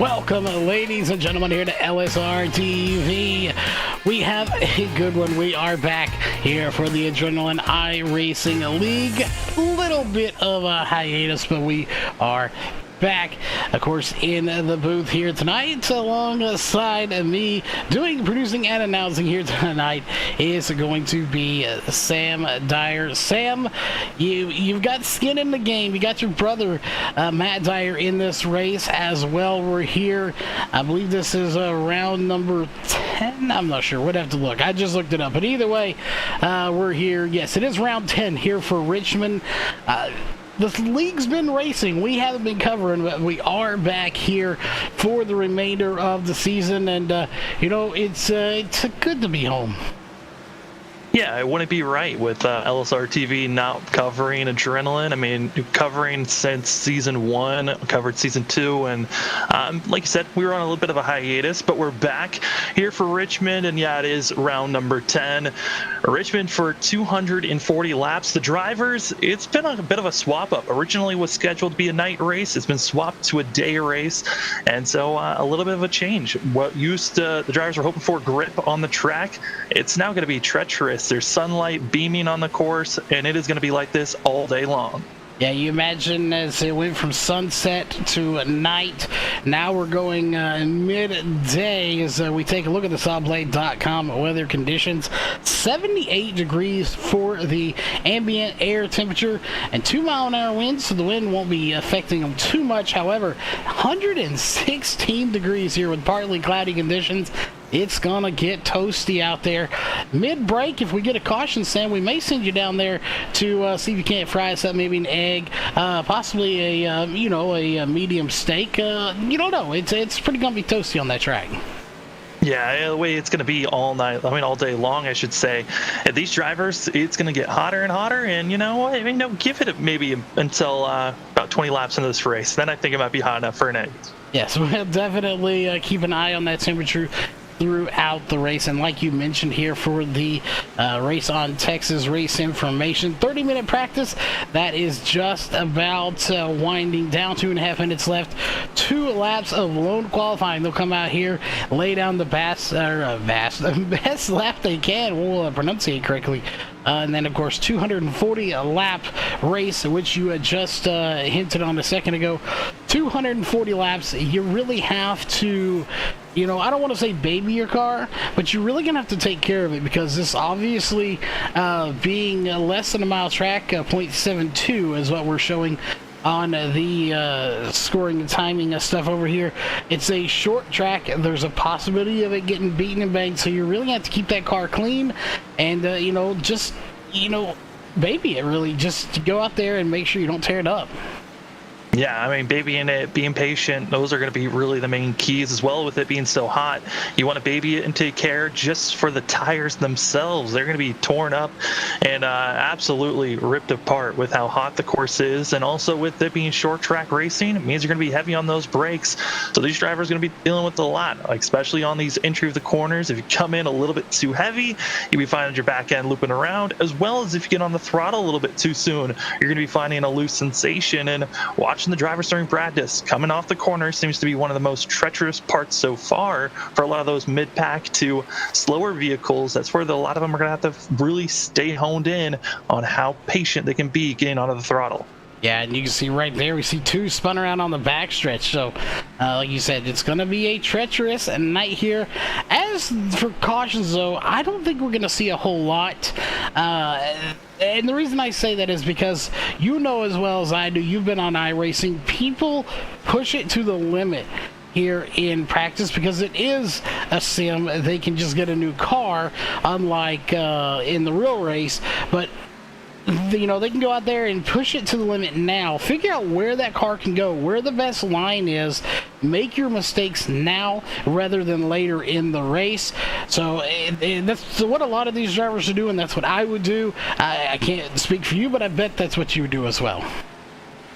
Welcome, ladies and gentlemen, here to LSRTV. We have a good one. We are back here for the Adrenaline iRacing League. Little bit of a hiatus, but we are back, of course, in the booth here tonight. Alongside me, producing and announcing here tonight is going to be Sam Dyer. Sam, you've got skin in the game. You got your brother Matt Dyer in this race as well. We're here. I believe this is round number 10. I'm not sure. We'd have to look. I just looked it up. But either way, we're here. Yes, it is round 10 here for Richmond. The league's been racing. We haven't been covering, but we are back here for the remainder of the season, and it's good to be home. Yeah, it wouldn't be right with LSRTV not covering Adrenaline. I mean, covering since season 1, covered season 2, and like you said, we were on a little bit of a hiatus, but we're back here for Richmond, and yeah, it is round number 10. Richmond for 240 laps. The drivers, it's been a bit of a swap up. Originally was scheduled to be a night race. It's been swapped to a day race, and so a little bit of a change. What the drivers were hoping for grip on the track, it's now going to be treacherous. There's sunlight beaming on the course, and it is going to be like this all day long. Yeah, you imagine as it went from sunset to night, now we're going midday as we take a look at the sawblade.com weather conditions. 78 degrees for the ambient air temperature and 2-mile-an-hour winds, so the wind won't be affecting them too much. However, 116 degrees here with partly cloudy conditions. It's gonna get toasty out there. Mid-break, if we get a caution, Sam, we may send you down there to see if you can't fry us up, maybe an egg, possibly a medium steak. You don't know. It's pretty gonna be toasty on that track. Yeah, the way it's going to be all day long, I should say. These drivers, it's going to get hotter and hotter, and give it maybe until about 20 laps into this race. Then I think it might be hot enough for an egg. Yes, we'll definitely keep an eye on that temperature throughout the race. And like you mentioned here for the Race on Texas race information, 30-minute practice that is just about winding down. 2.5 minutes left, 2 laps of lone qualifying. They'll come out here, lay down the best lap they can. We'll pronunciate correctly. And then, of course, 240 lap race, which you had just hinted on a second ago. 240 laps. You really have to, I don't want to say baby your car, but you're really going to have to take care of it, because this obviously being less than a mile track, 0.72 is what we're showing on the scoring and timing stuff over here. It's a short track. There's a possibility of it getting beaten and banged, so you really have to keep that car clean and baby it, really. Just go out there and make sure you don't tear it up. Yeah, I mean, babying it, being patient, those are going to be really the main keys as well with it being so hot. You want to baby it and take care just for the tires themselves. They're going to be torn up and absolutely ripped apart with how hot the course is. And also with it being short track racing, it means you're going to be heavy on those brakes. So these drivers are going to be dealing with a lot, especially on these entry of the corners. If you come in a little bit too heavy, you'll be finding your back end looping around, as well as if you get on the throttle a little bit too soon, you're going to be finding a loose sensation. And watching the drivers during practice coming off the corner seems to be one of the most treacherous parts so far for a lot of those mid-pack to slower vehicles. That's where a lot of them are going to have to really stay honed in on how patient they can be getting onto the throttle. Yeah, and you can see right there, we see 2 spun around on the backstretch. So, like you said, it's going to be a treacherous night here. As for cautions, though, I don't think we're going to see a whole lot. And the reason I say that is because you know as well as I do, you've been on iRacing, people push it to the limit here in practice because it is a sim. They can just get a new car, unlike in the real race. But they can go out there and push it to the limit now. Figure out where that car can go, where the best line is. Make your mistakes now rather than later in the race. So that's what a lot of these drivers are doing. That's what I would do. I can't speak for you, but I bet that's what you would do as well.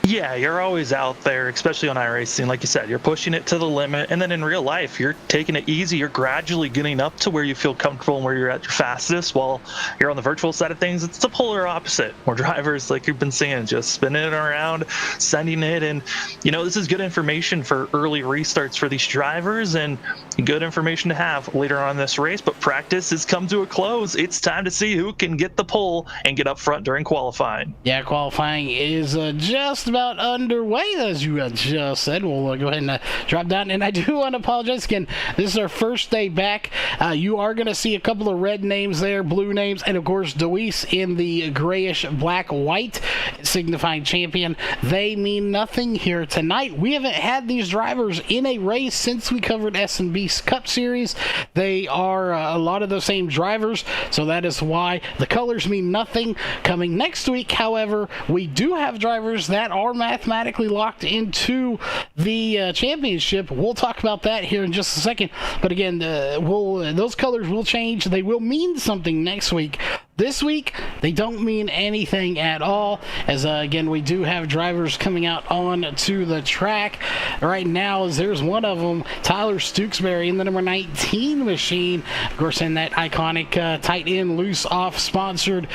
Yeah, you're always out there, especially on iRacing. Like you said, you're pushing it to the limit. And then in real life, you're taking it easy. You're gradually getting up to where you feel comfortable and where you're at your fastest. While you're on the virtual side of things, it's the polar opposite. Where drivers, like you've been saying, just spinning it around, sending it. And, this is good information for early restarts for these drivers and good information to have later on in this race. But practice has come to a close. It's time to see who can get the pole and get up front during qualifying. Yeah, qualifying is just about underway, as you just said. We'll go ahead and drop down. And I do want to apologize again. This is our first day back. You are going to see a couple of red names there, blue names, and of course Deweese in the grayish black white, signifying champion. They mean nothing here tonight. We haven't had these drivers in a race since we covered S&B's Cup Series. They are a lot of the same drivers, so that is why the colors mean nothing. Coming next week, however, we do have drivers that are mathematically locked into the championship. We'll talk about that here in just a second. But again, those colors will change. They will mean something next week. This week, they don't mean anything at all, as again, we do have drivers coming out on to the track right now. As there's one of them, Tyler Stooksbury in the number 19 machine, of course, in that iconic tight end loose off sponsored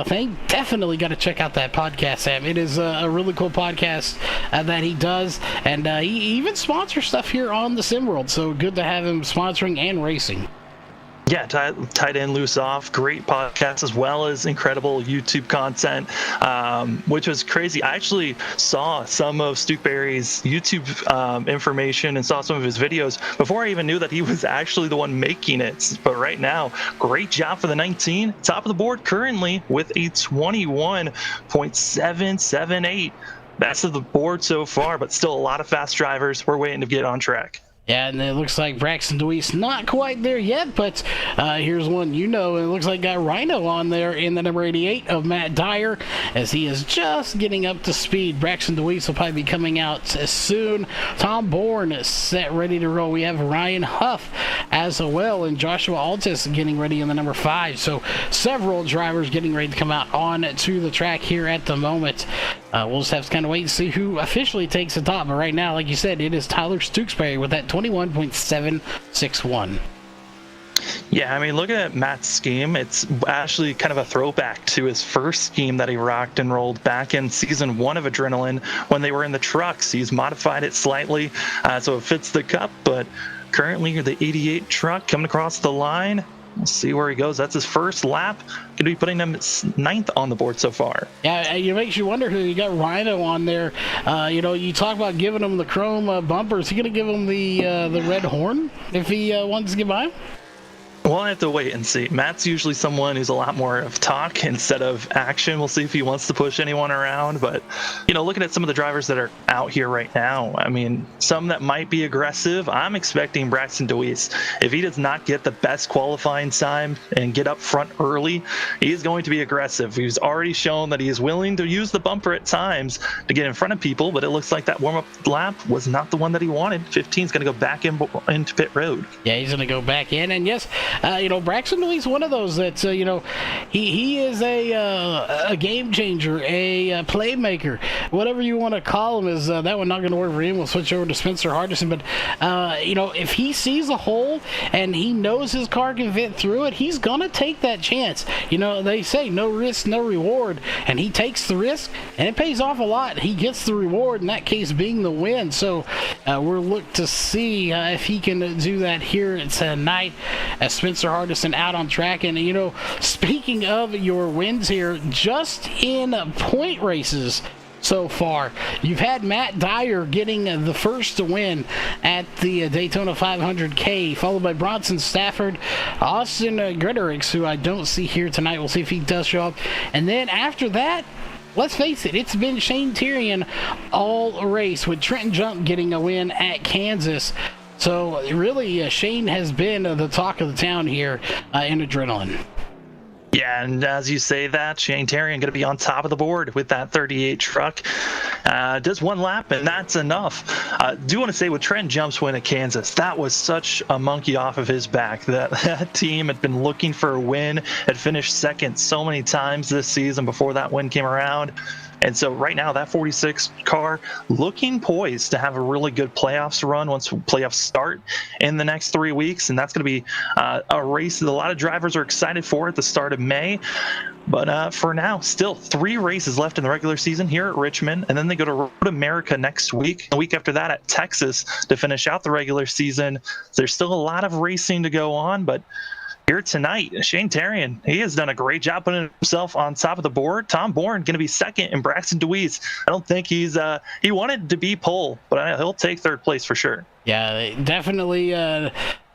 thing. Definitely got to check out that podcast, Sam. It is a really cool podcast that he does, and he even sponsors stuff here on the Sim World, so good to have him sponsoring and racing. Yeah, tight end loose off, great podcast as well as incredible YouTube content, which was crazy. I actually saw some of Stooksbury's YouTube information and saw some of his videos before I even knew that he was actually the one making it. But right now, great job for the 19, top of the board currently with a 21.778. Best of the board so far, but still a lot of fast drivers. We're waiting to get on track. Yeah, and it looks like Braxton Deweese not quite there yet, but here's one it looks like got Rhino on there in the number 88 of Matt Dyer, as he is just getting up to speed. Braxton Deweese will probably be coming out soon. Tom Bourne is set, ready to roll. We have Ryan Huff as well, and Joshua Altis getting ready in the number 5. So several drivers getting ready to come out on to the track here at the moment. We'll just have to kind of wait and see who officially takes the top. But right now, like you said, it is Tyler Stooksbury with that 21.761. Yeah, I mean, looking at Matt's scheme, it's actually kind of a throwback to his first scheme that he rocked and rolled back in season 1 of Adrenaline when they were in the trucks. He's modified it slightly so it fits the Cup, but currently the 88 truck coming across the line. We'll see where he goes. That's his first lap. Going to be putting him 9th on the board so far. Yeah, it makes you wonder who you got Rhino on there. You talk about giving him the chrome bumper. Is he going to give him the red horn if he wants to get by him? Well, I have to wait and see. Matt's usually someone who's a lot more of talk instead of action. We'll see if he wants to push anyone around. But, looking at some of the drivers that are out here right now, I mean, some that might be aggressive, I'm expecting Braxton Deweese. If he does not get the best qualifying time and get up front early, he's going to be aggressive. He's already shown that he is willing to use the bumper at times to get in front of people, but it looks like that warm-up lap was not the one that he wanted. 15 is going to go back into pit road. Yeah, he's going to go back in. And yes, Braxton Deweese, one of those that, he is a game changer, a playmaker, whatever you want to call him. Is that one not going to work for him? We'll switch over to Spencer Hardison. But, if he sees a hole and he knows his car can fit through it, he's going to take that chance. They say no risk, no reward, and he takes the risk, and it pays off a lot. He gets the reward, in that case being the win. So we'll look to see if he can do that here tonight as Spencer Hardison out on track. And speaking of your wins here, just in point races so far, you've had Matt Dyer getting the first win at the Daytona 500K, followed by Bronson Stafford, Austin Gretorix, who I don't see here tonight. We'll see if he does show up. And then after that, let's face it, it's been Shane Tyrion all race, with Trenton Jump getting a win at Kansas. So really, Shane has been the talk of the town here in Adrenaline. Yeah, and as you say that, Shane Tyrion going to be on top of the board with that 38 truck. Does one lap, and that's enough. Do want to say with Trent Jump's win at Kansas, that was such a monkey off of his back. That team had been looking for a win, had finished second so many times this season before that win came around. And so right now that 46 car looking poised to have a really good playoffs run once playoffs start in the next 3 weeks. And that's going to be a race that a lot of drivers are excited for at the start of May. But for now, still 3 races left in the regular season here at Richmond, and then they go to Road America next week. The week after that at Texas to finish out the regular season. There's still a lot of racing to go on, but here tonight, Shane Tarian, he has done a great job putting himself on top of the board. Tom Bourne going to be second, and Braxton DeWeese, I don't think he wanted to be pole, but he'll take 3rd place for sure. Yeah, definitely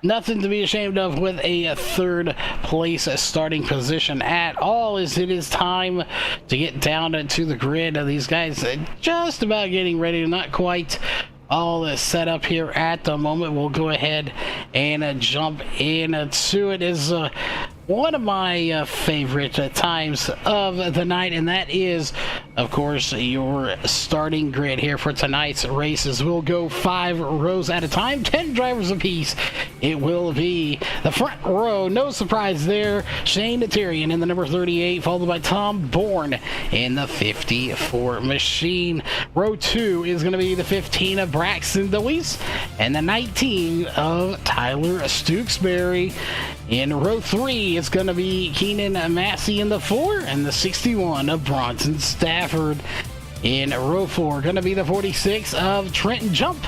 nothing to be ashamed of with a 3rd place starting position at all, as it is time to get down to the grid. These guys just about getting ready, not quite all set up here at the moment. We'll go ahead and jump into it. Is one of my favorite times of the night, and that is, of course, your starting grid here for tonight's races. We'll go 5 rows at a time, 10 drivers apiece. It will be the front row, no surprise there, Shane Tarian in the number 38, followed by Tom Bourne in the 54 machine. Row 2 is going to be the 15 of Braxton DeWeese and the 19 of Tyler Stooksbury. In row 3, it's going to be Keenan Massey in the 4 and the 61 of Bronson Stafford. In row 4, going to be the 46 of Trenton Jump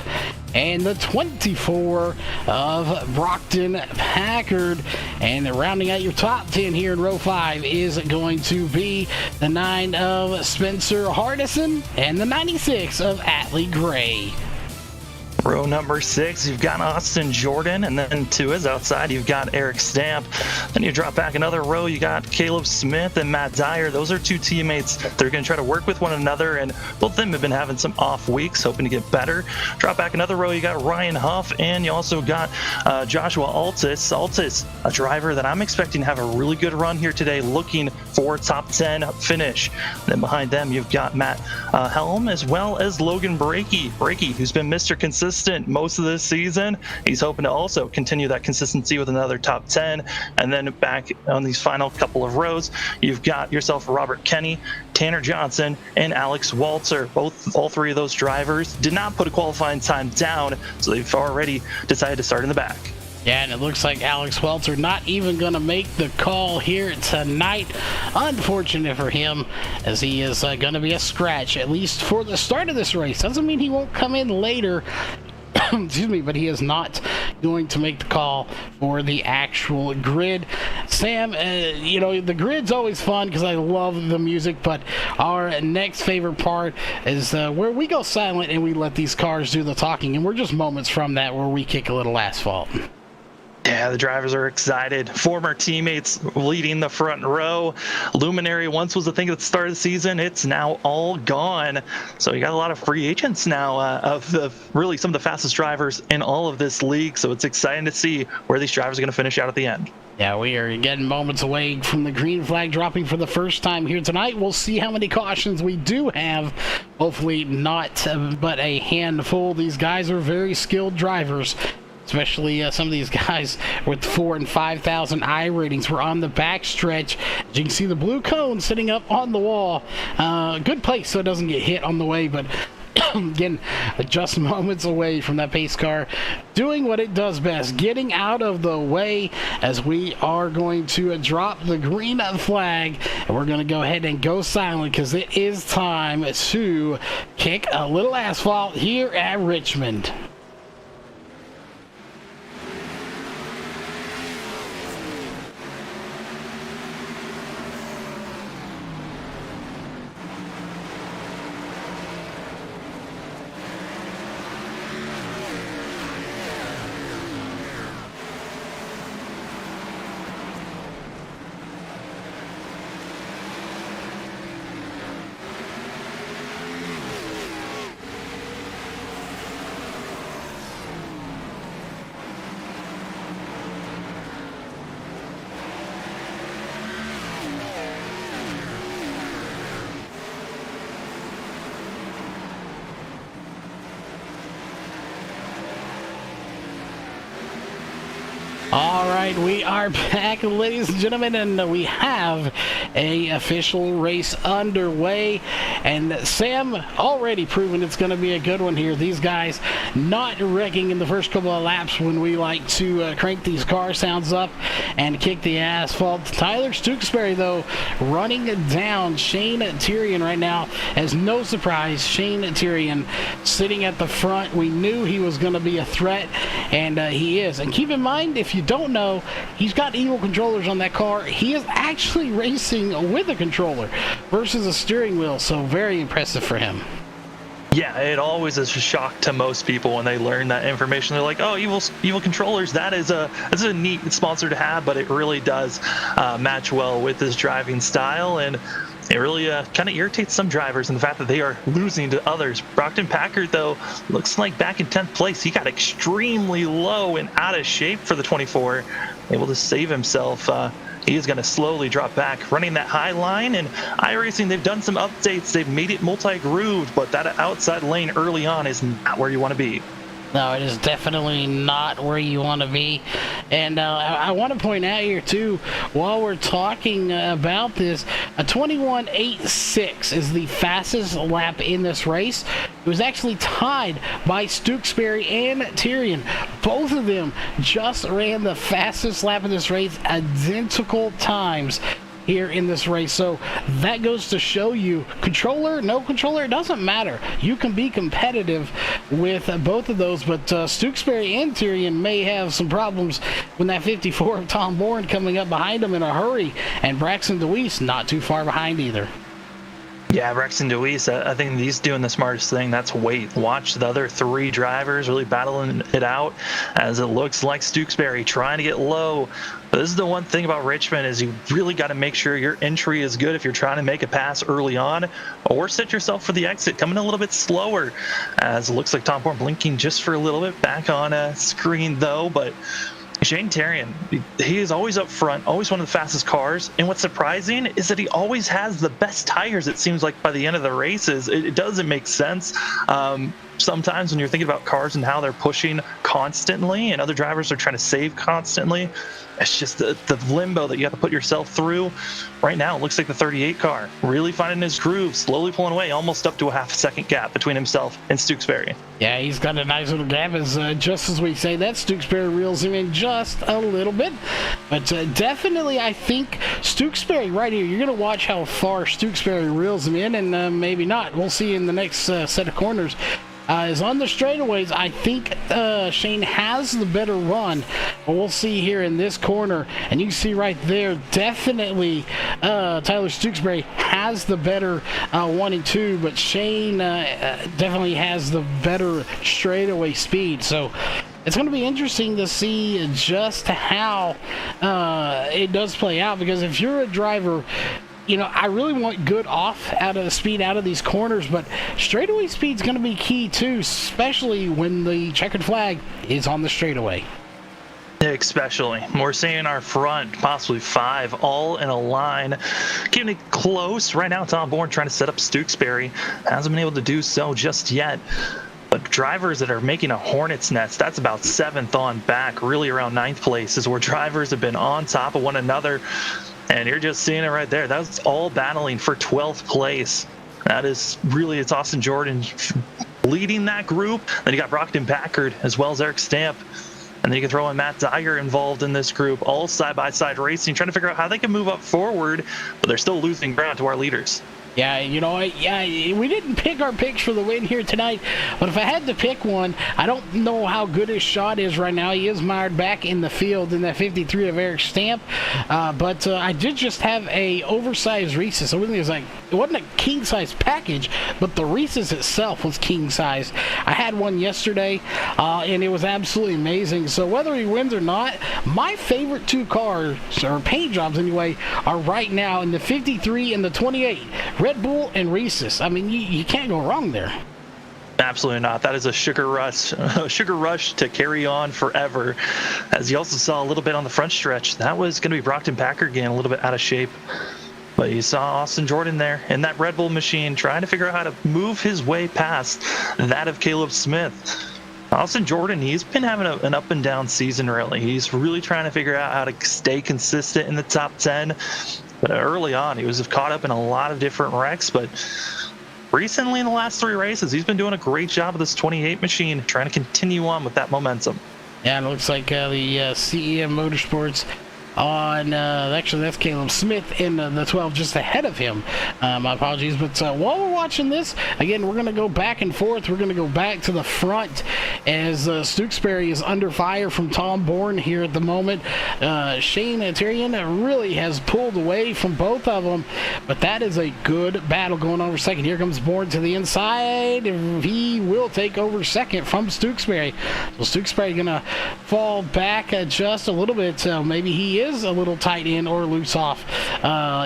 and the 24 of Brockton Packard. And rounding out your top 10 here in row 5 is going to be the 9 of Spencer Hardison and the 96 of Atlee Gray. Row number 6, you've got Austin Jordan, and then to his outside, you've got Eric Stamp. Then you drop back another row, you got Caleb Smith and Matt Dyer. Those are 2 teammates. They're going to try to work with one another, and both of them have been having some off weeks, hoping to get better. Drop back another row, you got Ryan Huff, and you also got Joshua Altis. Altis, a driver that I'm expecting to have a really good run here today, looking for top 10 finish. Then behind them, you've got Matt Helm, as well as Logan Brakey. Brakey, who's been Mr. Consistent most of this season. He's hoping to also continue that consistency with another top 10. And then back on these final couple of rows, you've got yourself Robert Kenny, Tanner Johnson, and Alex Walter. All 3 of those drivers did not put a qualifying time down, so they've already decided to start in the back. Yeah, and it looks like Alex Welter not even going to make the call here tonight. Unfortunate for him, as he is going to be a scratch, at least for the start of this race. Doesn't mean he won't come in later. Excuse me, but he is not going to make the call for the actual grid. Sam, the grid's always fun because I love the music, but our next favorite part is where we go silent and we let these cars do the talking, and we're just moments from that where we kick a little asphalt. Yeah, the drivers are excited. Former teammates leading the front row. Luminary once was a thing at the start of the season. It's now all gone. So you got a lot of free agents now of really some of the fastest drivers in all of this league. So it's exciting to see where these drivers are going to finish out at the end. Yeah, we are getting moments away from the green flag dropping for the first time here tonight. We'll see how many cautions we do have. Hopefully not, but a handful. These guys are very skilled drivers. Especially some of these guys with 4,000 and 5,000 I ratings. We're on the back stretch. As you can see, the blue cone sitting up on the wall. Good place so it doesn't get hit on the way, but again, just moments away from that pace car doing what it does best, getting out of the way, as we are going to drop the green flag, and we're going to go ahead and go silent because it is time to kick a little asphalt here at Richmond. All right, we are back, ladies and gentlemen, and we have have a official race underway, and Sam already proven it's going to be a good one here. These guys not wrecking in the first couple of laps when we like to crank these car sounds up and kick the asphalt. Tyler Stooksbury, though, running down Shane Tyrion right now. As no surprise, Shane Tyrion sitting at the front. We knew he was going to be a threat, and he is. And keep in mind, if you don't know, he's got evil controllers on that car. He is actually racing with a controller versus a steering wheel, so very impressive for him. Yeah, it always is a shock to most people when they learn that information. They're like, "Oh, evil controllers. That's a neat sponsor to have," but it really does match well with his driving style, and it really kind of irritates some drivers in the fact that they are losing to others. Brockton Packard, though, looks like back in 10th place. He got extremely low and out of shape for the 24, able to save himself. He is going to slowly drop back, running that high line. And iRacing, they've done some updates. They've made it multi-grooved, but that outside lane early on is not where you want to be. No, it is definitely not where you want to be. And I want to point out here, too, while we're talking about this, a 21.86 is the fastest lap in this race. It was actually tied by Stooksbury and Tyrion. Both of them just ran the fastest lap in this race, identical times here in this race. So that goes to show you, controller, no controller, it doesn't matter. You can be competitive with both of those, but Stooksbury and Tyrion may have some problems when that 54 of Tom Bourne coming up behind them in a hurry, and Braxton DeWeese not too far behind either. Yeah, Braxton DeWeese, I think he's doing the smartest thing. That's wait. Watch the other three drivers really battling it out, as it looks like Stooksbury trying to get low. But this is the one thing about Richmond, is you really got to make sure your entry is good if you're trying to make a pass early on, or set yourself for the exit, coming a little bit slower, as it looks like Tom Bourne blinking just for a little bit back on a screen, though. But Shane Tyrion, he is always up front, always one of the fastest cars. And what's surprising is that he always has the best tires, it seems like, by the end of the races. It doesn't make sense. Sometimes when you're thinking about cars and how they're pushing constantly and other drivers are trying to save constantly, it's just the limbo that you have to put yourself through. Right now, it looks like the 38 car really finding his groove, slowly pulling away, almost up to a half-second gap between himself and Stooksbury. Yeah, he's got a nice little gap, as just as we say that, Stooksbury reels him in just a little bit. But definitely, I think Stooksbury right here, you're going to watch how far Stooksbury reels him in, and maybe not. We'll see in the next set of corners. Is on the straightaways, I think Shane has the better run. But we'll see here in this corner, and you can see right there, definitely Tyler Stooksbury has the better 1 and 2, but Shane definitely has the better straightaway speed. So it's going to be interesting to see just how it does play out, because if you're a driver, you know, I really want good speed out of these corners, but straightaway speed's going to be key too, especially when the checkered flag is on the straightaway. Especially, we're seeing our front, possibly 5, all in a line, keeping it close. Right now, Tom Bourne trying to set up Stooksbury, hasn't been able to do so just yet. But drivers that are making a hornet's nest, that's about 7th on back, really around 9th place, is where drivers have been on top of one another. And you're just seeing it right there. That's all battling for 12th place. That is really, it's Austin Jordan leading that group. Then you got Brockton Packard as well as Eric Stamp. And then you can throw in Matt Dyer involved in this group, all side-by-side racing, trying to figure out how they can move up forward, but they're still losing ground to our leaders. Yeah, you know, we didn't pick our picks for the win here tonight, but if I had to pick one, I don't know how good his shot is right now. He is mired back in the field in that 53 of Eric Stamp, but I did just have a oversized Reese's. It wasn't a king-size package, but the Reese's itself was king-size. I had one yesterday, and it was absolutely amazing. So whether he wins or not, my favorite 2 cars, or paint jobs anyway, are right now in the 53 and the 28. Red Bull and Reese's. I mean, you can't go wrong there. Absolutely not. That is a sugar rush to carry on forever. As you also saw a little bit on the front stretch, that was going to be Brockton Packard getting a little bit out of shape. But you saw Austin Jordan there in that Red Bull machine trying to figure out how to move his way past that of Caleb Smith. Austin Jordan, he's been having an up and down season, really. He's really trying to figure out how to stay consistent in the top 10. early on, he was caught up in a lot of different wrecks, but recently in the last 3 races, he's been doing a great job of this 28 machine, trying to continue on with that momentum. Yeah, it looks like the CEM Motorsports on actually that's Caleb Smith in the 12 just ahead of him. My apologies, but while we're watching this again, we're going to go back and forth. We're going to go back to the front as Stewksbury is under fire from Tom Bourne here at the moment. Shane Tyrion really has pulled away from both of them, but that is a good battle going on for second. Here comes Bourne to the inside. He will take over second from Stewksbury. So Stewksbury going to fall back just a little bit. Maybe he is a little tight in or loose off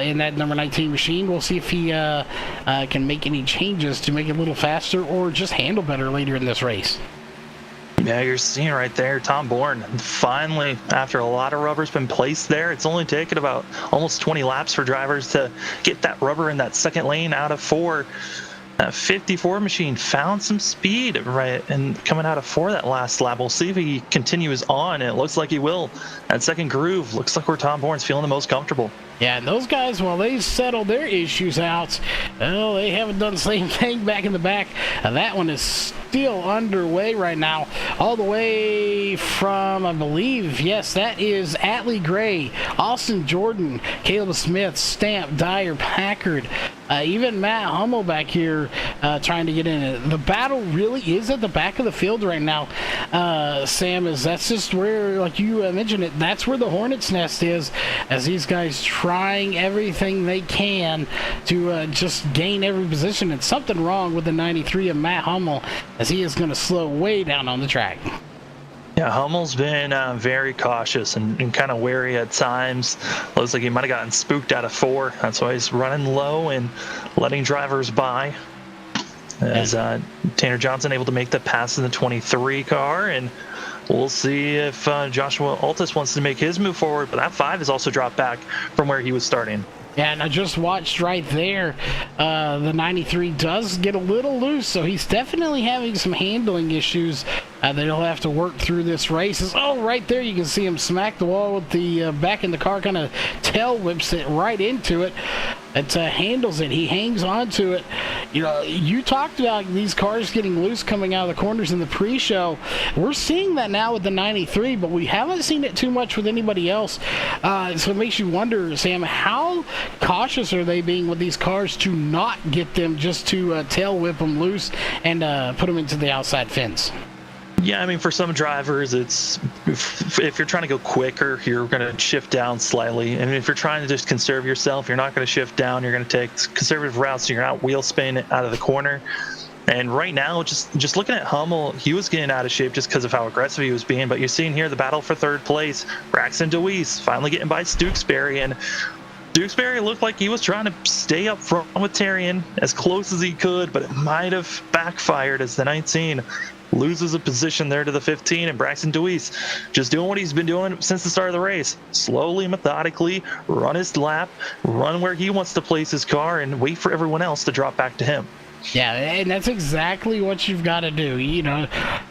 in that number 19 machine. We'll see if he can make any changes to make it a little faster or just handle better later in this race. Yeah, you're seeing right there, Tom Bourne finally, after a lot of rubber's been placed there, it's only taken about almost 20 laps for drivers to get that rubber in that second lane out of 4. That 54 machine found some speed right and coming out of 4 that last lap. We'll see if he continues on, and it looks like he will. That second groove looks like where Tom Bourne's feeling the most comfortable. Yeah, and those guys, while they settle their issues out, well, they haven't done the same thing back in the back. That one is still underway right now, all the way from, I believe, yes, that is Atlee Gray, Austin Jordan, Caleb Smith, Stamp, Dyer, Packard, even Matt Hummel back here trying to get in it. The battle really is at the back of the field right now, Sam, that's just where, like you mentioned it, that's where the Hornet's Nest is, as these guys trying everything they can to just gain every position. And something wrong with the 93 of Matt Hummel, as he is going to slow way down on the track. Yeah, Hummel's been very cautious and kind of wary at times. Looks like he might have gotten spooked out of 4. That's why he's running low and letting drivers by. As Tanner Johnson able to make the pass in the 23 car, and we'll see if Joshua Altus wants to make his move forward, but that 5 is also dropped back from where he was starting. Yeah, and I just watched right there, the 93 does get a little loose, so he's definitely having some handling issues that he'll have to work through this race. Oh, right there you can see him smack the wall with the back in the car, kind of tail whips it right into it. It handles it. He hangs on to it. You know, you talked about these cars getting loose coming out of the corners in the pre-show. We're seeing that now with the 93, but we haven't seen it too much with anybody else. So it makes you wonder, Sam, how cautious are they being with these cars to not get them just to tail whip them loose and put them into the outside fence? Yeah, I mean, for some drivers, it's if you're trying to go quicker, you're going to shift down slightly. And if you're trying to just conserve yourself, you're not going to shift down. You're going to take conservative routes, so you're not wheel spin out of the corner. And right now, just looking at Hummel, he was getting out of shape just because of how aggressive he was being. But you're seeing here the battle for third place. Braxton DeWeese finally getting by Stewksbury, and Stewksbury looked like he was trying to stay up front with Tyrion as close as he could, but it might have backfired as the 19 loses a position there to the 15, and Braxton DeWeese just doing what he's been doing since the start of the race. Slowly, methodically, run his lap, run where he wants to place his car, and wait for everyone else to drop back to him. Yeah, and that's exactly what you've got to do. You know,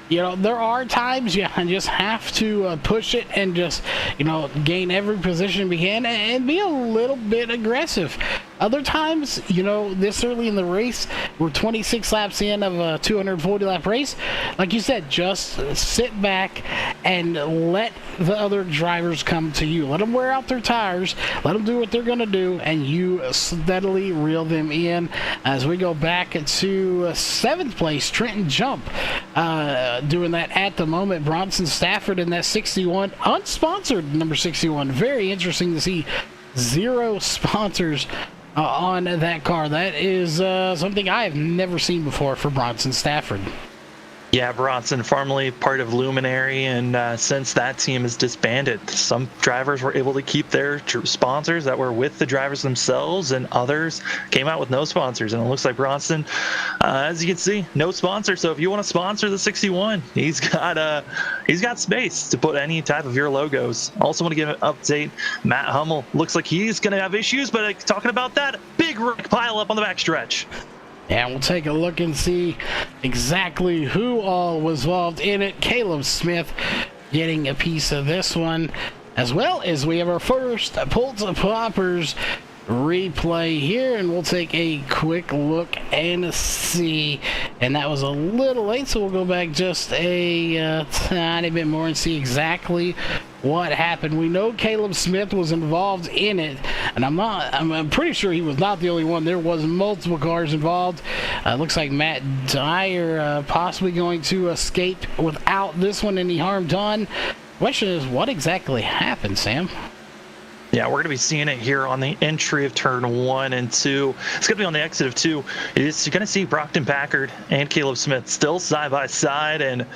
there are times you just have to push it and just, gain every position we can and be a little bit aggressive. Other times, this early in the race, we're 26 laps in of a 240-lap race. Like you said, just sit back and let the other drivers come to you. Let them wear out their tires. Let them do what they're going to do, and you steadily reel them in. As we go back to 7th place, Trenton Jump doing that at the moment. Bronson Stafford in that 61, unsponsored number 61. Very interesting to see 0 sponsors on that car. That is something I have never seen before for Bronson Stafford. Yeah, Bronson, formerly part of Luminary, and since that team is disbanded, some drivers were able to keep their sponsors that were with the drivers themselves, and others came out with no sponsors. And it looks like Bronson, as you can see, no sponsor. So if you want to sponsor the 61, he's got space to put any type of your logos. Also want to give an update. Matt Hummel looks like he's going to have issues, but talking about that, big wreck pile up on the backstretch. And we'll take a look and see exactly who all was involved in it. Caleb Smith getting a piece of this one, as well as we have our first Pulse of Poppers replay here, and we'll take a quick look and see. And that was a little late, so we'll go back just a tiny bit more and see exactly what happened. We know Caleb Smith was involved in it, and I'm pretty sure he was not the only one. There was multiple cars involved. Looks like Matt Dyer possibly going to escape without this one any harm done. Question is, what exactly happened, Sam? Yeah, we're going to be seeing it here on the entry of turn 1 and 2. It's going to be on the exit of 2. You're going to see Brockton Packard and Caleb Smith still side by side and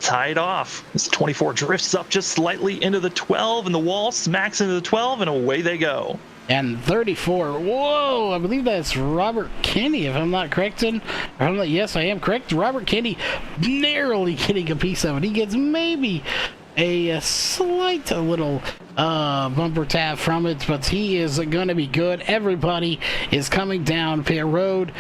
tied off. This 24 drifts up just slightly into the 12, and the wall smacks into the 12, and away they go. And 34, whoa, I believe that's Robert Kinney, if I'm not corrected. Yes, I am correct. Robert Kinney narrowly getting a piece of it. He gets maybe a slight little bumper tab from it, but he is going to be good. Everybody is coming down pit road.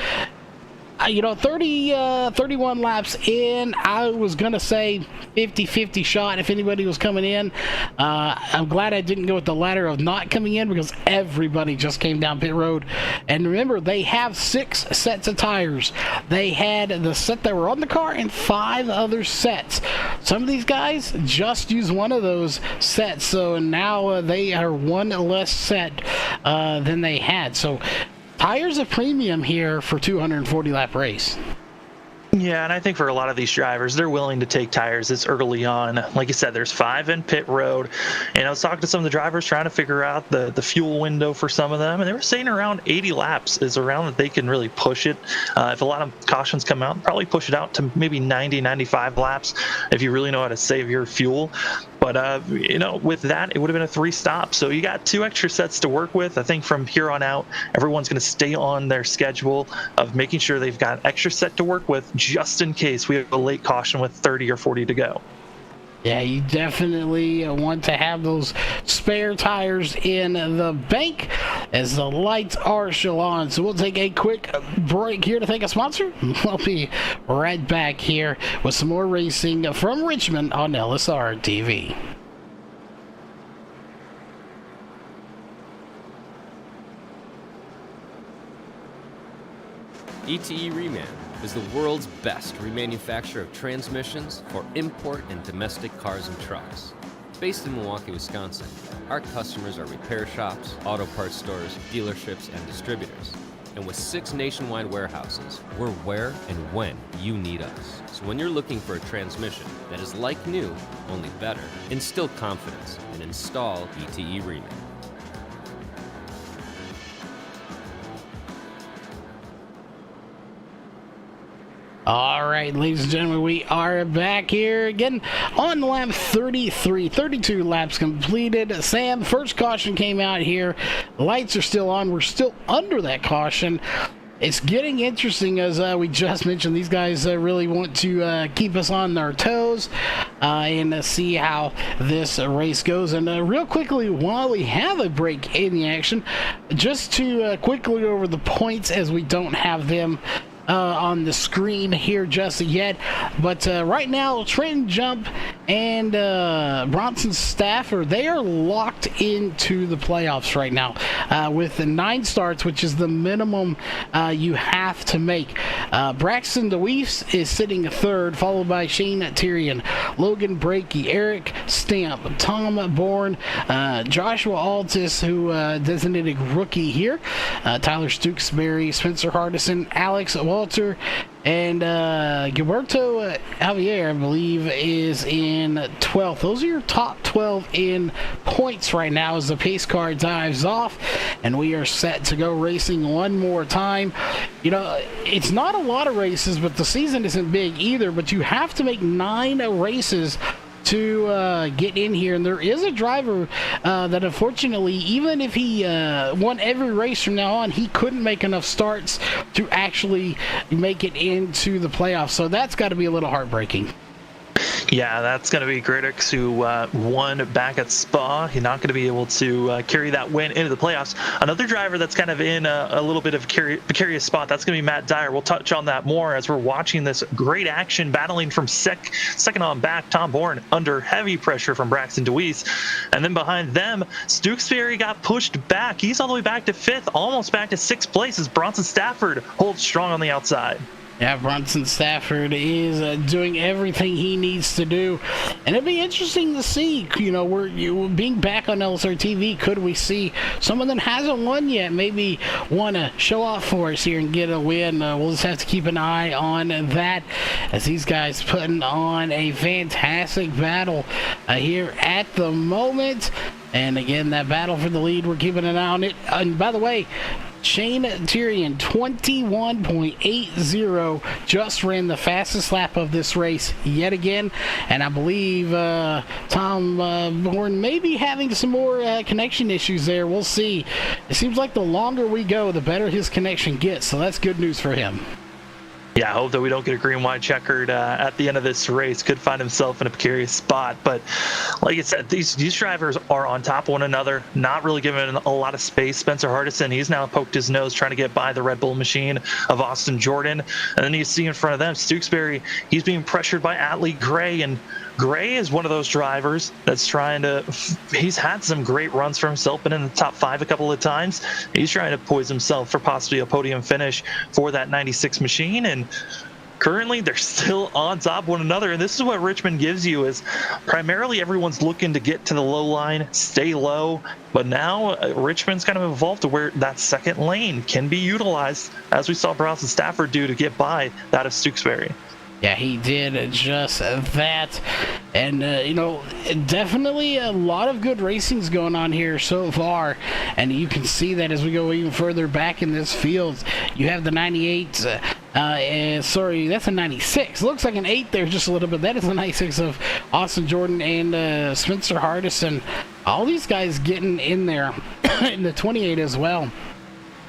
31 laps in. I was going to say 50-50 shot if anybody was coming in. I'm glad I didn't go with the ladder of not coming in, because everybody just came down pit road. And remember, they have 6 sets of tires. They had the set that were on the car and 5 other sets. Some of these guys just use one of those sets, so now they are one less set than they had. So tires a premium here for 240 lap race. Yeah, and I think for a lot of these drivers, they're willing to take tires this early on. Like you said, there's 5 in pit road. And I was talking to some of the drivers trying to figure out the fuel window for some of them, and they were saying around 80 laps is around that they can really push it. If a lot of cautions come out, probably push it out to maybe 90, 95 laps if you really know how to save your fuel. But, with that, it would have been a 3 stop. So you got 2 extra sets to work with. I think from here on out, everyone's going to stay on their schedule of making sure they've got an extra set to work with just in case we have a late caution with 30 or 40 to go. Yeah, you definitely want to have those spare tires in the bank as the lights are still on. So we'll take a quick break here to thank a sponsor. We'll be right back here with some more racing from Richmond on LSRTV. ETE Reman is the world's best remanufacturer of transmissions for import and domestic cars and trucks. Based in Milwaukee, Wisconsin, our customers are repair shops, auto parts stores, dealerships, and distributors. And with 6 nationwide warehouses, we're where and when you need us. So when you're looking for a transmission that is like new, only better, instill confidence and install ETE Reman. All right, ladies and gentlemen, we are back here again on lap 33. 32 laps completed. Sam, first caution came out here. Lights are still on. We're still under that caution. It's getting interesting, as we just mentioned. These guys really want to keep us on their toes and see how this race goes. And real quickly, while we have a break in the action, just to quickly go over the points, as we don't have them on the screen here just yet, but right now Trenton Jump and Bronson Stafford, they are locked into the playoffs right now with the 9 starts, which is the minimum you have to make. Braxton DeWeese is sitting 3rd, followed by Shane Tyrion, Logan Brakey, Eric Stamp, Tom Bourne, Joshua Altis, who designated rookie here, Tyler Stooksbury, Spencer Hardison, Alex Walter, and Gilberto Javier, I believe, is in 12th. Those are your top 12 in points right now as the pace car dives off, and we are set to go racing one more time. It's not a lot of races, but the season isn't big either, but you have to make 9 races to get in here, and there is a driver that unfortunately, even if he won every race from now on, he couldn't make enough starts to actually make it into the playoffs, so that's got to be a little heartbreaking. Yeah, that's going to be Grittix, who won back at Spa. He's not going to be able to carry that win into the playoffs. Another driver that's kind of in a little bit of a precarious spot, that's going to be Matt Dyer. We'll touch on that more as we're watching this great action battling from second on back. Tom Bourne under heavy pressure from Braxton DeWeese. And then behind them, Stewksbury got pushed back. He's all the way back to 5th, almost back to 6th place as Bronson Stafford holds strong on the outside. Yeah, Bronson Stafford is doing everything he needs to do. And it'd be interesting to see, we're being back on LSRTV, could we see someone that hasn't won yet maybe want to show off for us here and get a win? We'll just have to keep an eye on that as these guys putting on a fantastic battle here at the moment. And again, that battle for the lead, we're keeping an eye on it. And by the way, Shane Tyrion, 21.80, just ran the fastest lap of this race yet again. And I believe Tom Bourne may be having some more connection issues there. We'll see. It seems like the longer we go, the better his connection gets. So that's good news for him. Yeah, I hope that we don't get a green-white checkered at the end of this race. Could find himself in a precarious spot. But like I said, these drivers are on top of one another, not really giving a lot of space. Spencer Hardison, he's now poked his nose trying to get by the Red Bull machine of Austin Jordan. And then you see in front of them, Stewksbury, he's being pressured by Atlee Gray. And Gray is one of those drivers that's trying to, he's had some great runs for himself, been in the top 5 a couple of times. He's trying to poise himself for possibly a podium finish for that 96 machine. And currently they're still on top of one another. And this is what Richmond gives you, is primarily everyone's looking to get to the low line, stay low. But now Richmond's kind of evolved to where that second lane can be utilized, as we saw Bronson Stafford do to get by that of Stewksbury. Yeah, he did just that. And, definitely a lot of good racing's going on here so far. And you can see that as we go even further back in this field. You have the 98, sorry, that's a 96. Looks like an 8 there just a little bit. That is the 96 of Austin Jordan and Spencer Hardison. All these guys getting in there in the 28 as well.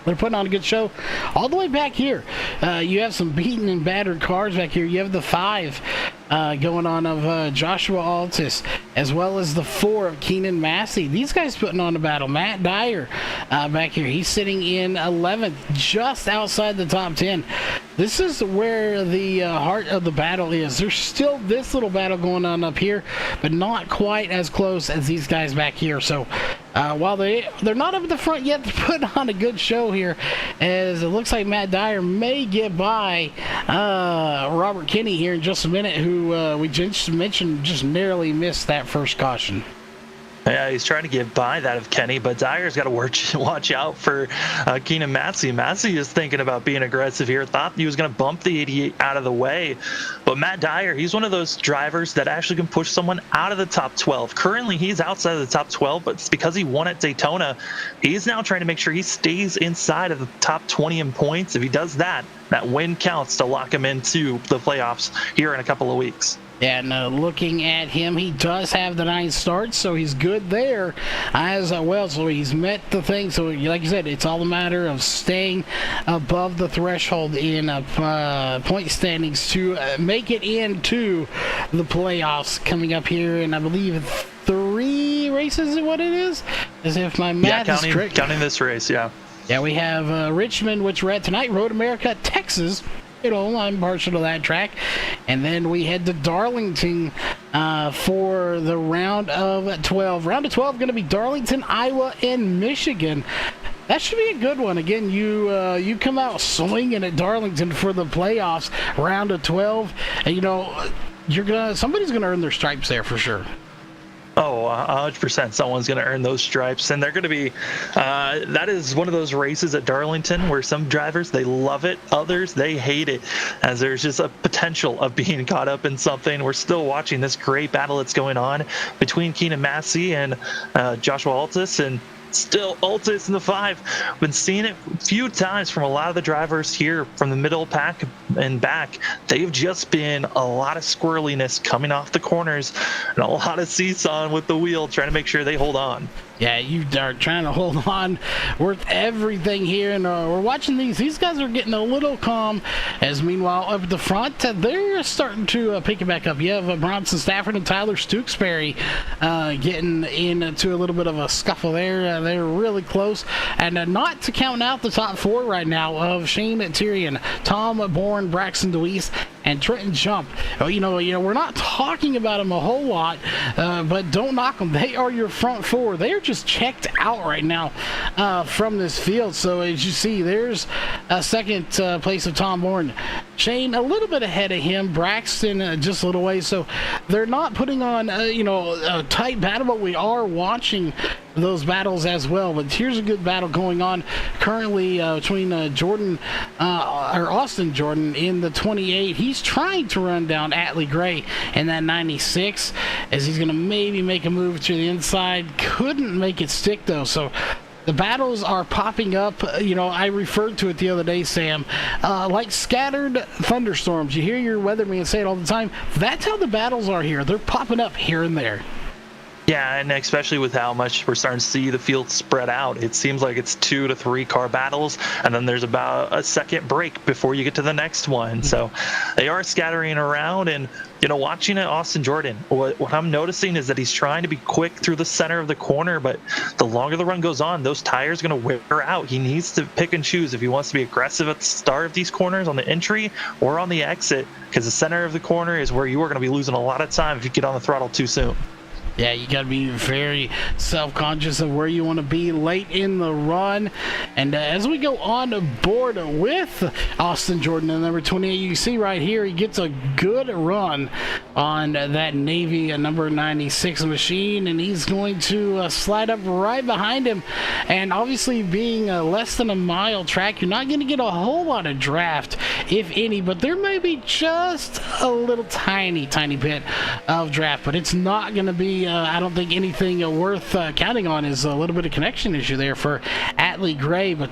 They're putting on a good show. All the way back here, you have some beaten and battered cars back here. You have the 5 going on of Joshua Altus, as well as the 4 of Keenan Massey. These guys putting on a battle. Matt Dyer back here. He's sitting in 11th, just outside the top 10. This is where the heart of the battle is. There's still this little battle going on up here, but not quite as close as these guys back here. So while they're not up at the front yet, they're putting on a good show here, as it looks like Matt Dyer may get by Robert Kinney here in just a minute, who we just mentioned just narrowly missed that first caution. Yeah, he's trying to get by that of Kenny, but Dyer's got to watch out for Keenan Massey. Massey is thinking about being aggressive here. Thought he was going to bump the 88 out of the way. But Matt Dyer, he's one of those drivers that actually can push someone out of the top 12. Currently, he's outside of the top 12, but it's because he won at Daytona. He's now trying to make sure he stays inside of the top 20 in points. If he does that, that win counts to lock him into the playoffs here in a couple of weeks. Yeah, and looking at him, he does have the 9 starts, so he's good there as well. So he's met the thing. So like you said, it's all a matter of staying above the threshold in point standings to make it into the playoffs coming up here. And I believe 3 races is what it is, as if my math is correct. Counting this race, yeah. Yeah, we have Richmond, which we're at tonight, Road America, Texas. I'm partial to that track. And then we head to Darlington for the round of 12. Round of 12 going to be Darlington, Iowa, and Michigan. That should be a good one. Again, you come out swinging at Darlington for the playoffs, round of 12. And, somebody's gonna earn their stripes there for sure. Oh, 100%. Someone's going to earn those stripes. And they're going to be, that is one of those races at Darlington where some drivers, they love it. Others, they hate it, as there's just a potential of being caught up in something. We're still watching this great battle that's going on between Keenan Massey and Joshua Altus, and still Altus in the 5. Been seeing it a few times from a lot of the drivers here from the middle pack and back. They've just been a lot of squirreliness coming off the corners and a lot of seesawing with the wheel, trying to make sure they hold on. Yeah, you are trying to hold on with everything here, and we're watching these guys are getting a little calm, as meanwhile up at the front they're starting to pick it back up. You have Bronson Stafford and Tyler Stooksbury getting into a little bit of a scuffle there. They're really close, and not to count out the top four right now of Shane Tyrion, Tom Bourne, Braxton DeWeese, and Trenton Jump. You know, we're not talking about them a whole lot, but don't knock them. They are your front four. They're just checked out right now from this field. So as you see, there's a second place of Tom Bourne. Shane a little bit ahead of him. Braxton just a little way. So they're not putting on a tight battle, but we are watching those battles as well. But here's a good battle going on currently between Austin Jordan in the 28. He's trying to run down Atlee Gray in that 96 as he's going to maybe make a move to the inside. Couldn't make it stick though. So the battles are popping up. I referred to it the other day, Sam, like scattered thunderstorms. You hear your weatherman say it all the time. That's how the battles are here. They're popping up here and there. Yeah, and especially with how much we're starting to see the field spread out, it seems like it's 2 to 3 car battles, and then there's about a second break before you get to the next one. So they are scattering around, and watching Austin Jordan, what I'm noticing is that he's trying to be quick through the center of the corner, but the longer the run goes on, those tires are going to wear out. He needs to pick and choose if he wants to be aggressive at the start of these corners on the entry or on the exit, because the center of the corner is where you are going to be losing a lot of time if you get on the throttle too soon. Yeah, you got to be very self-conscious of where you want to be late in the run. And as we go on board with Austin Jordan in number 28, you see right here, he gets a good run on that Navy number 96 machine, and he's going to slide up right behind him. And obviously being less than a mile track, you're not going to get a whole lot of draft, if any, but there may be just a little tiny bit of draft, but it's not going to be I don't think anything worth counting on. Is a little bit of connection issue there for Atlee Gray, but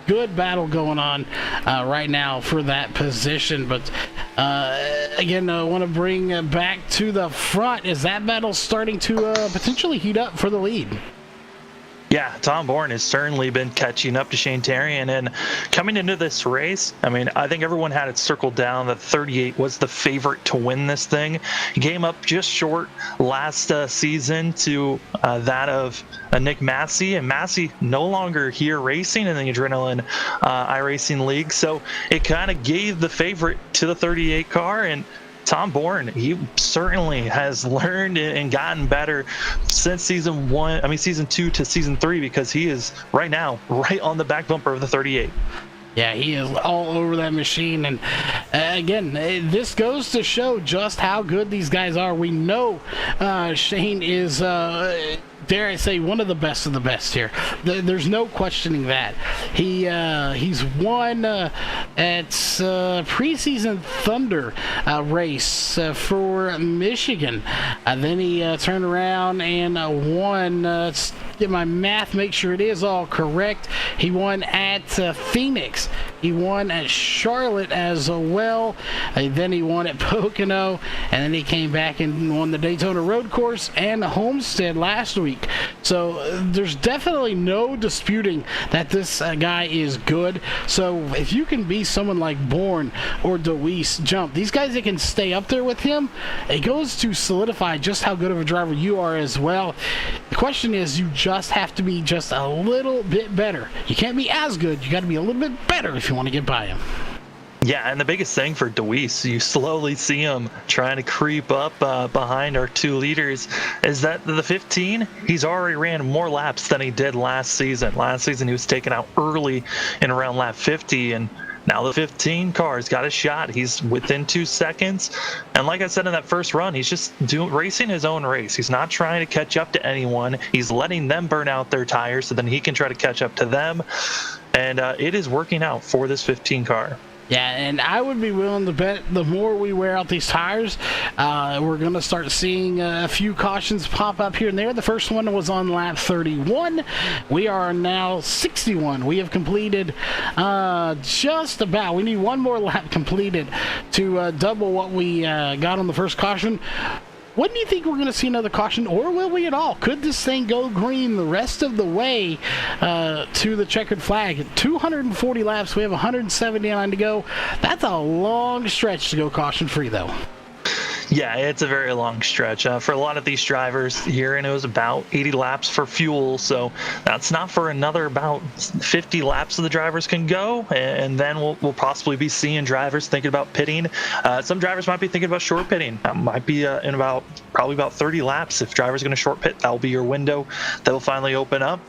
good battle going on right now for that position. But again, I want to bring back to the front as that battle's starting to potentially heat up for the lead. Yeah, Tom Bourne has certainly been catching up to Shane Tyrion, and coming into this race, I think everyone had it circled down that 38 was the favorite to win this thing. He came up just short last season to that of Nick Massey, and Massey no longer here racing in the Adrenaline iRacing League, so it kind of gave the favorite to the 38 car, and Tom Bourne, he certainly has learned and gotten better since season 2 to season 3, because he is right now right on the back bumper of the 38. Yeah, he is all over that machine, and again, this goes to show just how good these guys are. We know Shane is dare I say, one of the best here. There's no questioning that. He's won at preseason Thunder race for Michigan. Then he turned around and won. Let's get my math, make sure it is all correct. He won at Phoenix. He won at Charlotte as well. Then he won at Pocono, and then he came back and won the Daytona Road Course and Homestead last week. So there's definitely no disputing that this guy is good. So if you can be someone like Bourne or DeWeese, Jump, these guys that can stay up there with him, it goes to solidify just how good of a driver you are as well. The question is, you just have to be just a little bit better. You can't be as good, you got to be a little bit better if you want to get by him. Yeah, and the biggest thing for DeWeese, you slowly see him trying to creep up behind our two leaders, is that the 15, he's already ran more laps than he did last season. Last season, he was taken out early in around lap 50, and now the 15 car's got a shot. He's within 2 seconds. And like I said in that first run, he's just racing his own race. He's not trying to catch up to anyone. He's letting them burn out their tires so then he can try to catch up to them. And it is working out for this 15 car. Yeah, and I would be willing to bet the more we wear out these tires, we're going to start seeing a few cautions pop up here and there. The first one was on lap 31. We are now 61. We have completed just about. We need one more lap completed to double what we got on the first caution. when do you think we're going to see another caution, or will we at all? Could this thing go green the rest of the way to the checkered flag? 240 laps, we have 179 to go. That's a long stretch to go caution-free, though. Yeah, it's a very long stretch. For a lot of these drivers here, and it was about 80 laps for fuel, so that's not for another about 50 laps that the drivers can go, and then we'll possibly be seeing drivers thinking about pitting. Some drivers might be thinking about short pitting. That might be in probably about 30 laps. If drivers are going to short pit, that'll be your window that will finally open up.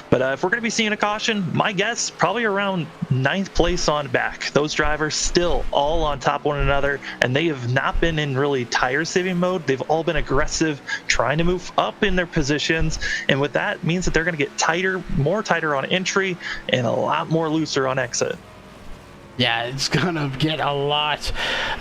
But if we're going to be seeing a caution, my guess, probably around 9th place on back. Those drivers still all on top of one another, and they have not been in really tire saving mode. They've all been aggressive, trying to move up in their positions, and with that means that they're going to get tighter, more tighter on entry and a lot more looser on exit. Yeah, it's gonna get a lot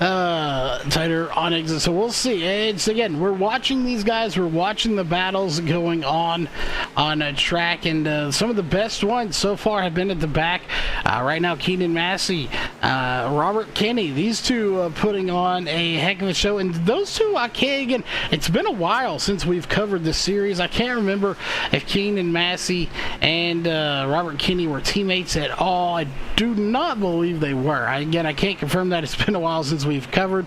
tighter on exit, so we'll see. It's, again, we're watching these guys, we're watching the battles going on a track, and some of the best ones so far have been at the back. Right now, Keenan Massey, Robert Kinney, these two putting on a heck of a show, and those two, again, it's been a while since we've covered this series. I can't remember if Keenan Massey and Robert Kinney were teammates at all. I do not believe they were. Again, I can't confirm that. It's been a while since we've covered.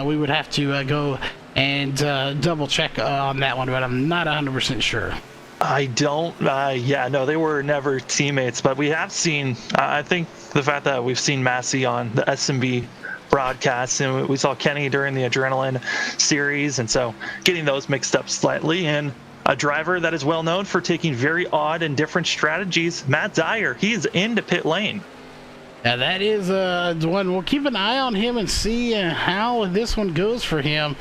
We would have to go and double check on that one, but I'm not 100% sure. I don't, no, they were never teammates, but we have seen, I think the fact that we've seen Massey on the SMB broadcast, and we saw Kenny during the Adrenaline series, and so getting those mixed up slightly. And a driver that is well known for taking very odd and different strategies, Matt Dyer, he is into pit lane. Yeah, that is one. We'll keep an eye on him and see how this one goes for him,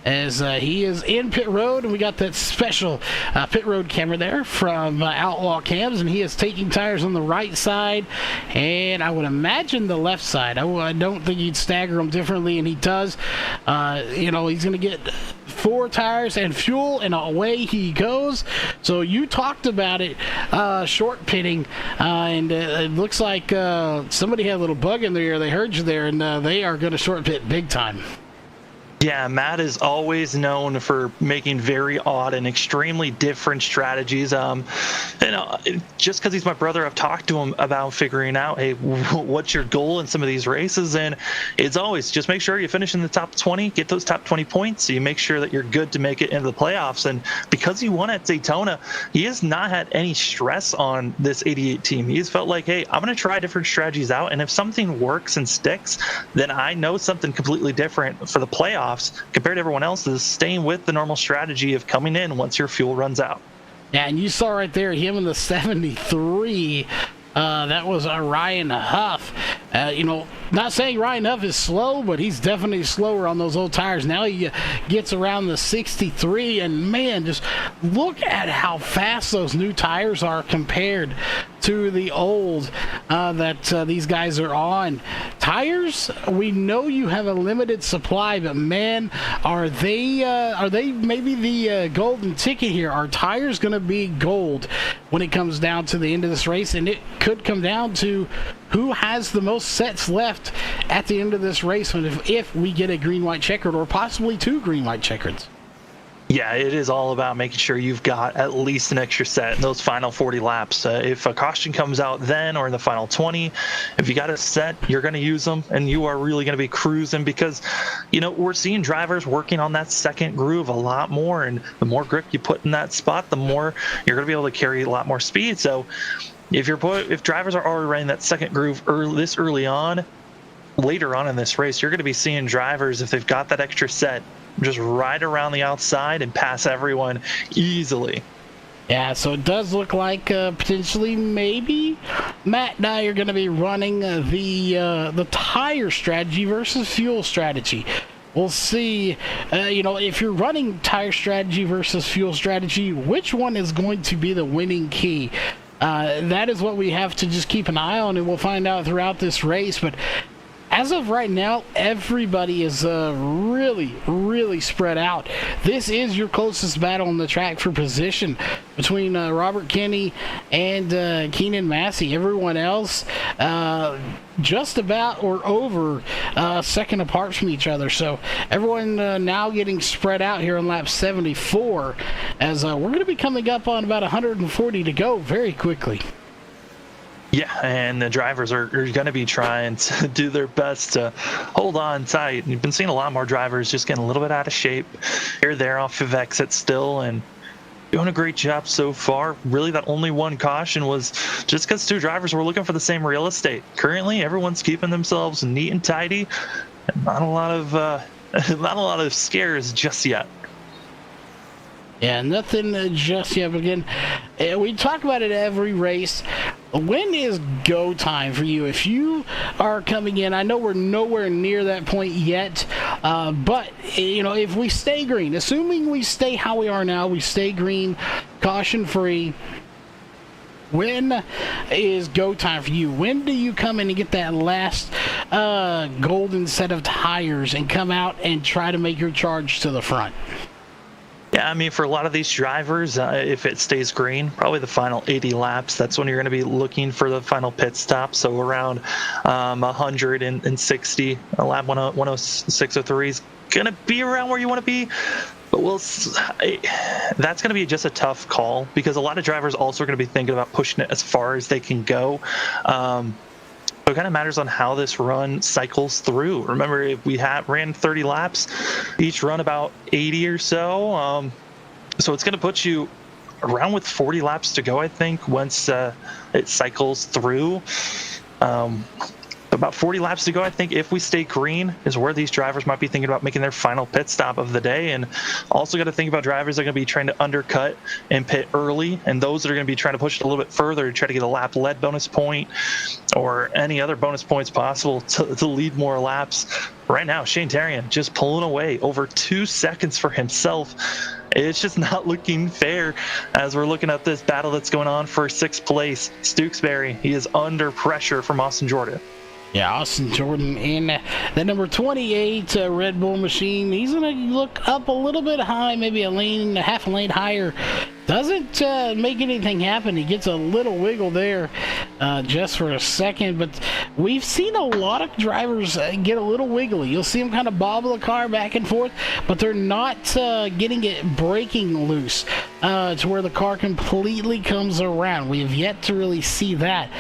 as he is in pit road, and we got that special pit road camera there from Outlaw Cams, and he is taking tires on the right side, and I would imagine the left side. I don't think he'd stagger them differently, and he does. He's going to get 4 tires and fuel, and away he goes. So you talked about it, short pitting, and it looks like somebody had a little bug in their ear. They heard you there, and they are going to short pit big time. Yeah, Matt is always known for making very odd and extremely different strategies. Just because he's my brother, I've talked to him about figuring out, hey, what's your goal in some of these races? And it's always just make sure you finish in the top 20, get those top 20 points, so you make sure that you're good to make it into the playoffs. And because he won at Daytona, he has not had any stress on this 88 team. He's felt like, hey, I'm going to try different strategies out, and if something works and sticks, then I know something completely different for the playoffs compared to everyone else is staying with the normal strategy of coming in once your fuel runs out. Yeah, and you saw right there him in the 73. That was Ryan Huff. Not saying Ryan Huff is slow, but he's definitely slower on those old tires. Now he gets around the 63, and man, just look at how fast those new tires are compared to the old that these guys are on. Tires, we know you have a limited supply, but man, are they maybe the golden ticket here? Are tires going to be gold when it comes down to the end of this race? And it could come down to who has the most sets left at the end of this race, if we get a green-white checkered, or possibly 2 green-white checkers. Yeah, it is all about making sure you've got at least an extra set in those final 40 laps. If a caution comes out then, or in the final 20, if you got a set, you're going to use them, and you are really going to be cruising, because we're seeing drivers working on that second groove a lot more, and the more grip you put in that spot, the more you're going to be able to carry a lot more speed. So if drivers are already running that second groove this early on, later on in this race, you're going to be seeing drivers, if they've got that extra set, just ride around the outside and pass everyone easily. Yeah, so it does look like potentially maybe Matt and I are going to be running the tire strategy versus fuel strategy. We'll see, if you're running tire strategy versus fuel strategy, which one is going to be the winning key? That is what we have to just keep an eye on, and we'll find out throughout this race. But as of right now, everybody is really spread out. This is your closest battle on the track for position between Robert Kinney and Keenan Massey. Everyone else just about or over a second apart from each other. So everyone now getting spread out here on lap 74, as we're going to be coming up on about 140 to go very quickly. Yeah, and the drivers are going to be trying to do their best to hold on tight. You've been seeing a lot more drivers just getting a little bit out of shape here, there off of exit still, and doing a great job so far. Really, that only one caution was just because two drivers were looking for the same real estate. Currently, everyone's keeping themselves neat and tidy, and not a lot of scares just yet. Yeah, nothing just yet. But again, we talk about it every race. When is go time for you? If you are coming in, I know we're nowhere near that point yet, but if we stay green, assuming we stay how we are now, we stay green, caution free. When is go time for you? When do you come in and get that last golden set of tires and come out and try to make your charge to the front? Yeah, I mean, for a lot of these drivers, if it stays green, probably the final 80 laps, that's when you're going to be looking for the final pit stop. So around 160, lap 106.03 is going to be around where you want to be. But that's going to be just a tough call, because a lot of drivers also are going to be thinking about pushing it as far as they can go. So it kind of matters on how this run cycles through. Remember, if we ran 30 laps, each run about 80 or so. So it's going to put you around with 40 laps to go, I think, once it cycles through. About 40 laps to go, I think, if we stay green, is where these drivers might be thinking about making their final pit stop of the day. And also got to think about drivers that are going to be trying to undercut and pit early, and those that are going to be trying to push it a little bit further to try to get a lap lead bonus point or any other bonus points possible to lead more laps. Right now, Shane Tarian just pulling away over 2 seconds for himself. It's just not looking fair as we're looking at this battle that's going on for 6th place. Stewksbury, he is under pressure from Austin Jordan. Yeah, Austin Jordan in the number 28 Red Bull machine. He's going to look up a little bit high, maybe half a lane higher. Doesn't make anything happen. He gets a little wiggle there just for a second, but we've seen a lot of drivers get a little wiggly. You'll see them kind of bobble the car back and forth, but they're not getting it breaking loose to where the car completely comes around. We have yet to really see that.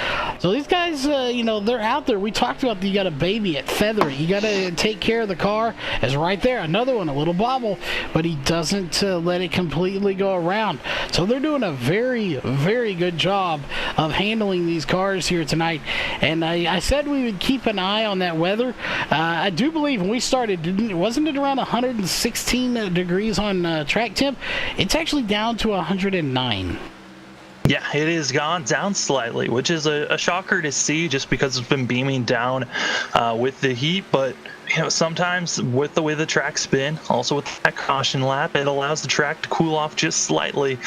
So these guys, they're out there. We talked about you got to baby it, feather it. You got to take care of the car. It's right there. Another one, a little bobble, but he doesn't let it completely go around. So they're doing a very, very good job of handling these cars here tonight. And I said we would keep an eye on that weather. I do believe when we started, wasn't it around 116 degrees on track temp? It's actually down to 109. Yeah, it has gone down slightly, which is a shocker to see just because it's been beaming down with the heat. But sometimes with the way the track's been, also with that caution lap, it allows the track to cool off just slightly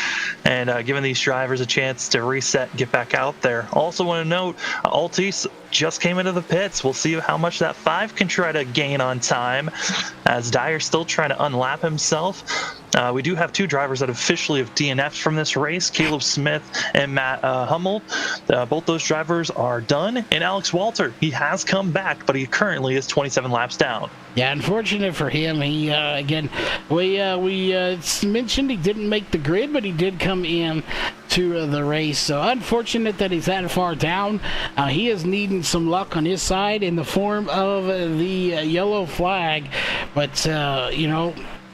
and giving these drivers a chance to reset and get back out there. Also want to note, Altice just came into the pits. We'll see how much that 5 can try to gain on time, as Dyer's still trying to unlap himself. We do have 2 drivers that officially have DNF'd from this race, Caleb Smith and Matt Hummel. Both those drivers are done. And Alex Walter, he has come back, but he currently is 27 laps down. Yeah, unfortunate for him. He again, we mentioned he didn't make the grid, but he did come in to the race. So unfortunate that he's that far down. He is needing some luck on his side in the form of the yellow flag, but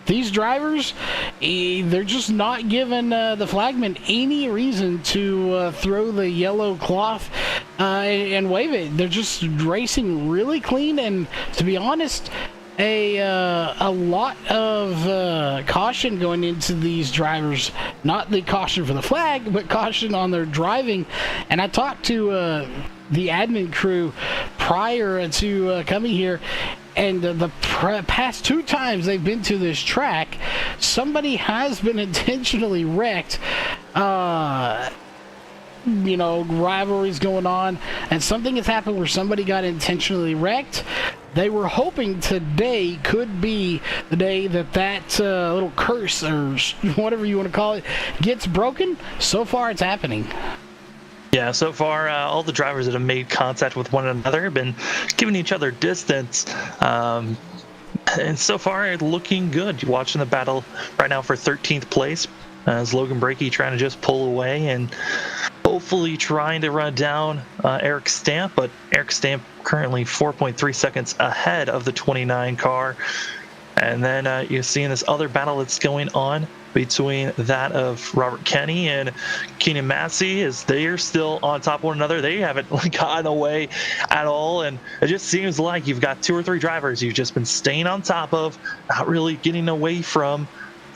these drivers, they're just not giving the flagman any reason to throw the yellow cloth and wave it. They're just racing really clean, and to be honest, a lot of caution going into these drivers. Not the caution for the flag, but caution on their driving. And I talked to the admin crew prior to coming here, and the past 2 times they've been to this track, somebody has been intentionally wrecked rivalries going on, and something has happened where somebody got intentionally wrecked. They were hoping today could be the day that little curse, or whatever you want to call it, gets broken. So far, it's happening. Yeah, so far, all the drivers that have made contact with one another have been giving each other distance. And so far, it's looking good. You're watching the battle right now for 13th place. As Logan Brakey trying to just pull away and hopefully trying to run down Eric Stamp, but Eric Stamp currently 4.3 seconds ahead of the 29 car. And then you're seeing this other battle that's going on between that of Robert Kenny and Keenan Massey, as they are still on top of one another. They haven't gotten away at all, and it just seems like you've got 2 or 3 drivers you've just been staying on top of, not really getting away from.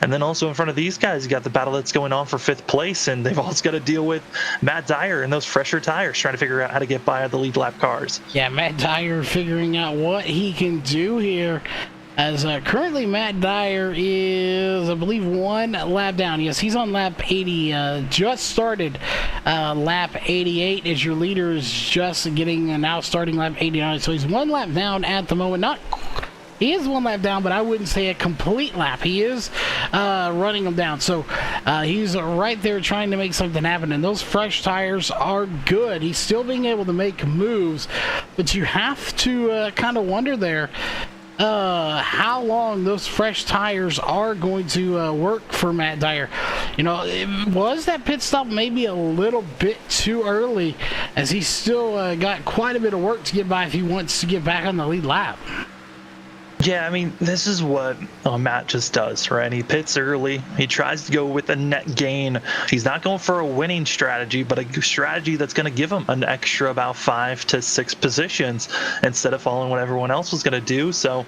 And then also in front of these guys, you got the battle that's going on for 5th place, and they've also got to deal with Matt Dyer and those fresher tires, trying to figure out how to get by the lead lap cars. Yeah, Matt Dyer figuring out what he can do here. As currently Matt Dyer is, I believe, 1 lap down. Yes, he's on lap 80. Just started lap 88 as your leader is just getting now starting lap 89. So he's 1 lap down at the moment. He is 1 lap down, but I wouldn't say a complete lap. He is running them down. So he's right there trying to make something happen. And those fresh tires are good. He's still being able to make moves. But you have to kind of wonder there how long those fresh tires are going to work for Matt Dyer. Was that pit stop maybe a little bit too early, as he's still got quite a bit of work to get by if he wants to get back on the lead lap? Yeah, I mean, this is what Matt just does, right? He pits early. He tries to go with a net gain. He's not going for a winning strategy, but a strategy that's going to give him an extra about 5 to 6 positions instead of following what everyone else was going to do. So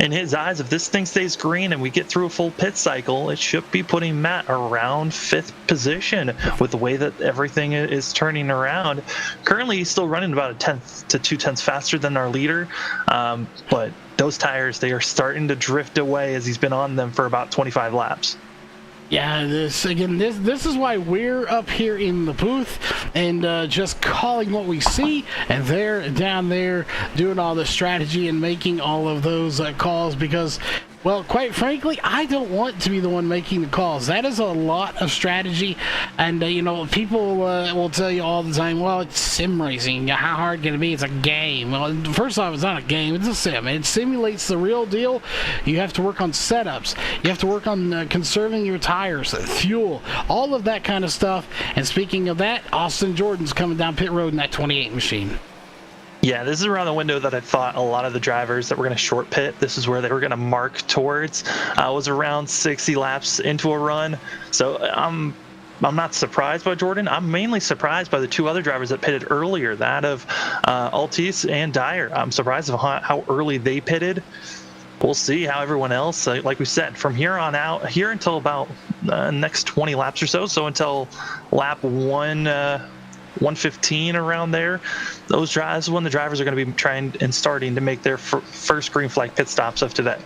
in his eyes, if this thing stays green and we get through a full pit cycle, it should be putting Matt around 5th position with the way that everything is turning around. Currently, he's still running about 1/10 to 2/10 faster than our leader, but those tires, they are starting to drift away as he's been on them for about 25 laps. Yeah, this is why we're up here in the booth and just calling what we see, and they're down there doing all the strategy and making all of those calls, because, well, quite frankly, I don't want to be the one making the calls. That is a lot of strategy, and people will tell you all the time, well, it's sim racing. How hard can it be? It's a game. Well, first off, it's not a game. It's a sim. It simulates the real deal. You have to work on setups. You have to work on conserving your tires, fuel, all of that kind of stuff. And speaking of that, Austin Jordan's coming down pit road in that 28 machine. Yeah, this is around the window that I thought a lot of the drivers that were going to short pit, this is where they were going to mark towards. Was around 60 laps into a run. So I'm not surprised by Jordan. I'm mainly surprised by the 2 other drivers that pitted earlier, that of Altice and Dyer. I'm surprised of how early they pitted. We'll see how everyone else, like we said, from here on out, here until about next 20 laps or so, so until lap 115 around there, those drives when the drivers are going to be trying and starting to make their first green flag pit stops of today.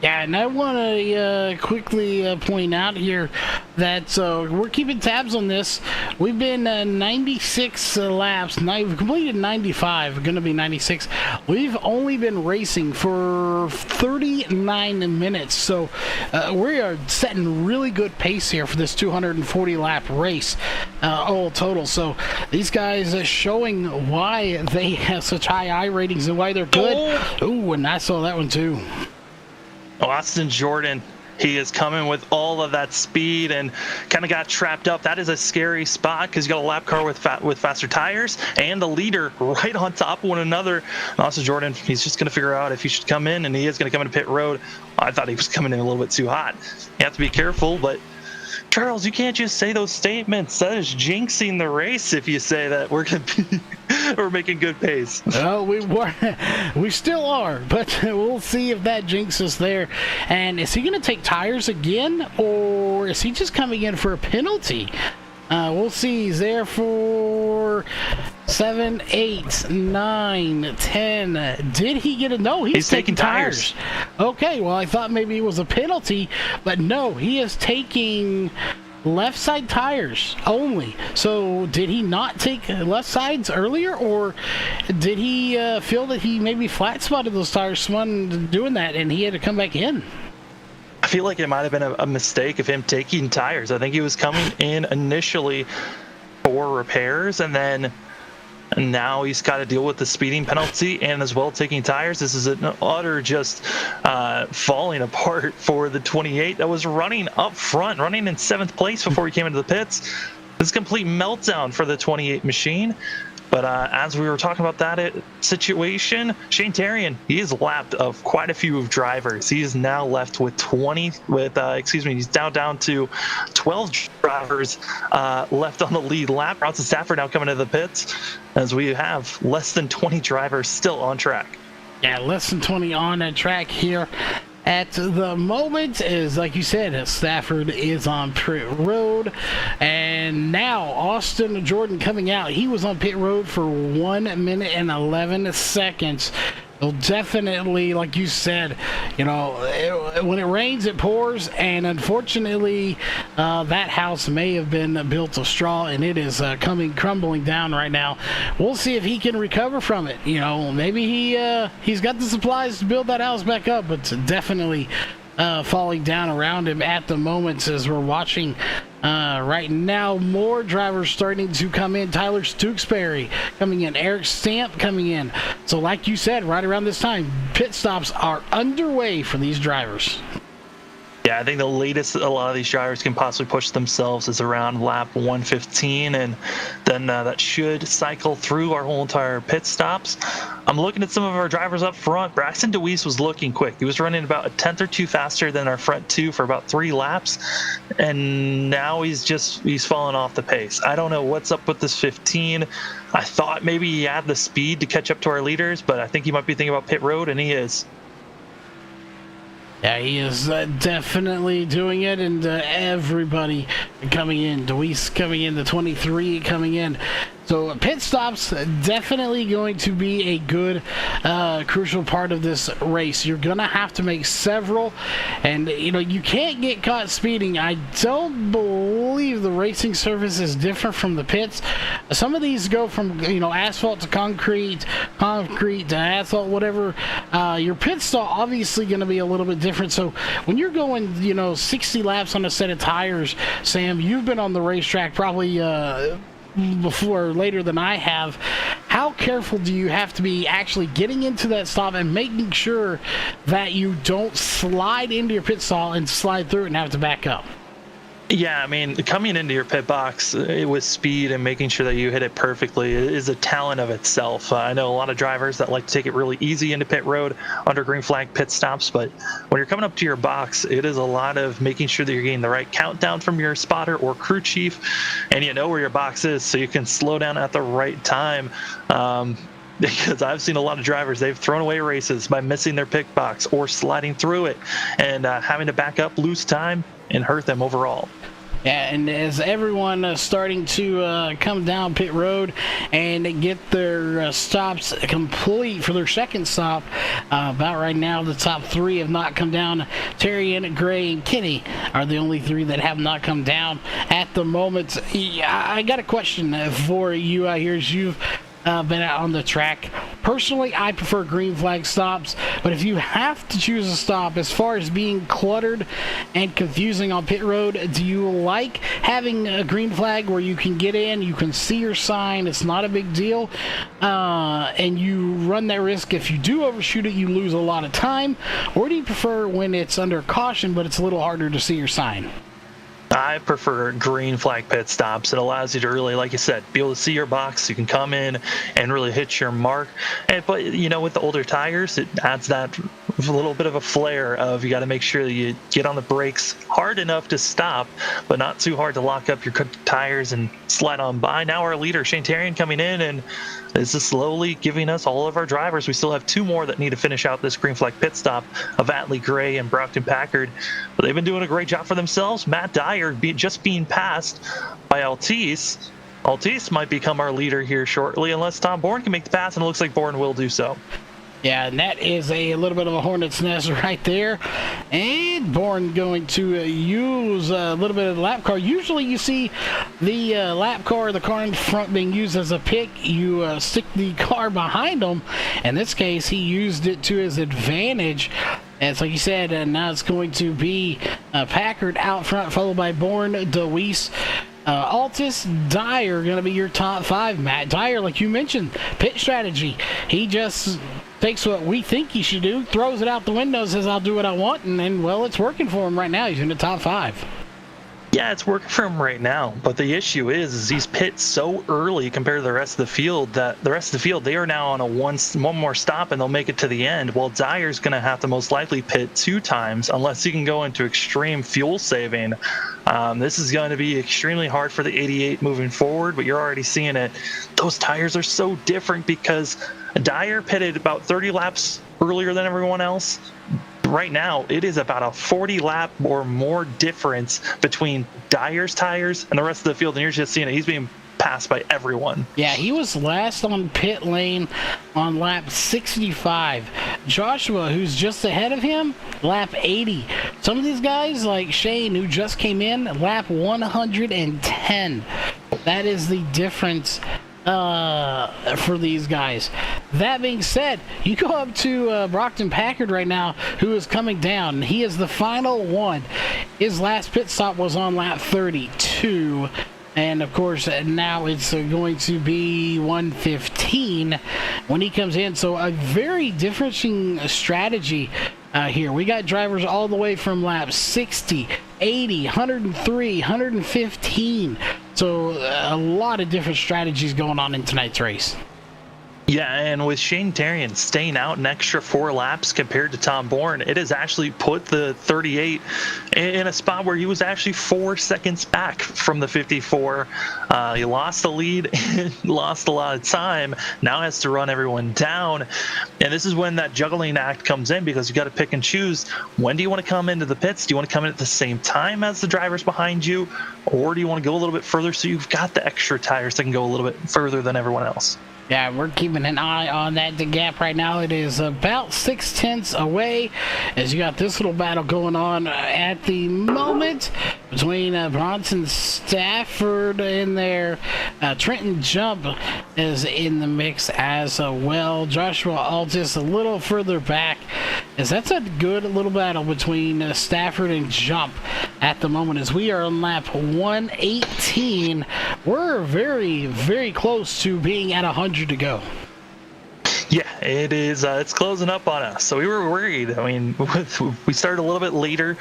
Yeah, and I want to quickly point out here that we're keeping tabs on this. We've been 96 laps. We've completed 95. Going to be 96. We've only been racing for 39 minutes. So we are setting really good pace here for this 240 lap race all total. So these guys are showing why they have such high I ratings and why they're good. Ooh, and I saw that one too. Austin Jordan, he is coming with all of that speed and kind of got trapped up. That is a scary spot because you got a lap car with faster tires and the leader right on top of one another. Austin Jordan, he's just going to figure out if he should come in, and he is going to come into pit road. I thought he was coming in a little bit too hot. You have to be careful, but Charles, you can't just say those statements. That is jinxing the race if you say that we're making good pace. Well, we still are, but we'll see if that jinxes there. And is he going to take tires again, or is he just coming in for a penalty? We'll see. He's there for 7, 8, 9, 10. Did he get a... No, he's taking tires. Okay, well, I thought maybe it was a penalty, but no, he is taking left side tires only. So did he not take left sides earlier, or did he feel that he maybe flat spotted those tires when doing that and he had to come back in? I feel like it might have been a mistake of him taking tires. I think he was coming in initially for repairs, and now he's got to deal with the speeding penalty and as well taking tires. This is an utter just falling apart for the 28 that was running up front, running in 7th place before he came into the pits. This is a complete meltdown for the 28 machine. But as we were talking about that situation, Shane Terrian, he is lapped of quite a few of drivers. He is now left with he's down to 12 drivers left on the lead lap. Routes and Stafford now coming to the pits as we have less than 20 drivers still on track. Yeah, less than 20 on that track here. At the moment, is like you said, Stafford is on pit road, and now Austin Jordan coming out. He was on pit road for 1 minute and 11 seconds. Well, definitely, like you said, when it rains, it pours, and unfortunately, that house may have been built of straw, and it is crumbling down right now. We'll see if he can recover from it. Maybe he's got the supplies to build that house back up, but it's definitely falling down around him at the moment as we're watching. Right now, more drivers starting to come in. Tyler Stooksbury coming in. Eric Stamp coming in. So like you said, right around this time, pit stops are underway for these drivers. Yeah, I think the latest a lot of these drivers can possibly push themselves is around lap 115, and then that should cycle through our whole entire pit stops. I'm looking at some of our drivers up front. Braxton DeWeese was looking quick. He was running about a tenth or two faster than our front two for about 3 laps, and now he's fallen off the pace. I don't know what's up with this 15. I thought maybe he had the speed to catch up to our leaders, but I think he might be thinking about pit road, and he is. Yeah, he is definitely doing it, and everybody coming in. Deweese coming in, the 23 coming in. So pit stops definitely going to be a good, crucial part of this race. You're going to have to make several, and you can't get caught speeding. I don't believe the racing surface is different from the pits. Some of these go from asphalt to concrete to asphalt, whatever. Your pit stop obviously going to be a little bit different. So when you're going 60 laps on a set of tires, Sam, you've been on the racetrack probably before later than I have. How careful do you have to be actually getting into that stop and making sure that you don't slide into your pit stall and slide through it and have to back up? Yeah, I mean, coming into your pit box with speed and making sure that you hit it perfectly is a talent of itself. I know a lot of drivers that like to take it really easy into pit road under green flag pit stops, but when you're coming up to your box, it is a lot of making sure that you're getting the right countdown from your spotter or crew chief, and you know where your box is so you can slow down at the right time. Because I've seen a lot of drivers, they've thrown away races by missing their pit box or sliding through it and having to back up, lose time, and hurt them overall. Yeah, and as everyone is starting to come down pit road and get their stops complete for their second stop, about right now the top 3 have not come down. Terry, Gray, and Kenny are the only 3 that have not come down at the moment. I got a question for you out here as you've been out on the track. Personally, I prefer green flag stops, but if you have to choose a stop, as far as being cluttered and confusing on pit road, do you like having a green flag where you can get in, you can see your sign, it's not a big deal, and you run that risk if you do overshoot it, you lose a lot of time? Or do you prefer when it's under caution but it's a little harder to see your sign? I prefer green flag pit stops. It allows you to really, like you said, be able to see your box. You can come in and really hit your mark. But with the older tires, it adds that little bit of a flair of you got to make sure that you get on the brakes hard enough to stop, but not too hard to lock up your tires and slide on by. Now our leader, Shane Terrian, coming in, and this is slowly giving us all of our drivers. We still have 2 more that need to finish out this green flag pit stop of Atlee Gray and Brockton Packard. But they've been doing a great job for themselves. Matt Dyer just being passed by Altice. Altice might become our leader here shortly unless Tom Bourne can make the pass, and it looks like Bourne will do so. Yeah, and that is a little bit of a hornet's nest right there. And Bourne going to use a little bit of the lap car. Usually you see the lap car, the car in front being used as a pick. You stick the car behind them. In this case, he used it to his advantage. As like you said, now it's going to be Packard out front, followed by Bourne, DeWeese, Altus, Dyer going to be your top 5. Matt Dyer, like you mentioned, pit strategy. He just takes what we think he should do, throws it out the window, says I'll do what I want, and then, well, it's working for him right now. He's in the top 5. Yeah, it's working for him right now, but the issue is he's pit so early compared to the rest of the field that the rest of the field, they are now on a one more stop and they'll make it to the end. Well, Dyer's going to have to most likely pit 2 times unless he can go into extreme fuel saving. This is going to be extremely hard for the 88 moving forward, but you're already seeing it. Those tires are so different because Dyer pitted about 30 laps earlier than everyone else. Right now, it is about a 40 lap or more difference between Dyer's tires and the rest of the field, and you're just seeing it. He's being passed by everyone. Yeah, he was last on pit lane on lap 65. Joshua, who's just ahead of him, lap 80. Some of these guys, like Shane, who just came in, lap 110. That is the difference for these guys. That being said, you go up to Brockton Packard right now, who is coming down. He is the final one. His last pit stop was on lap 32. And of course, now it's going to be 115 when he comes in. So a very different strategy here. We got drivers all the way from lap 60, 80, 103, 115. So a lot of different strategies going on in tonight's race. Yeah, and with Shane Tarian staying out an extra 4 laps compared to Tom Bourne, it has actually put the 38 in a spot where he was actually 4 seconds back from the 54. He lost the lead, lost a lot of time, now has to run everyone down. And this is when that juggling act comes in, because you got to pick and choose. When do you want to come into the pits? Do you want to come in at the same time as the drivers behind you? Or do you want to go a little bit further so you've got the extra tires that can go a little bit further than everyone else? Yeah, we're keeping an eye on that. The gap right now, it is about 6/10 away, as you got this little battle going on at the moment between Bronson Stafford in there. Trenton Jump is in the mix as well. Joshua Altus a little further back, as that's a good little battle between Stafford and Jump at the moment, as we are on lap 118. We're very, very close to being at 100 to go. Yeah, it is. It's closing up on us. So we were worried. I mean, we started a little bit later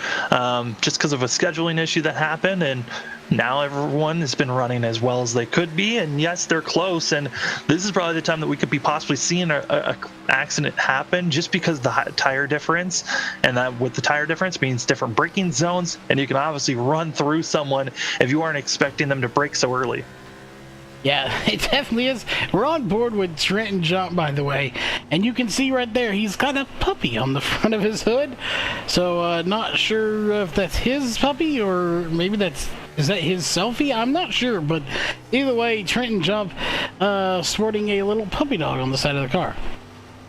just because of a scheduling issue that happened, and now everyone has been running as well as they could be. And yes, they're close. And this is probably the time that we could be possibly seeing a accident happen, just because the tire difference, and that with the tire difference means different braking zones, and you can obviously run through someone if you aren't expecting them to brake so early. Yeah, it definitely is. We're on board with Trenton Jump, by the way, and you can see right there he's got a puppy on the front of his hood. So not sure if that's his puppy or maybe is that his selfie? I'm not sure, but either way, Trenton Jump sporting a little puppy dog on the side of the car.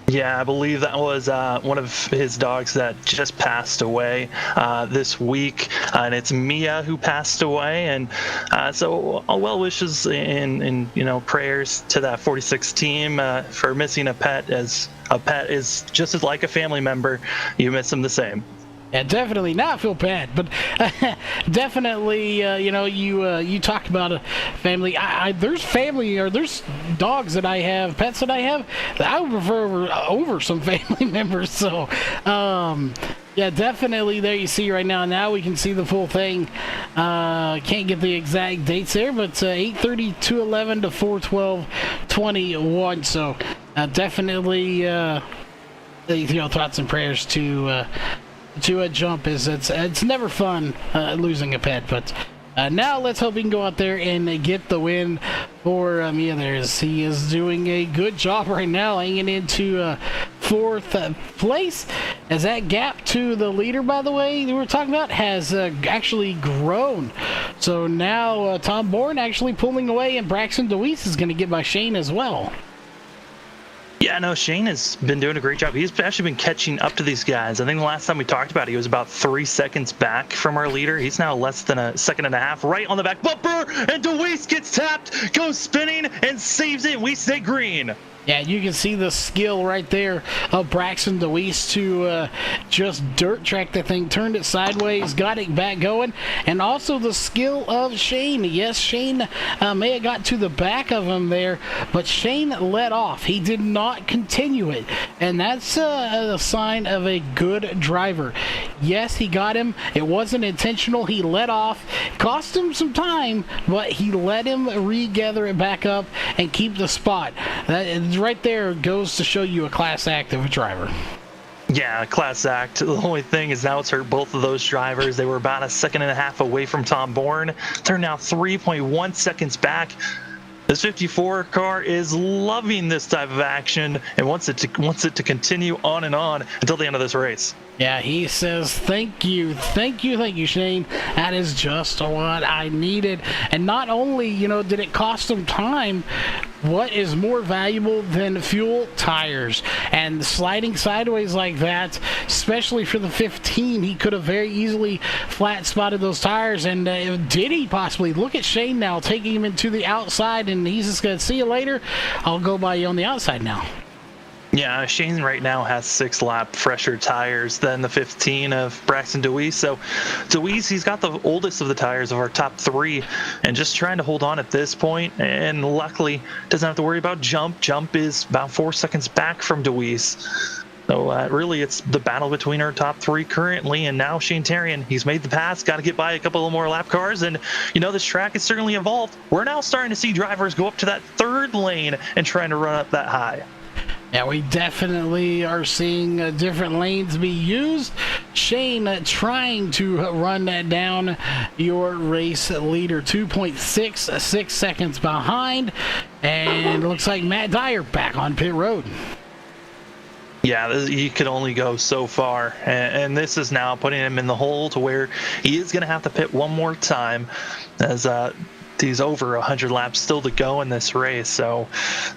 Yeah, I believe that was one of his dogs that just passed away this week, and it's Mia who passed away. And so well wishes and prayers to that 46 team for missing a pet, as a pet is just as like a family member. You miss them the same. Yeah, definitely not feel bad, but definitely, you talked about a family. There's family, or there's dogs that I have, pets that I have, that I would prefer over some family members. So, yeah, definitely there you see right now. Now we can see the full thing. Can't get the exact dates there, but 8:30-2:11 to 4:12-21. So, definitely, thoughts and prayers to a Jump. It's never fun losing a pet, but now let's hope he can go out there and get the win for Mia. He is doing a good job right now, hanging into 4th place, as that gap to the leader, by the way, we were talking about, has actually grown. So now Tom Bourne actually pulling away, and Braxton DeWeese is going to get by Shane as well. Yeah, no, Shane has been doing a great job. He's actually been catching up to these guys. I think the last time we talked about it, he was about 3 seconds back from our leader. He's now less than a second and a half, right on the back bumper, and DeWeese gets tapped, goes spinning, and saves it. We stay green. Yeah, you can see the skill right there of Braxton DeWeese to just dirt track the thing, turned it sideways, got it back going, and also the skill of Shane. Yes, Shane may have got to the back of him there, but Shane let off. He did not continue it, and that's a sign of a good driver. Yes, he got him. It wasn't intentional. He let off. Cost him some time, but he let him regather it back up and keep the spot. That right there goes to show you a class act of a driver. Yeah, class act. The only thing is now it's hurt both of those drivers. They were about a second and a half away from Tom Bourne. They're now 3.1 seconds back. This 54 car is loving this type of action and wants it to continue on and on until the end of this race. Yeah, he says, thank you, Shane. That is just what I needed. And not only, did it cost him time, what is more valuable than fuel? Tires. And sliding sideways like that, especially for the 15, he could have very easily flat spotted those tires. And did he possibly? Look at Shane now, taking him into the outside, and he's just going to see you later. I'll go by you on the outside now. Yeah, Shane right now has 6-lap fresher tires than the 15 of Braxton DeWeese. So DeWeese, he's got the oldest of the tires of our top 3 and just trying to hold on at this point. And luckily, doesn't have to worry about jump. Jump is about 4 seconds back from DeWeese. So really, it's the battle between our top 3 currently. And now Shane Tarian, he's made the pass, got to get by a couple of more lap cars. And, this track has certainly evolved. We're now starting to see drivers go up to that 3rd lane and trying to run up that high. Yeah, we definitely are seeing different lanes be used. Shane trying to run that down your race leader, 2.66 seconds behind. And it looks like Matt Dyer back on pit road. Yeah, he could only go so far, and this is now putting him in the hole to where he is going to have to pit one more time as he's over 100 laps still to go in this race. So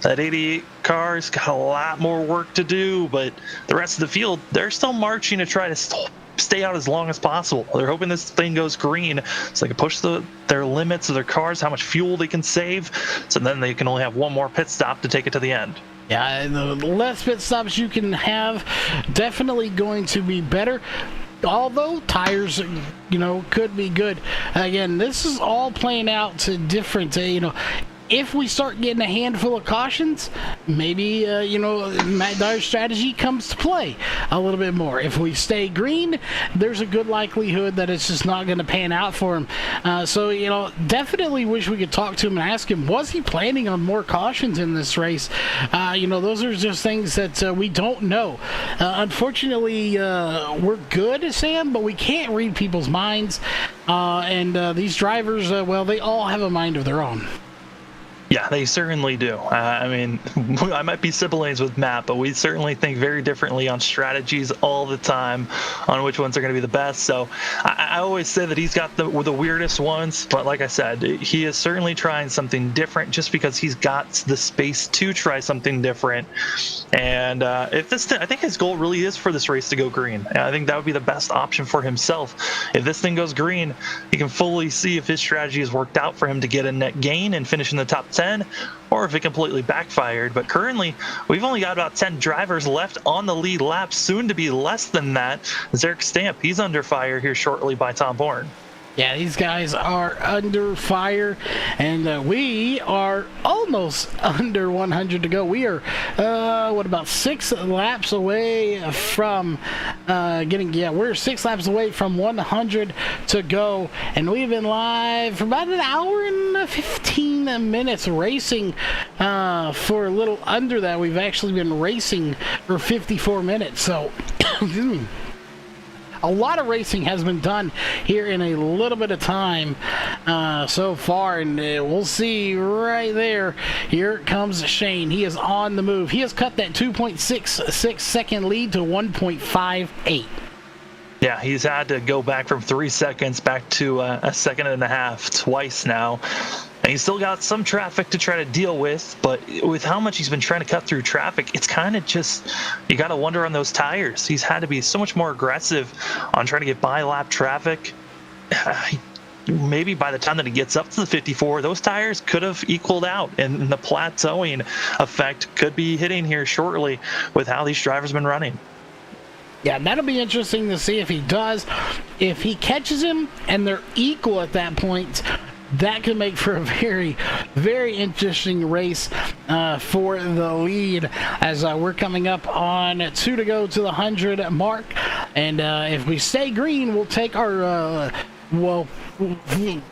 that 88 car's got a lot more work to do, but the rest of the field, they're still marching to try to stay out as long as possible. They're hoping this thing goes green so they can push their limits of their cars, how much fuel they can save, so then they can only have one more pit stop to take it to the end. Yeah, the less pit stops you can have, definitely going to be better. Although tires, could be good. Again, this is all playing out to different, if we start getting a handful of cautions, maybe, Matt Dyer's strategy comes to play a little bit more. If we stay green, there's a good likelihood that it's just not going to pan out for him. So, definitely wish we could talk to him and ask him, was he planning on more cautions in this race? Those are just things that we don't know. Unfortunately, we're good, Sam, but we can't read people's minds. And these drivers, they all have a mind of their own. Yeah, they certainly do. I might be siblings with Matt, but we certainly think very differently on strategies all the time on which ones are going to be the best. So I always say that he's got the weirdest ones, but like I said, he is certainly trying something different just because he's got the space to try something different. And I think his goal really is for this race to go green. And I think that would be the best option for himself. If this thing goes green, he can fully see if his strategy has worked out for him to get a net gain and finish in the top 10, or if it completely backfired. But currently, we've only got about 10 drivers left on the lead lap, soon to be less than that. Eric Stamp, he's under fire here shortly by Tom Bourne. Yeah, these guys are under fire, and we are almost under 100 to go. We are, about 6 laps away from we're 6 laps away from 100 to go, and we've been live for about an hour and 15 minutes racing. For a little under that, we've actually been racing for 54 minutes, so a lot of racing has been done here in a little bit of time so far, and we'll see right there. Here comes Shane. He is on the move. He has cut that 2.66 second lead to 1.58. Yeah, he's had to go back from 3 seconds back to a second and a half twice now. and he's still got some traffic to try to deal with, but with how much he's been trying to cut through traffic, it's kind of just, you got to wonder on those tires. He's had to be so much more aggressive on trying to get by lap traffic. Maybe by the time that he gets up to the 54, those tires could have equaled out, and the plateauing effect could be hitting here shortly with how these drivers have been running. Yeah, that'll be interesting to see if he does. If he catches him and they're equal at that point, that could make for a very, very interesting race for the lead, as we're coming up on 2 to go to the 100 mark. And if we stay green, we'll take our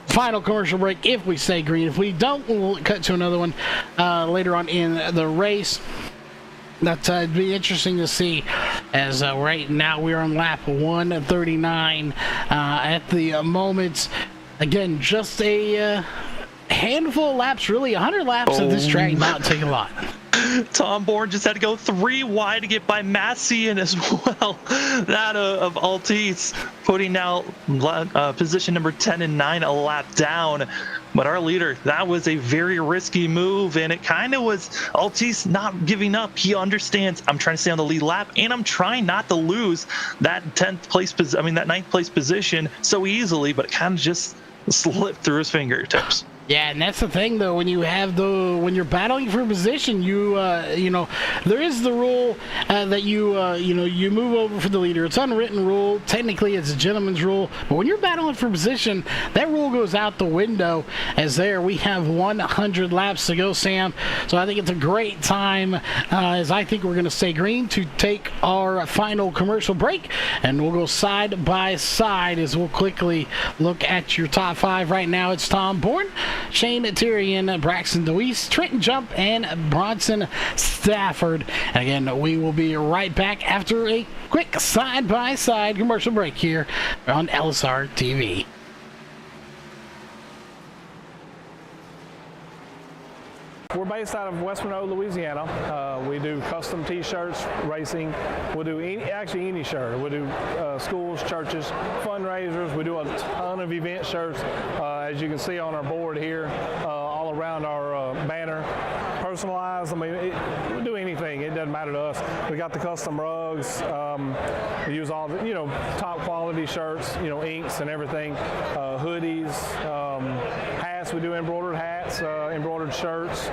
final commercial break if we stay green. If we don't, we'll cut to another one later on in the race. That'd be interesting to see, as right now we're on lap 139 at the moment. Again, just a handful of laps, really 100 laps of this track, not take a lot. Tom Bourne just had to go 3 wide to get by Massian as well. That of Altice putting now position number 10 and 9 a lap down. But our leader, that was a very risky move, and it kind of was Altice not giving up. He understands, I'm trying to stay on the lead lap, and I'm trying not to lose that 9th place position so easily, but it kind of just slipped through his fingertips. Yeah, and that's the thing, though. When when you're battling for position, you know, there is the rule that you move over for the leader. It's unwritten rule. Technically, it's a gentleman's rule. But when you're battling for position, that rule goes out the window. As we have 100 laps to go, Sam. So I think it's a great time, as I think we're going to stay green, to take our final commercial break, and we'll go side by side as we'll quickly look at your top 5. Right now, it's Tom Bourne, Shane Tyrion, Braxton DeWeese, Trenton Jump, and Bronson Stafford. And again, we will be right back after a quick side-by-side commercial break here on LSRTV. We're based out of West Monroe, Louisiana. We do custom T-shirts, racing. We'll do any shirt. We'll do schools, churches, fundraisers. We do a ton of event shirts, as you can see on our board here, all around our banner. Personalized. I mean, we'll do anything. It doesn't matter to us. We got the custom rugs. We use all the, top quality shirts, inks and everything. Hoodies, hats. We do embroidered hats, embroidered shirts.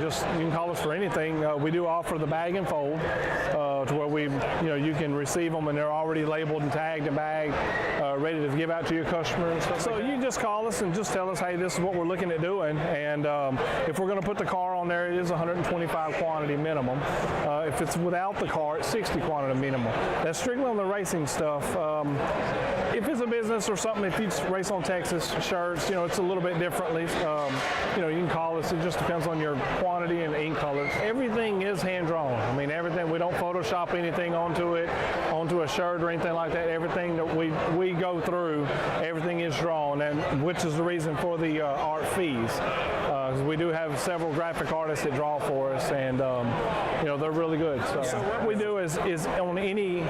Just you can call us for anything. We do offer the bag and fold, to where you can receive them and they're already labeled and tagged and bagged, ready to give out to your customers. So you just call us and just tell us, hey, this is what we're looking at doing, and if we're going to put the car on there, it is 125 quantity minimum. If it's without the car, it's 60 quantity minimum. That's strictly on the racing stuff. If it's a business or something, if you race on Texas shirts, it's a little bit differently. You can call us. It just depends on your quantity and ink colors. Everything is hand drawn. I mean, everything. We don't Photoshop anything onto a shirt or anything like that. Everything that we go through, everything is drawn, and which is the reason for the art fees. We do have several graphic artists that draw for us, and they're really good. So what we do is on any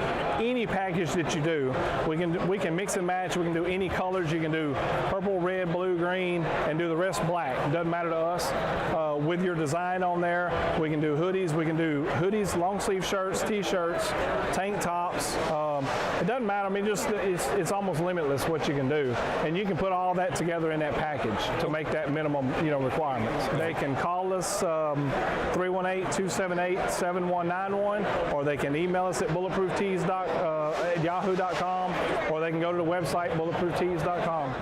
package that you do, we can mix and match. We can do any colors. You can do purple, red, blue, green, and do the rest black. It doesn't matter to us. With your design on there, we can do hoodies. We can do hoodies, long sleeve shirts, t-shirts, tank tops. It doesn't matter. I mean, it's almost limitless what you can do, and you can put all that together in that package to make that minimum requirements. They can call us 318-278-7191, or they can email us at bulletprooftees@yahoo.com, or they can go to the website bulletprooftees.com.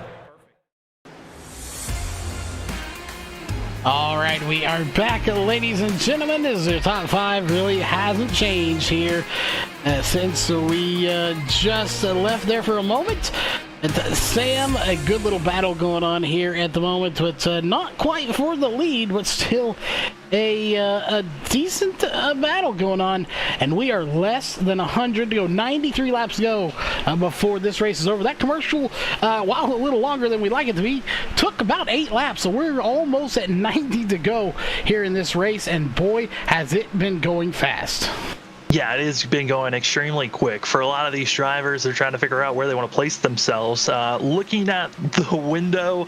All right, we are back, ladies and gentlemen, as the top 5 really hasn't changed here since we just left there for a moment. Sam, a good little battle going on here at the moment, but not quite for the lead, but still a decent battle going on, and we are less than 100 to go. 93 laps to go before this race is over. That commercial, while a little longer than we'd like it to be, took about 8 laps, so we're almost at 90 to go here in this race, and boy, has it been going fast. Yeah, it has been going extremely quick. For a lot of these drivers, they're trying to figure out where they want to place themselves. Looking at the window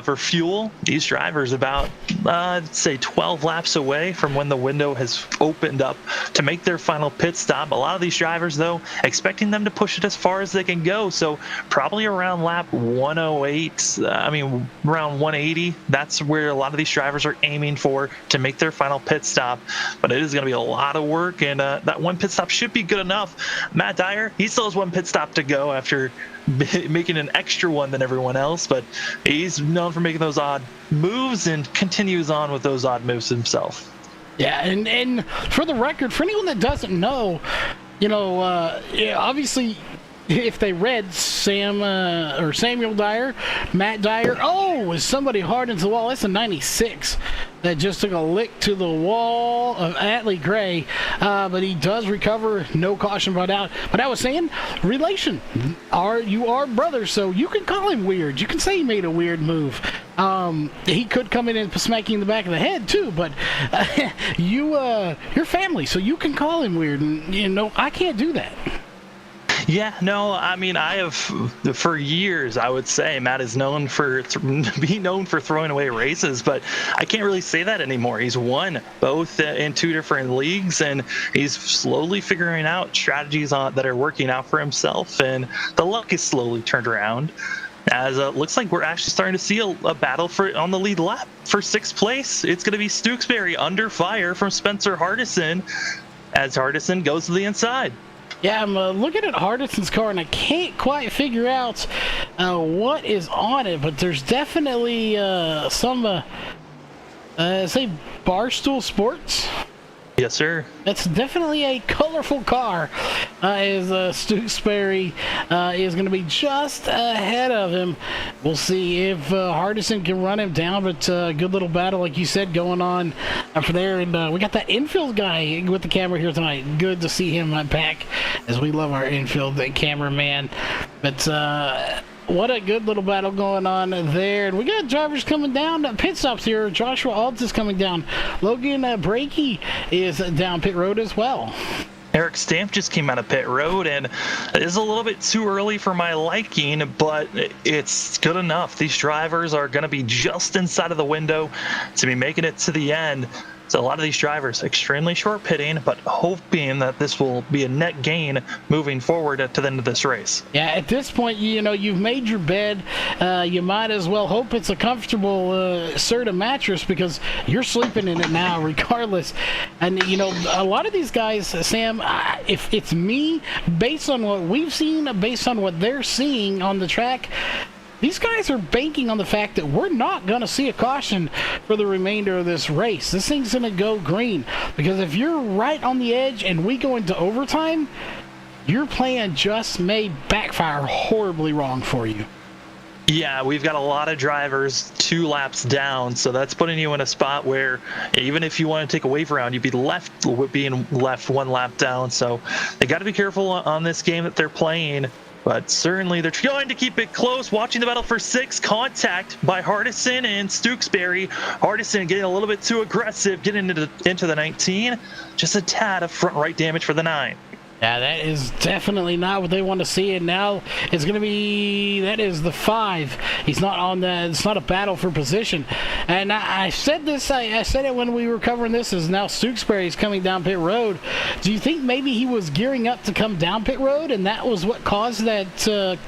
for fuel, these drivers about, I'd say 12 laps away from when the window has opened up to make their final pit stop. A lot of these drivers, though, expecting them to push it as far as they can go. So probably around lap 108, around 180, that's where a lot of these drivers are aiming for to make their final pit stop. But it is going to be a lot of work, and that one pit stop should be good enough. Matt Dyer, he still has one pit stop to go after making an extra one than everyone else, but he's known for making those odd moves and continues on with those odd moves himself. Yeah, and for the record, for anyone that doesn't know, obviously, if they read Samuel Dyer, Matt Dyer, is somebody hard into the wall. That's a 96 that just took a lick to the wall of Atlee Gray, but he does recover, no caution brought out. But I was saying, relation, you are brothers, so you can call him weird. You can say he made a weird move. He could come in and smack you in the back of the head too, but you're family, so you can call him weird, and I can't do that. Yeah, no, I have for years, I would say Matt is known for being known for throwing away races, but I can't really say that anymore. He's won both in two different leagues, and he's slowly figuring out strategies that are working out for himself, and the luck is slowly turned around. As it looks like we're actually starting to see a battle on the lead lap for 6th place. It's going to be Stooksbury under fire from Spencer Hardison as Hardison goes to the inside. Yeah, I'm looking at Hardison's car, and I can't quite figure out what is on it, but there's definitely some, say, Barstool Sports. Yes, sir. That's definitely a colorful car, as Stooksbury is going to be just ahead of him. We'll see if Hardison can run him down, but good little battle, like you said, going on for there. And we got that infield guy with the camera here tonight. Good to see him back, as we love our infield cameraman. But what a good little battle going on there. And we got drivers coming down pit stops here. Joshua Alt is coming down. Logan Brakey is down pit road as well. Eric Stamp just came out of pit road, and it is a little bit too early for my liking, but it's good enough. These drivers are going to be just inside of the window to be making it to the end. So a lot of these drivers extremely short pitting, but hoping that this will be a net gain moving forward to the end of this race. Yeah, at this point, you've made your bed. You might as well hope it's a comfortable Serta mattress, because you're sleeping in it now regardless. And, a lot of these guys, Sam, if it's me, based on what we've seen, based on what they're seeing on the track, these guys are banking on the fact that we're not going to see a caution for the remainder of this race. This thing's going to go green, because if you're right on the edge and we go into overtime, your plan just may backfire horribly wrong for you. Yeah, we've got a lot of drivers 2 laps down, so that's putting you in a spot where even if you want to take a wave around, you'd be being left 1 lap down. So they got to be careful on this game that they're playing. But certainly they're trying to keep it close. Watching the battle for 6, contact by Hardison and Stooksbury. Hardison getting a little bit too aggressive, getting into the 19. Just a tad of front right damage for the 9. Yeah, that is definitely not what they want to see. And now it's going to be, that is the 5. He's not on the, it's not a battle for position. And I said this, I said it when we were covering this, is now Stooksbury's coming down pit road. Do you think maybe he was gearing up to come down pit road, and that was what caused that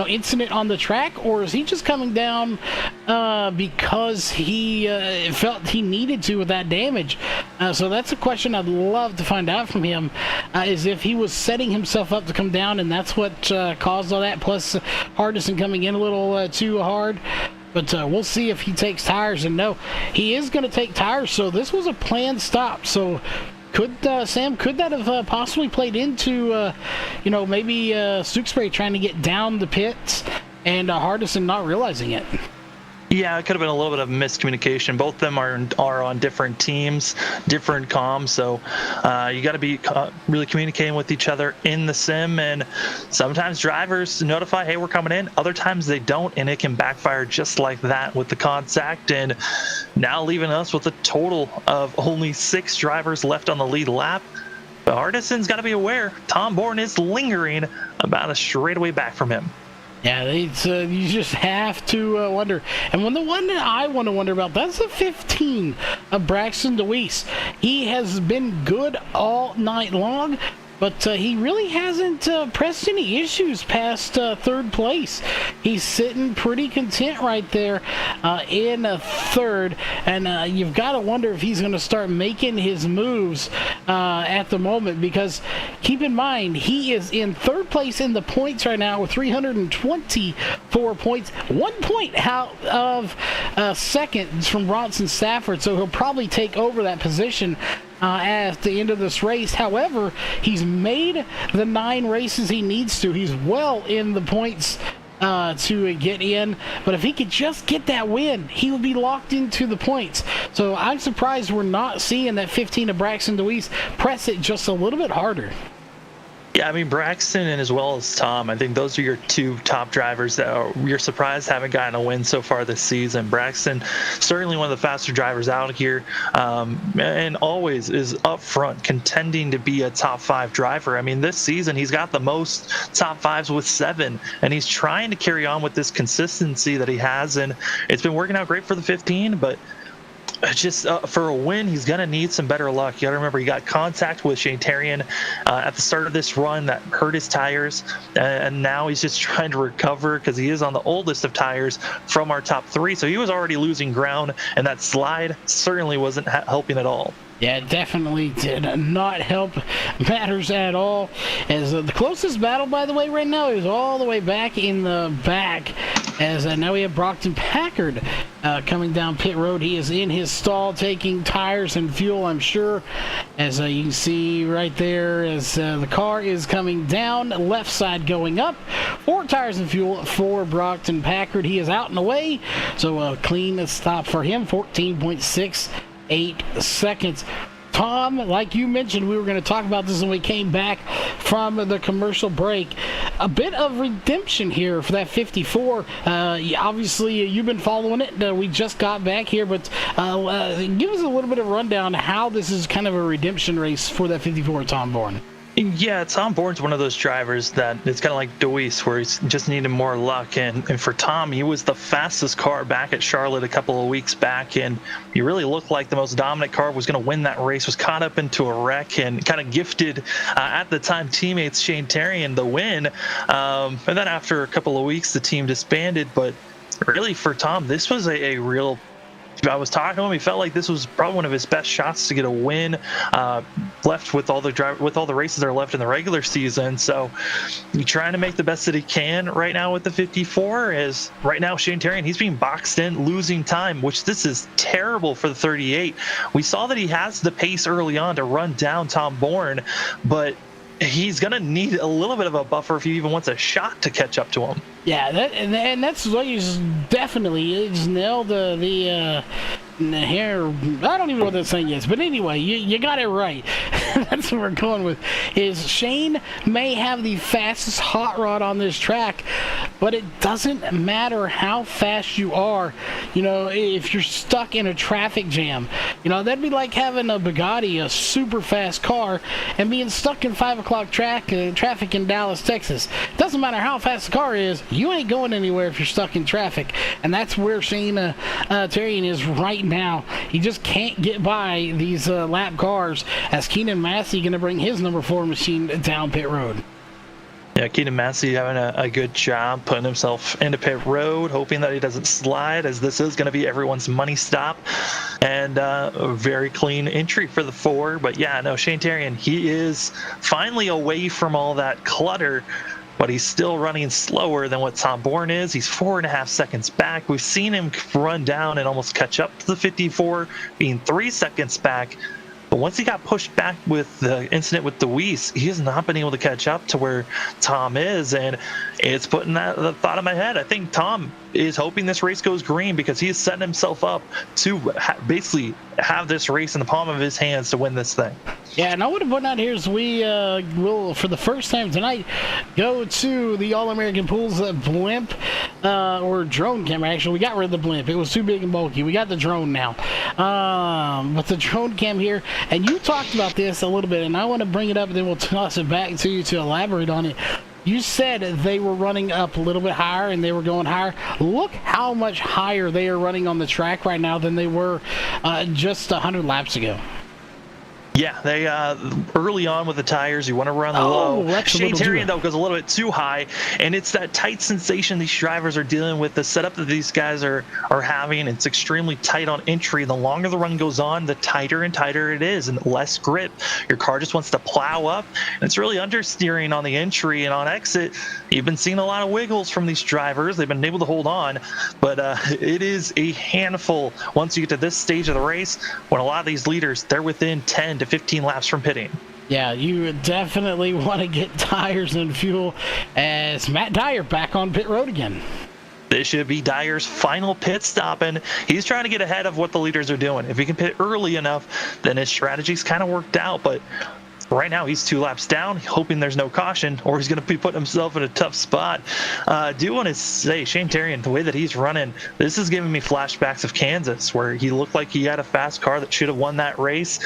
incident on the track? Or is he just coming down because he felt he needed to with that damage? So that's a question I'd love to find out from him, is if he was setting himself up to come down, and that's what caused all that, plus Hardison coming in a little too hard. But we'll see if he takes tires. And no, he is going to take tires, so this was a planned stop. So could that have possibly played into, maybe Stooksbury trying to get down the pits and Hardison not realizing it? Yeah, it could have been a little bit of miscommunication. Both of them are on different teams, different comms, so you got to be really communicating with each other in the sim. And sometimes drivers notify, hey, we're coming in. Other times they don't, and it can backfire just like that with the contact. And now leaving us with a total of only 6 drivers left on the lead lap. But Artison's got to be aware Tom Bourne is lingering about a straightaway back from him. Yeah, you just have to wonder. And the one that I want to wonder about, that's the 15 of Braxton DeWeese. He has been good all night long, but he really hasn't pressed any issues past third place. He's sitting pretty content right there in third, and you've got to wonder if he's going to start making his moves at the moment, because keep in mind, he is in third place in the points right now with 324 points, 1 point out of second from Bronson Stafford, so he'll probably take over that position at the end of this race. However, he's made the 9 races he needs to. He's well in the points to get in, but if he could just get that win, he would be locked into the points. So I'm surprised we're not seeing that 15 of Braxton DeWeese press it just a little bit harder. Yeah, I mean, Braxton and as well as Tom, I think those are your 2 top drivers that you're surprised haven't gotten a win so far this season. Braxton, certainly one of the faster drivers out here, and always is up front contending to be a top 5 driver. I mean, this season he's got the most top 5s with 7, and he's trying to carry on with this consistency that he has, and it's been working out great for the 15, but just for a win, he's going to need some better luck. You got to remember, he got contact with Shane Terrian at the start of this run that hurt his tires, and now he's just trying to recover because he is on the oldest of tires from our top 3. So he was already losing ground, and that slide certainly wasn't helping at all. Yeah, it definitely did not help matters at all. As the closest battle, by the way, right now is all the way back in the back. As now we have Brockton Packard coming down pit road. He is in his stall taking tires and fuel, I'm sure. As you can see right there, as the car is coming down, left side going up. 4 tires and fuel for Brockton Packard. He is out and away, so a clean stop for him. 14.68 seconds. Tom, like you mentioned, we were going to talk about this when we came back from the commercial break. A bit of redemption here for that 54. Obviously, you've been following it. We just got back here, but give us a little bit of rundown how this is kind of a redemption race for that 54, Tom Bourne. Yeah, Tom Bourne's one of those drivers that it's kind of like Deweese, where he's just needing more luck. And for Tom, he was the fastest car back at Charlotte a couple of weeks back, and he really looked like the most dominant car, was going to win that race, was caught up into a wreck, and kind of gifted, at the time, teammates Shane Terrian the win. And then after a couple of weeks, the team disbanded. But really, for Tom, this was a real... I was talking to him. He felt like this was probably one of his best shots to get a win. Left with all the races that are left in the regular season. So he's trying to make the best that he can right now with the 54. Is right now Shane Terrian, he's being boxed in, losing time, which this is terrible for the 38. We saw that he has the pace early on to run down Tom Bourne, but he's going to need a little bit of a buffer if he even wants a shot to catch up to him. Yeah, and that's what he's definitely nailed the hair. I don't even know what that saying is, but anyway, you got it right. That's what we're going with. Is Shane may have the fastest hot rod on this track, but it doesn't matter how fast you are. You know, if you're stuck in a traffic jam, you know, that'd be like having a Bugatti, a super fast car, and being stuck in 5 o'clock traffic in Dallas, Texas. It doesn't matter how fast the car is. You ain't going anywhere if you're stuck in traffic, and that's where Shane Terrian is right now. He just can't get by these lap cars, as Keenan Massey going to bring his number 4 machine down pit road. Yeah, Keenan Massey having a good job putting himself into pit road, hoping that he doesn't slide, as this is going to be everyone's money stop. And a very clean entry for the 4. But yeah, no, Shane Terrian, he is finally away from all that clutter, but he's still running slower than what Tom Bourne is. He's 4.5 seconds back. We've seen him run down and almost catch up to the 54, being 3 seconds back. But once he got pushed back with the incident with Deweese, he has not been able to catch up to where Tom is, and it's putting the thought in my head. I think Tom is hoping this race goes green because he is setting himself up to basically have this race in the palm of his hands to win this thing. Yeah, and I would have put out here is we will, for the first time tonight, go to the All-American Pools blimp, or drone camera. Actually, we got rid of the blimp. It was too big and bulky. We got the drone now. But the drone cam here, and you talked about this a little bit, and I want to bring it up, and then we'll toss it back to you to elaborate on it. You said they were running up a little bit higher and they were going higher. Look how much higher they are running on the track right now than they were just 100 laps ago. Yeah, they early on with the tires, you want to run low. Shane Terrian, though, goes a little bit too high, and it's that tight sensation these drivers are dealing with. The setup that these guys are having, it's extremely tight on entry. The longer the run goes on, the tighter and tighter it is, and less grip. Your car just wants to plow up, and it's really understeering on the entry, and on exit, you've been seeing a lot of wiggles from these drivers. They've been able to hold on, but it is a handful once you get to this stage of the race when a lot of these leaders, they're within 10 to 15 laps from pitting. Yeah, you definitely want to get tires and fuel as Matt Dyer back on pit road again. This should be Dyer's final pit stop, and he's trying to get ahead of what the leaders are doing. If he can pit early enough, then his strategy's kind of worked out, but right now he's 2 laps down, hoping there's no caution, or he's going to be putting himself in a tough spot. I do want to say, Shane Terrian, the way that he's running, this is giving me flashbacks of Kansas, where he looked like he had a fast car that should have won that race.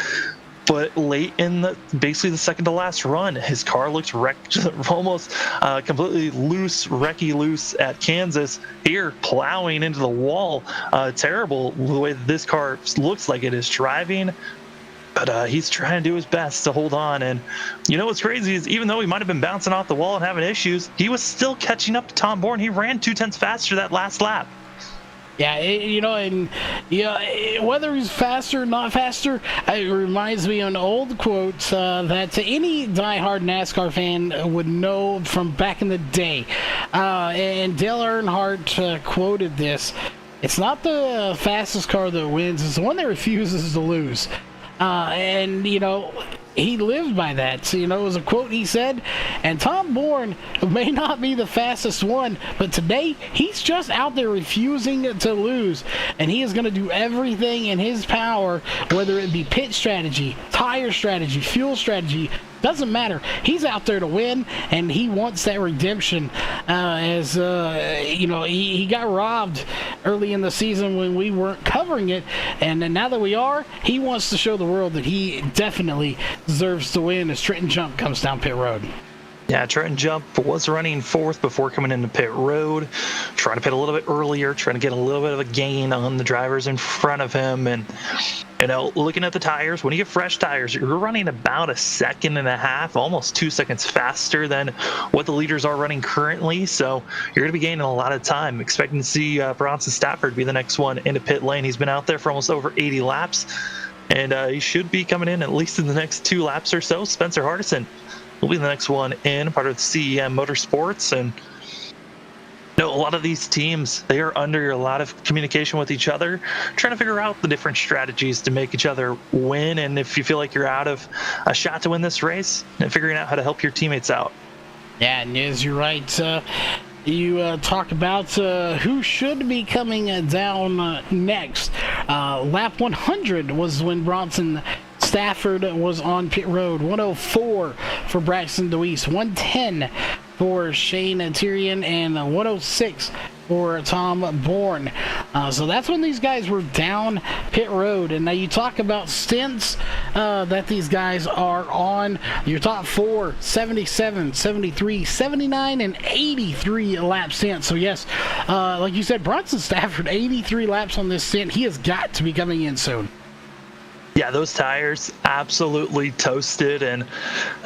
But late in basically the second to last run, his car looks wrecked, almost completely wrecky loose at Kansas. Here, plowing into the wall. Terrible the way that this car looks like it is driving. But he's trying to do his best to hold on. And you know what's crazy is even though he might have been bouncing off the wall and having issues, he was still catching up to Tom Bourne. He ran 2/10 faster that last lap. Yeah, whether he's faster or not faster, it reminds me of an old quote that any diehard NASCAR fan would know from back in the day. And Dale Earnhardt quoted this: "It's not the fastest car that wins; it's the one that refuses to lose." And he lived by that. So, it was a quote he said. And Tom Bourne may not be the fastest one, but today he's just out there refusing to lose. And he is going to do everything in his power, whether it be pit strategy, tire strategy, fuel strategy. Doesn't matter. He's out there to win, and he wants that redemption. He got robbed early in the season when we weren't covering it, and now that we are, he wants to show the world that he definitely deserves to win as Trenton Jump comes down pit road. Yeah, Trenton Jump was running 4th before coming into pit road, trying to pit a little bit earlier, trying to get a little bit of a gain on the drivers in front of him. And, looking at the tires, when you get fresh tires, you're running about 1.5 seconds, almost 2 seconds faster than what the leaders are running currently. So you're going to be gaining a lot of time. Expecting to see Bronson Stafford be the next one into pit lane. He's been out there for almost over 80 laps, and he should be coming in at least in the next 2 laps or so. Spencer Hardison will be the next one in, part of the CEM Motorsports. And a lot of these teams, they are under a lot of communication with each other, trying to figure out the different strategies to make each other win. And if you feel like you're out of a shot to win this race, and figuring out how to help your teammates out. Yeah, and as you're right, you talk about who should be coming down next. Lap 100 was when Bronson Stafford was on pit road. 104 for Braxton DeWeese, 110 for Shane Terrian, and 106 for Tom Bourne. So that's when these guys were down pit road. And now you talk about stints that these guys are on. Your top 4, 77, 73, 79, and 83 lap stints. So yes, like you said, Bronson Stafford, 83 laps on this stint. He has got to be coming in soon. Yeah, those tires absolutely toasted. And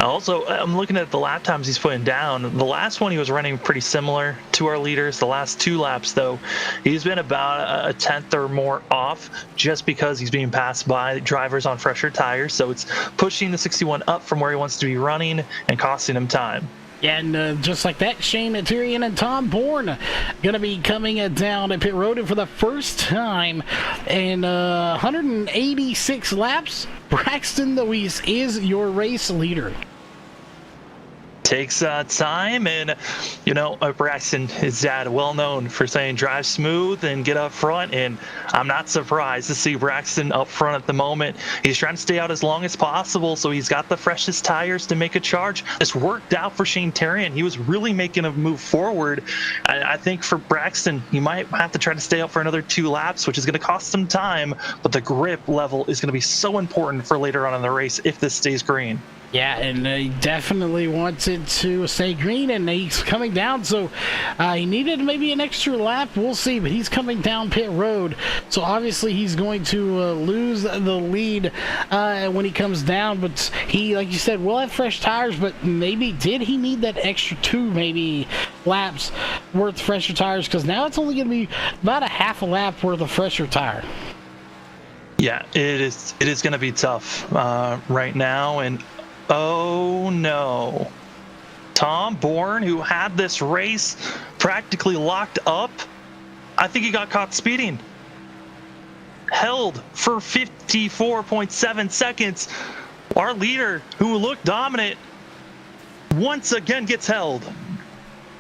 also, I'm looking at the lap times he's putting down. The last one he was running pretty similar to our leaders. The last 2 laps, though, he's been about a tenth or more off just because he's being passed by drivers on fresher tires. So it's pushing the 61 up from where he wants to be running and costing him time. Yeah, and just like that, Shane Terrian and Tom Bourne going to be coming down at pit road. And for the first time in 186 laps, Braxton DeWeese is your race leader. takes time, and Braxton, his dad, well known for saying drive smooth and get up front, and I'm not surprised to see Braxton up front at the moment. He's trying to stay out as long as possible, so he's got the freshest tires to make a charge. This worked out for Shane Terrian. He was really making a move forward. I think for Braxton, he might have to try to stay out for another 2 laps, which is going to cost some time, but the grip level is going to be so important for later on in the race if this stays green. Yeah, and he definitely wants it to stay green, and he's coming down, so he needed maybe an extra lap. We'll see, but he's coming down pit road, so obviously he's going to lose the lead when he comes down, but he, like you said, will have fresh tires, but maybe did he need that extra 2 maybe laps worth of fresher tires, because now it's only going to be about a half a lap worth of fresher tire. Yeah, it is going to be tough right now, and oh no. Tom Bourne, who had this race practically locked up, I think he got caught speeding. Held for 54.7 seconds. Our leader, who looked dominant, once again gets held.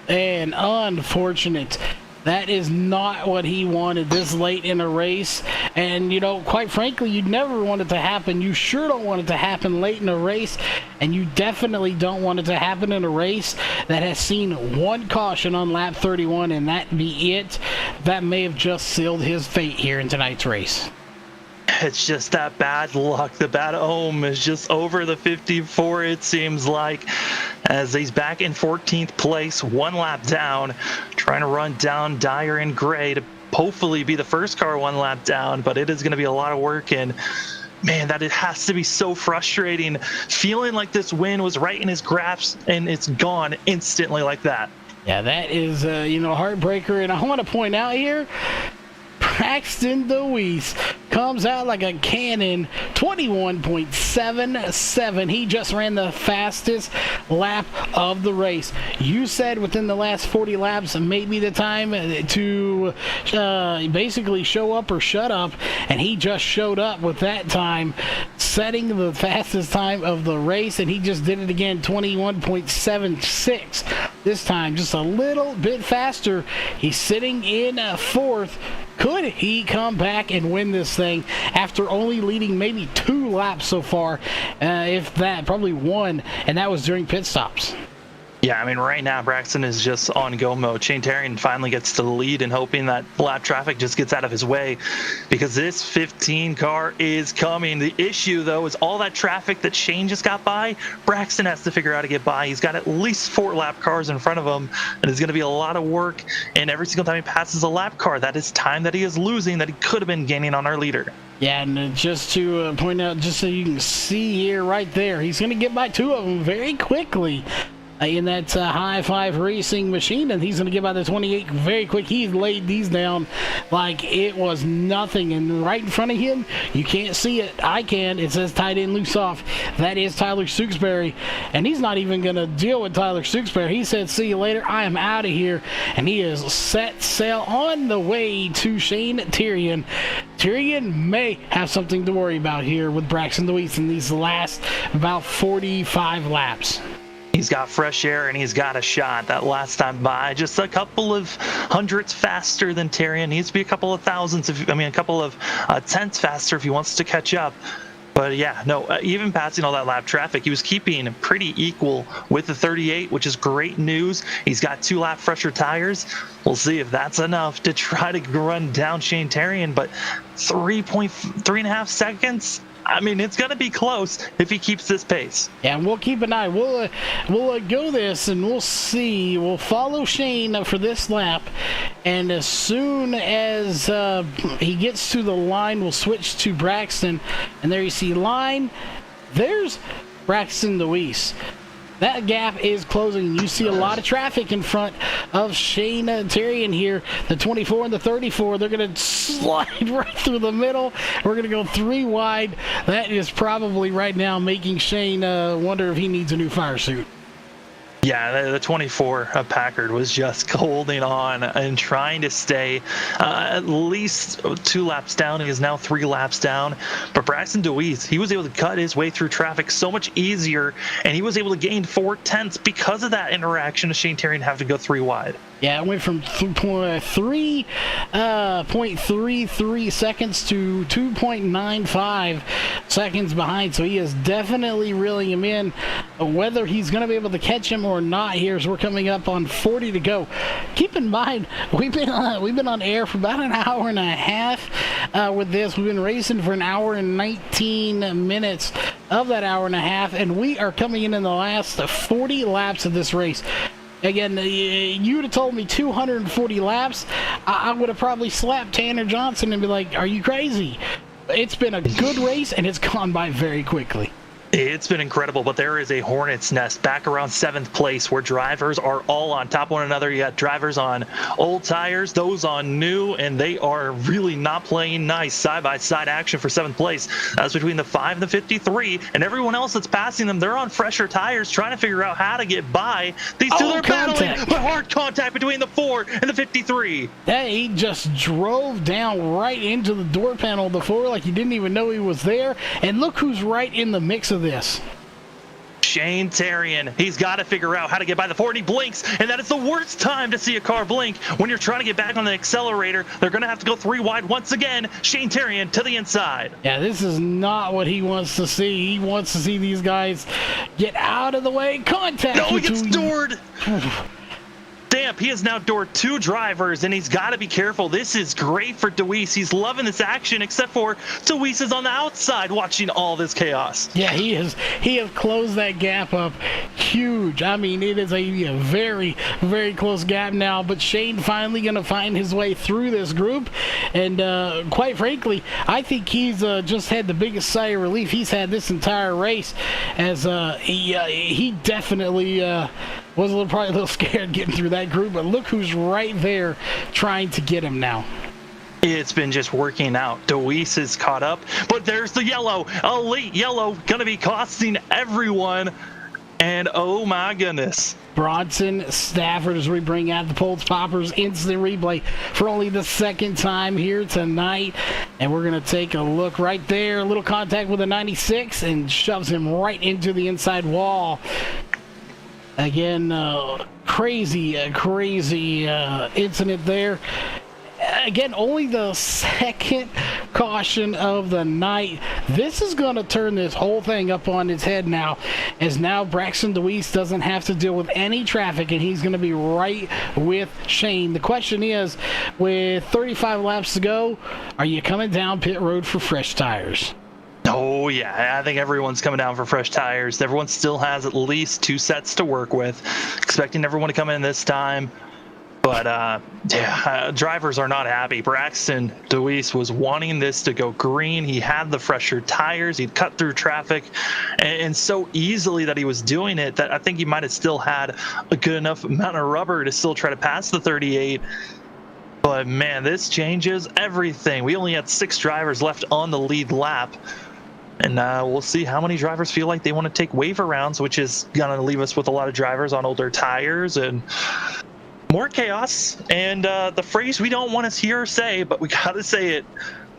And unfortunate. That is not what he wanted this late in a race. And, quite frankly, you'd never want it to happen. You sure don't want it to happen late in a race. And you definitely don't want it to happen in a race that has seen 1 caution on lap 31, and that be it. That may have just sealed his fate here in tonight's race. It's just that bad luck. The bad omen is just over the 54, it seems like, as he's back in 14th place, 1 lap down, trying to run down Dyer and Gray to hopefully be the first car 1 lap down, but it is going to be a lot of work, and man, that it has to be so frustrating, feeling like this win was right in his grasp, and it's gone instantly like that. Yeah, that is, a heartbreaker, and I want to point out here, Braxton DeWeese comes out like a cannon, 21.77. He just ran the fastest lap of the race. You said within the last 40 laps, maybe the time to basically show up or shut up, and he just showed up with that time, setting the fastest time of the race, and he just did it again, 21.76. This time, just a little bit faster. He's sitting in 4th. Could he come back and win this thing after only leading maybe 2 laps so far? If that, probably 1, and that was during pit stops. Yeah, I mean, right now, Braxton is just on go mode. Shane Terrian finally gets to the lead and hoping that lap traffic just gets out of his way, because this 15 car is coming. The issue, though, is all that traffic that Shane just got by, Braxton has to figure out how to get by. He's got at least 4 lap cars in front of him, and it's going to be a lot of work. And every single time he passes a lap car, that is time that he is losing that he could have been gaining on our leader. Yeah, and just to point out, just so you can see here, right there, he's going to get by 2 of them very quickly. In that High Five Racing machine, and he's going to get by the 28 very quick. He's laid these down like it was nothing, and right in front of him, you can't see it. I can. It says tight end loose off. That is Tyler Stooksbury, and he's not even going to deal with Tyler Stooksbury. He said, see you later. I am out of here, and he is set sail on the way to Shane Terrian. Terrian may have something to worry about here with Braxton DeWeese in these last about 45 laps. He's got fresh air and he's got a shot. That last time by, just a couple of hundredths faster than Terrian. Needs to be a couple of thousands, a couple of tenths faster if he wants to catch up. But yeah, no, even passing all that lap traffic, he was keeping pretty equal with the 38, which is great news. He's got 2 lap fresher tires. We'll see if that's enough to try to run down Shane Terrian, but 3.5 seconds. I mean, it's going to be close if he keeps this pace. Yeah, and we'll keep an eye. We'll go this, and we'll see. We'll follow Shane for this lap, and as soon as he gets to the line, we'll switch to Braxton. And there you see line. There's Braxton DeWeese. That gap is closing. You see a lot of traffic in front of Shane Terrian here. The 24 and the 34, they're going to slide right through the middle. We're going to go 3 wide. That is probably right now making Shane wonder if he needs a new fire suit. Yeah, the 24 of Packard was just holding on and trying to stay at least 2 laps down. He is now 3 laps down. But Braxton Deweese, he was able to cut his way through traffic so much easier, and he was able to gain 4/10 because of that interaction of Shane Terrian having to go 3 wide. Yeah, it went from 3.33 seconds to 2.95 seconds behind. So he is definitely reeling him in. Whether he's going to be able to catch him or not here as we're coming up on 40 to go. Keep in mind, we've been on air for about an hour and a half with this. We've been racing for an hour and 19 minutes of that hour and a half, and we are coming in the last 40 laps of this race. Again, you would have told me 240 laps, I would have probably slapped Tanner Johnson and be like, are you crazy? It's been a good race, and it's gone by very quickly. It's been incredible, but there is a hornet's nest back around 7th place where drivers are all on top of one another. You got drivers on old tires, those on new, and they are really not playing nice side-by-side action for 7th place. That's between the 5 and the 53, and everyone else that's passing them, they're on fresher tires trying to figure out how to get by. These two are battling, but hard contact between the 4 and the 53. Yeah, he just drove down right into the door panel of the 4 like he didn't even know he was there, and look who's right in the mix of this. Shane Terrian. He's got to figure out how to get by the 4, and he blinks, and that is the worst time to see a car blink. When you're trying to get back on the accelerator, they're going to have to go 3 wide once again. Shane Terrian to the inside. Yeah, this is not what he wants to see. He wants to see these guys get out of the way. Contact. No, he gets doored. Damp, he has now doored 2 drivers, and he's got to be careful. This is great for Deweese. He's loving this action, except for Deweese is on the outside watching all this chaos. Yeah, he has closed that gap up huge. I mean, it is a very, very close gap now, but Shane finally going to find his way through this group, and quite frankly, I think he's just had the biggest sigh of relief he's had this entire race, as he definitely was probably a little scared getting through that group, but look who's right there trying to get him now. It's been just working out. Deweese is caught up, but there's the yellow. Elite yellow going to be costing everyone. And oh my goodness. Bronson Stafford, as we bring out the Pulse Poppers instant replay for only the 2nd time here tonight. And we're going to take a look right there. A little contact with a 96 and shoves him right into the inside wall. Again, crazy incident there. Again, only the 2nd caution of the night. This is going to turn this whole thing up on its head now, as now Braxton Deweese doesn't have to deal with any traffic, and he's going to be right with Shane. The question is, with 35 laps to go, are you coming down pit road for fresh tires? Oh, yeah. I think everyone's coming down for fresh tires. Everyone still has at least 2 sets to work with. Expecting everyone to come in this time. But, drivers are not happy. Braxton Deweese was wanting this to go green. He had the fresher tires. He'd cut through traffic, and so easily that he was doing it that I think he might have still had a good enough amount of rubber to still try to pass the 38. But, man, this changes everything. We only had 6 drivers left on the lead lap. And we'll see how many drivers feel like they want to take waiver rounds, which is going to leave us with a lot of drivers on older tires and more chaos. And the phrase we don't want to hear or say, but we got to say it,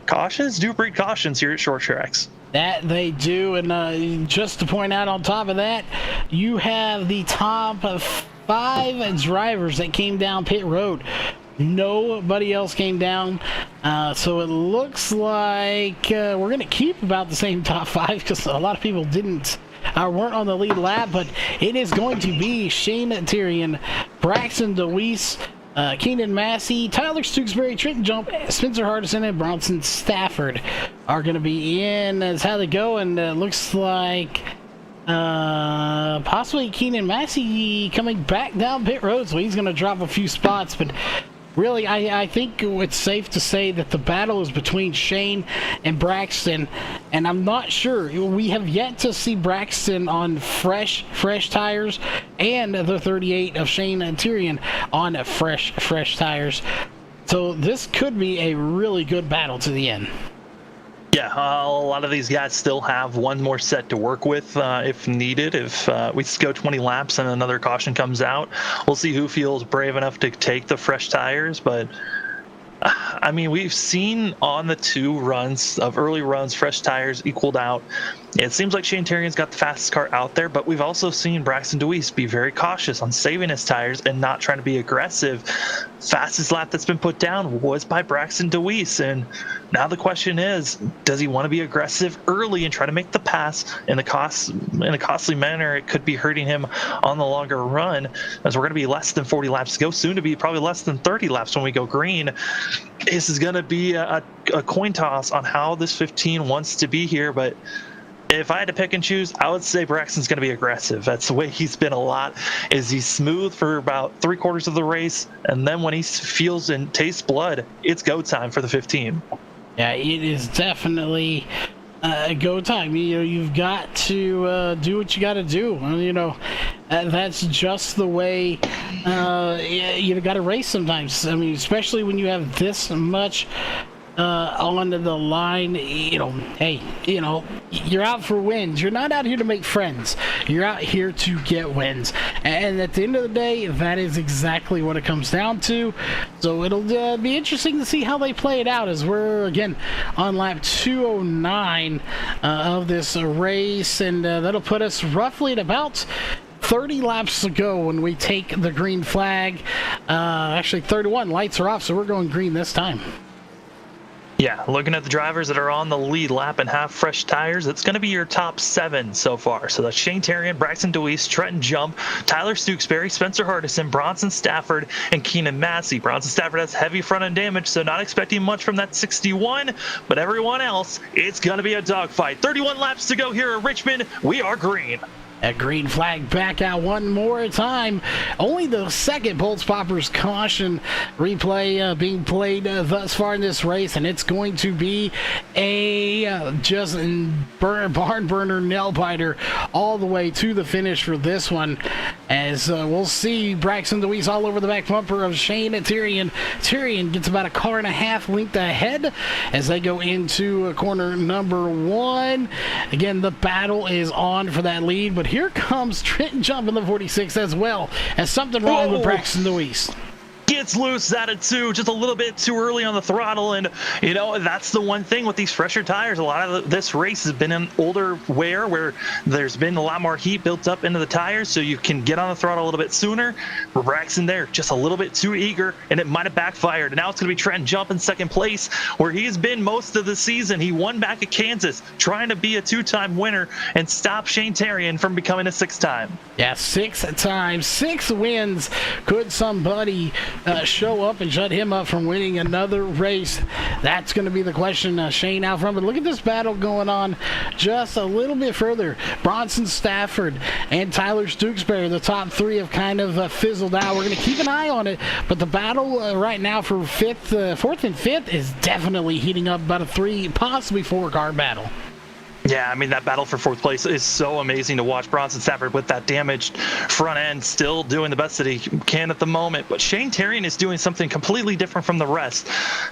cautions do breed cautions here at Short Tracks. That they do. And just to point out on top of that, you have the top 5 drivers that came down pit road. Nobody else came down, so it looks like we're going to keep about the same top 5 because a lot of people weren't on the lead lap, but it is going to be Shane Terrian, Braxton Deweese, Keenan Massey, Tyler Stooksbury, Trenton Jump, Spencer Hardison, and Bronson Stafford are going to be in. That's how they go, and it looks like possibly Keenan Massey coming back down pit road, so he's going to drop a few spots, but really, I think it's safe to say that the battle is between Shane and Braxton, and I'm not sure. We have yet to see Braxton on fresh tires, and the 38 of Shane Terrian on fresh tires. So this could be a really good battle to the end. Yeah, a lot of these guys still have one more set to work with if needed. If we go 20 laps and another caution comes out, we'll see who feels brave enough to take the fresh tires. But I mean, we've seen on the 2 runs of early runs, fresh tires equaled out. It seems like Shane Terrian's got the fastest car out there, but we've also seen Braxton Deweese be very cautious on saving his tires and not trying to be aggressive. Fastest lap that's been put down was by Braxton Deweese, and now the question is, does he want to be aggressive early and try to make the pass in a costly manner? It could be hurting him on the longer run, as we're going to be less than 40 laps to go, soon to be probably less than 30 laps when we go green. This is going to be a coin toss on how this 15 wants to be here, but if I had to pick and choose, I would say Braxton's going to be aggressive. That's the way he's been a lot. Is he's smooth for about 3/4 of the race, and then when he feels and tastes blood, it's go time for the 15. Yeah, it is definitely go time. You've got to do what you got to do. That's just the way you got to race sometimes. I mean, especially when you have this much on the line. Hey, you're out for wins. You're not out here to make friends. You're out here to get wins. And at the end of the day, that is exactly what it comes down to. So it'll be interesting to see how they play it out, as we're, again, on lap 209 of this race. And that'll put us roughly at about 30 laps to go when we take the green flag. Actually, 31. Lights are off, so we're going green this time. Yeah, looking at the drivers that are on the lead lap and have fresh tires, it's going to be your top 7 so far. So that's Shane Terrian, Braxton Deweese, Trenton Jump, Tyler Stooksbury, Spencer Hardison, Bronson Stafford, and Keenan Massey. Bronson Stafford has heavy front end damage, so not expecting much from that 61, but everyone else, it's going to be a dogfight. 31 laps to go here at Richmond. We are green. A green flag back out one more time. Only the second Bolts Poppers caution replay being played thus far in this race, and it's going to be a just barn burner, nail biter all the way to the finish for this one. As we'll see Braxton Deweese all over the back bumper of Shane Terrian. Terrian gets about a car and a half length ahead as they go into corner number 1. Again, the battle is on for that lead, but here comes Trenton Jump in the 46 as well, as something wrong with Braxton Deweese. Gets loose at it too, just a little bit too early on the throttle, and that's the one thing with these fresher tires. A lot of this race has been in older wear where there's been a lot more heat built up into the tires, so you can get on the throttle a little bit sooner. Braxton there just a little bit too eager, and it might have backfired. And now it's going to be Trenton Jump in second place, where he's been most of the season. He won back at Kansas, trying to be a 2-time winner and stop Shane Terrian from becoming a 6-time. Yeah, 6 times, 6 wins. Could somebody show up and shut him up from winning another race? That's going to be the question. Shane out front, but look at this battle going on just a little bit further. Bronson Stafford and Tyler Stooksbury, the top 3, have kind of fizzled out. We're going to keep an eye on it, but the battle right now for 4th and 5th is definitely heating up. About a 3, possibly 4-car battle. Yeah, I mean, that battle for 4th place is so amazing to watch. Bronson Stafford with that damaged front end still doing the best that he can at the moment. But Shane Terrian is doing something completely different from the rest.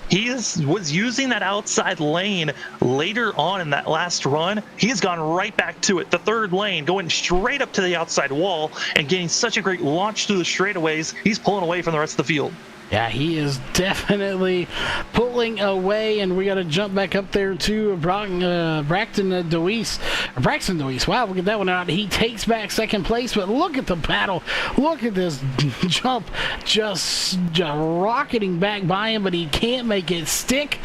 He was using that outside lane later on in that last run. He has gone right back to it, the 3rd lane, going straight up to the outside wall and getting such a great launch through the straightaways. He's pulling away from the rest of the field. Yeah, he is definitely pulling away, and we got to jump back up there to Braxton Deweese. Wow, we'll get that one out. He takes back 2nd place, but look at the battle. Look at this Jump just rocketing back by him, but he can't make it stick.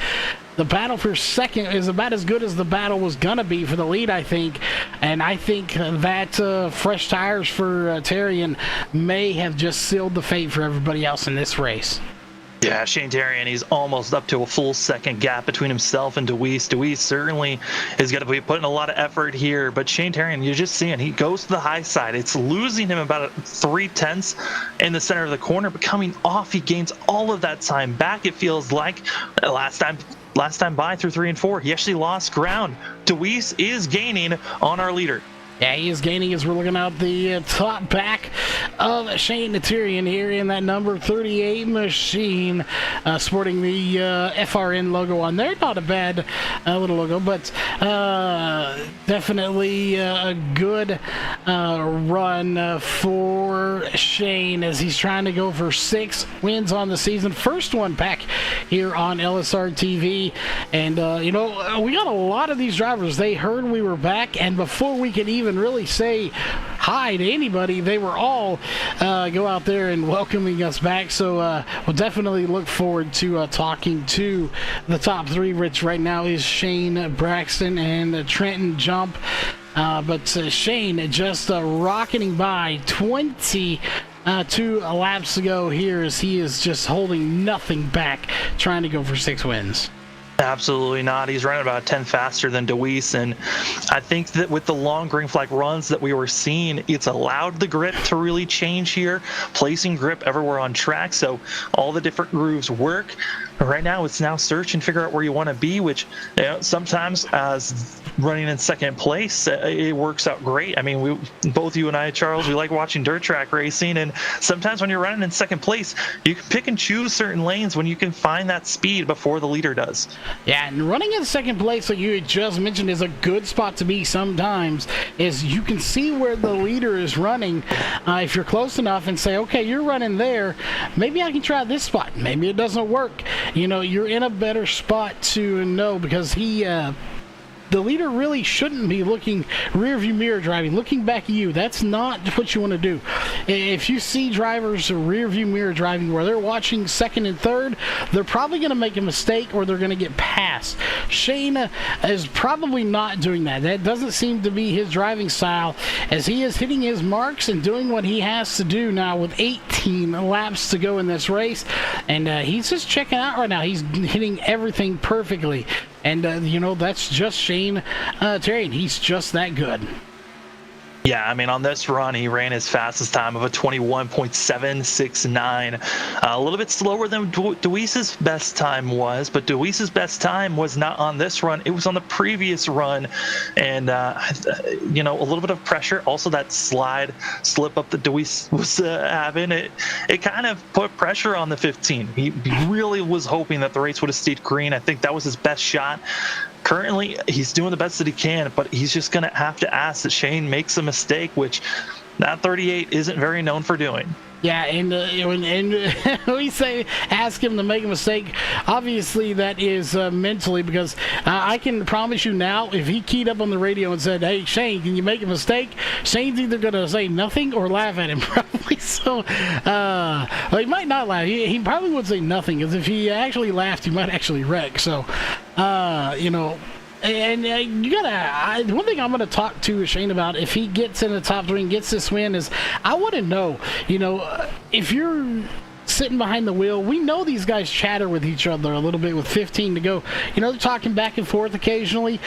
The battle for 2nd is about as good as the battle was going to be for the lead, I think. And I think that fresh tires for Terrian may have just sealed the fate for everybody else in this race. Yeah, Shane Terrian, he's almost up to a full 2nd gap between himself and Deweese. Deweese certainly is going to be putting a lot of effort here, but Shane Terrian, you're just seeing he goes to the high side. It's losing him about 3/10 in the center of the corner, but coming off, he gains all of that time back, it feels like. Last time by through 3 and 4, he actually lost ground. Deweese is gaining on our leader. Yeah, he is gaining as we're looking out the top back of Shane Naturian here in that number 38 machine, sporting the FRN logo on there. Not a bad little logo, but definitely a good run for Shane as he's trying to go for 6 wins on the season. First one back here on LSRTV. And, we got a lot of these drivers. They heard we were back, and before we could even really say hi to anybody, they were all go out there and welcoming us back. So we'll definitely look forward to talking to the top 3, which right now is Shane, Braxton, and Trenton Jump. But Shane just rocketing by 22 laps to go here as he is just holding nothing back, trying to go for 6 wins. Absolutely not. He's running about 10 faster than DeWeese, and I think that with the long green flag runs that we were seeing, it's allowed the grip to really change here, placing grip everywhere on track, so all the different grooves work. Right now, it's now search and figure out where you want to be, which sometimes as running in second place, it works out great. I mean, both you and I, Charles, we like watching dirt track racing, and sometimes when you're running in second place, you can pick and choose certain lanes when you can find that speed before the leader does. Yeah, and running in second place, like you had just mentioned, is a good spot to be sometimes, is you can see where the leader is running if you're close enough and say, okay, you're running there, maybe I can try this spot. Maybe it doesn't work. You're in a better spot to know, because the leader really shouldn't be looking rear view mirror driving, looking back at you. That's not what you want to do. If you see drivers rear view mirror driving where they're watching second and third, they're probably going to make a mistake or they're going to get passed. Shane is probably not doing that. That doesn't seem to be his driving style, as he is hitting his marks and doing what he has to do now with 18 laps to go in this race. And he's just checking out right now. He's hitting everything perfectly. And, that's just Shane Terrian. He's just that good. Yeah, I mean, on this run, he ran his fastest time of a 21.769. A little bit slower than Deweese's best time was, but Deweese's best time was not on this run. It was on the previous run. And, a little bit of pressure. Also, that slip up that Deweese was having, it kind of put pressure on the 15. He really was hoping that the race would have stayed green. I think that was his best shot. Currently, he's doing the best that he can, but he's just going to have to ask that Shane makes a mistake, which that 38 isn't very known for doing. Yeah, and we say ask him to make a mistake. Obviously, that is mentally, because I can promise you now, if he keyed up on the radio and said, hey, Shane, can you make a mistake? Shane's either going to say nothing or laugh at him, probably. So, he might not laugh. He probably would say nothing, because if he actually laughed, he might actually wreck. So, And you gotta. One thing I'm gonna talk to Shane about, if he gets in the top 3 and gets this win, is I want to know. If you're sitting behind the wheel, we know these guys chatter with each other a little bit with 15 to go. They're talking back and forth occasionally.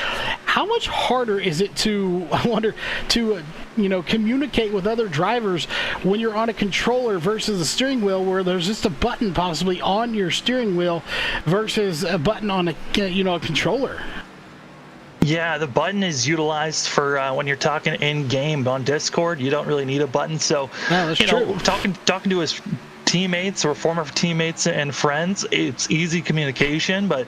How much harder is it to, I wonder, to communicate with other drivers when you're on a controller versus a steering wheel, where there's just a button possibly on your steering wheel versus a button on a controller? Yeah, the button is utilized for when you're talking in-game on Discord. You don't really need a button. So, that's true. Talking to his teammates or former teammates and friends, it's easy communication. But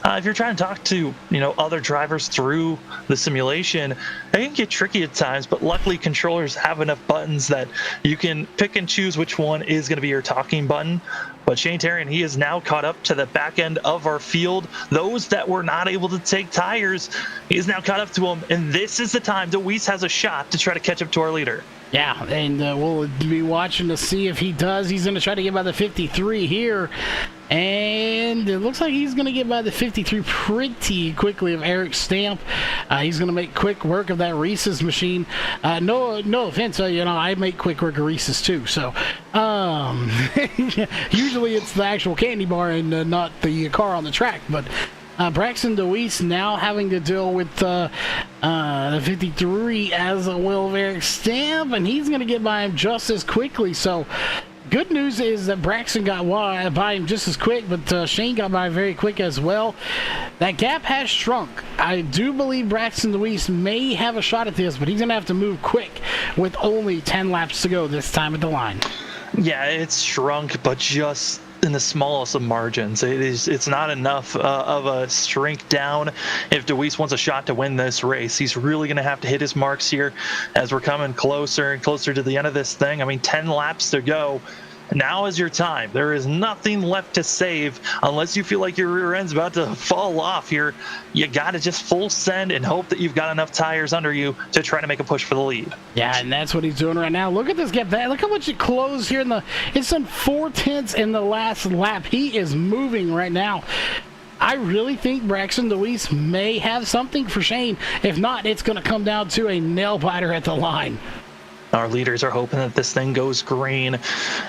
if you're trying to talk to other drivers through the simulation, it can get tricky at times. But luckily, controllers have enough buttons that you can pick and choose which one is going to be your talking button. But Shane Terrian, he is now caught up to the back end of our field. Those that were not able to take tires, he is now caught up to them. And this is the time Deweese has a shot to try to catch up to our leader. Yeah, and we'll be watching to see if he does. He's going to try to get by the 53 here. And it looks like he's going to get by the 53 pretty quickly of Eric Stamp. He's going to make quick work of that Reese's machine. No offense, I make quick work of Reese's too. So usually it's the actual candy bar and not the car on the track. But Braxton Deweese now having to deal with the 53 as well of Eric Stamp, and he's going to get by him just as quickly. So Good news is that Braxton got by him just as quick, but Shane got by very quick as well. That gap has shrunk. I do believe Braxton Deweese may have a shot at this, but he's going to have to move quick with only 10 laps to go this time at the line. Yeah, it's shrunk, but just in the smallest of margins. It's not enough of a shrink down if Deweese wants a shot to win this race. He's really going to have to hit his marks here as we're coming closer and closer to the end of this thing. I mean, 10 laps to go. Now is your time. There is nothing left to save unless you feel like your rear end's about to fall off here. You got to just full send and hope that you've got enough tires under you to try to make a push for the lead. Yeah, and that's what he's doing right now. Look at this gap. Look how much it closed here it's done 4/10 in the last lap. He is moving right now. I really think Braxton Deweese may have something for Shane. If not, it's going to come down to a nail biter at the line. Our leaders are hoping that this thing goes green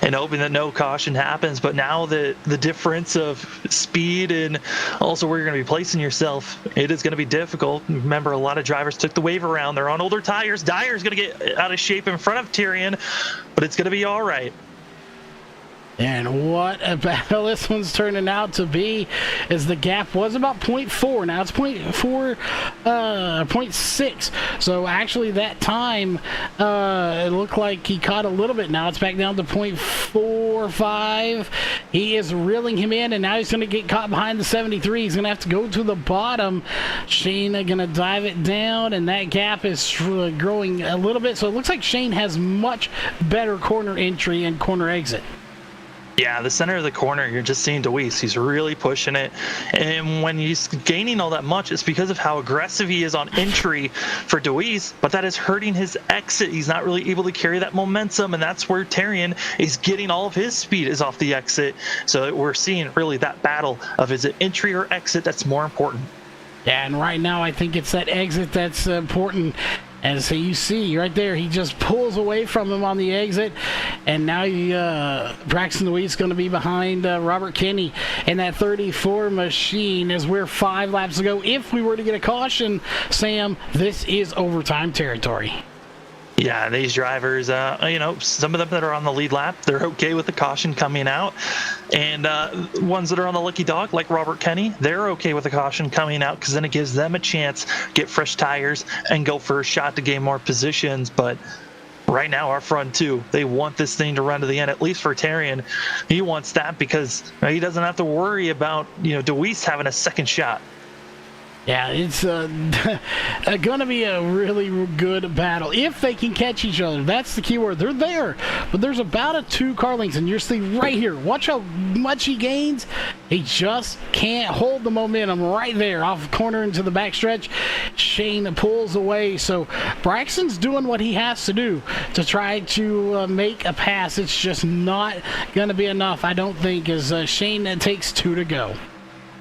and hoping that no caution happens. But now the difference of speed and also where you're going to be placing yourself, it is going to be difficult. Remember, a lot of drivers took the wave around. They're on older tires. Dyer's going to get out of shape in front of Tyrion, but it's going to be all right. And what a battle this one's turning out to be, as the gap was about 0.4. Now it's 0.6. So actually that time, it looked like he caught a little bit. Now it's back down to 0.45. He is reeling him in, and now he's going to get caught behind the 73. He's going to have to go to the bottom. Shane going to dive it down, and that gap is growing a little bit. So it looks like Shane has much better corner entry and corner exit. Yeah, the center of the corner, you're just seeing Deweese. He's really pushing it. And when he's gaining all that much, it's because of how aggressive he is on entry for Deweese, but that is hurting his exit. He's not really able to carry that momentum, and that's where Tyrion is getting all of his speed is off the exit. So we're seeing really that battle of is it entry or exit that's more important. Yeah, and right now I think it's that exit that's important. As you see right there, he just pulls away from him on the exit, and now Braxton Deweese is going to be behind Robert Kenny in that 34 machine as we're 5 laps ago. If we were to get a caution, Sam, this is overtime territory. Yeah, these drivers, some of them that are on the lead lap, they're okay with the caution coming out. And ones that are on the lucky dog, like Robert Kenny, they're okay with the caution coming out because then it gives them a chance, get fresh tires, and go for a shot to gain more positions. But right now, our front two, they want this thing to run to the end, at least for Tyrion. He wants that because he doesn't have to worry about, Deweese having a second shot. Yeah, it's going to be a really good battle if they can catch each other. That's the key word. They're there, but there's about a 2-car length, and you're seeing right here. Watch how much he gains. He just can't hold the momentum right there off the corner into the backstretch. Shane pulls away, so Braxton's doing what he has to do to try to make a pass. It's just not going to be enough, I don't think, as Shane takes 2 to go.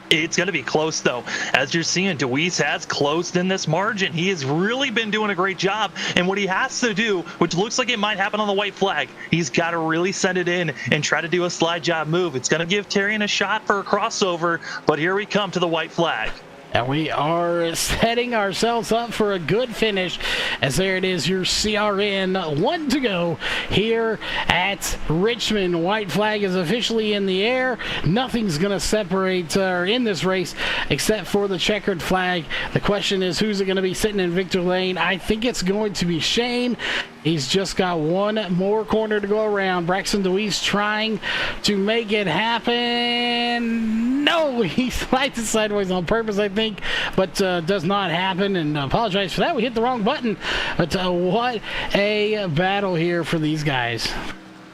It's going to be close, though. As you're seeing, Deweese has closed in this margin. He has really been doing a great job. And what he has to do, which looks like it might happen on the white flag, he's got to really send it in and try to do a slide job move. It's going to give Tyrion a shot for a crossover, but here we come to the white flag. And we are setting ourselves up for a good finish, as there it is, your CRN 1 to go here at Richmond. White flag is officially in the air. Nothing's going to separate in this race except for the checkered flag. The question is, who's it going to be sitting in victory lane? I think it's going to be Shane. He's just got one more corner to go around. Braxton Deweese trying to make it happen. No, he slides it sideways on purpose, I think, but does not happen, and apologize for that. We hit the wrong button, but what a battle here for these guys.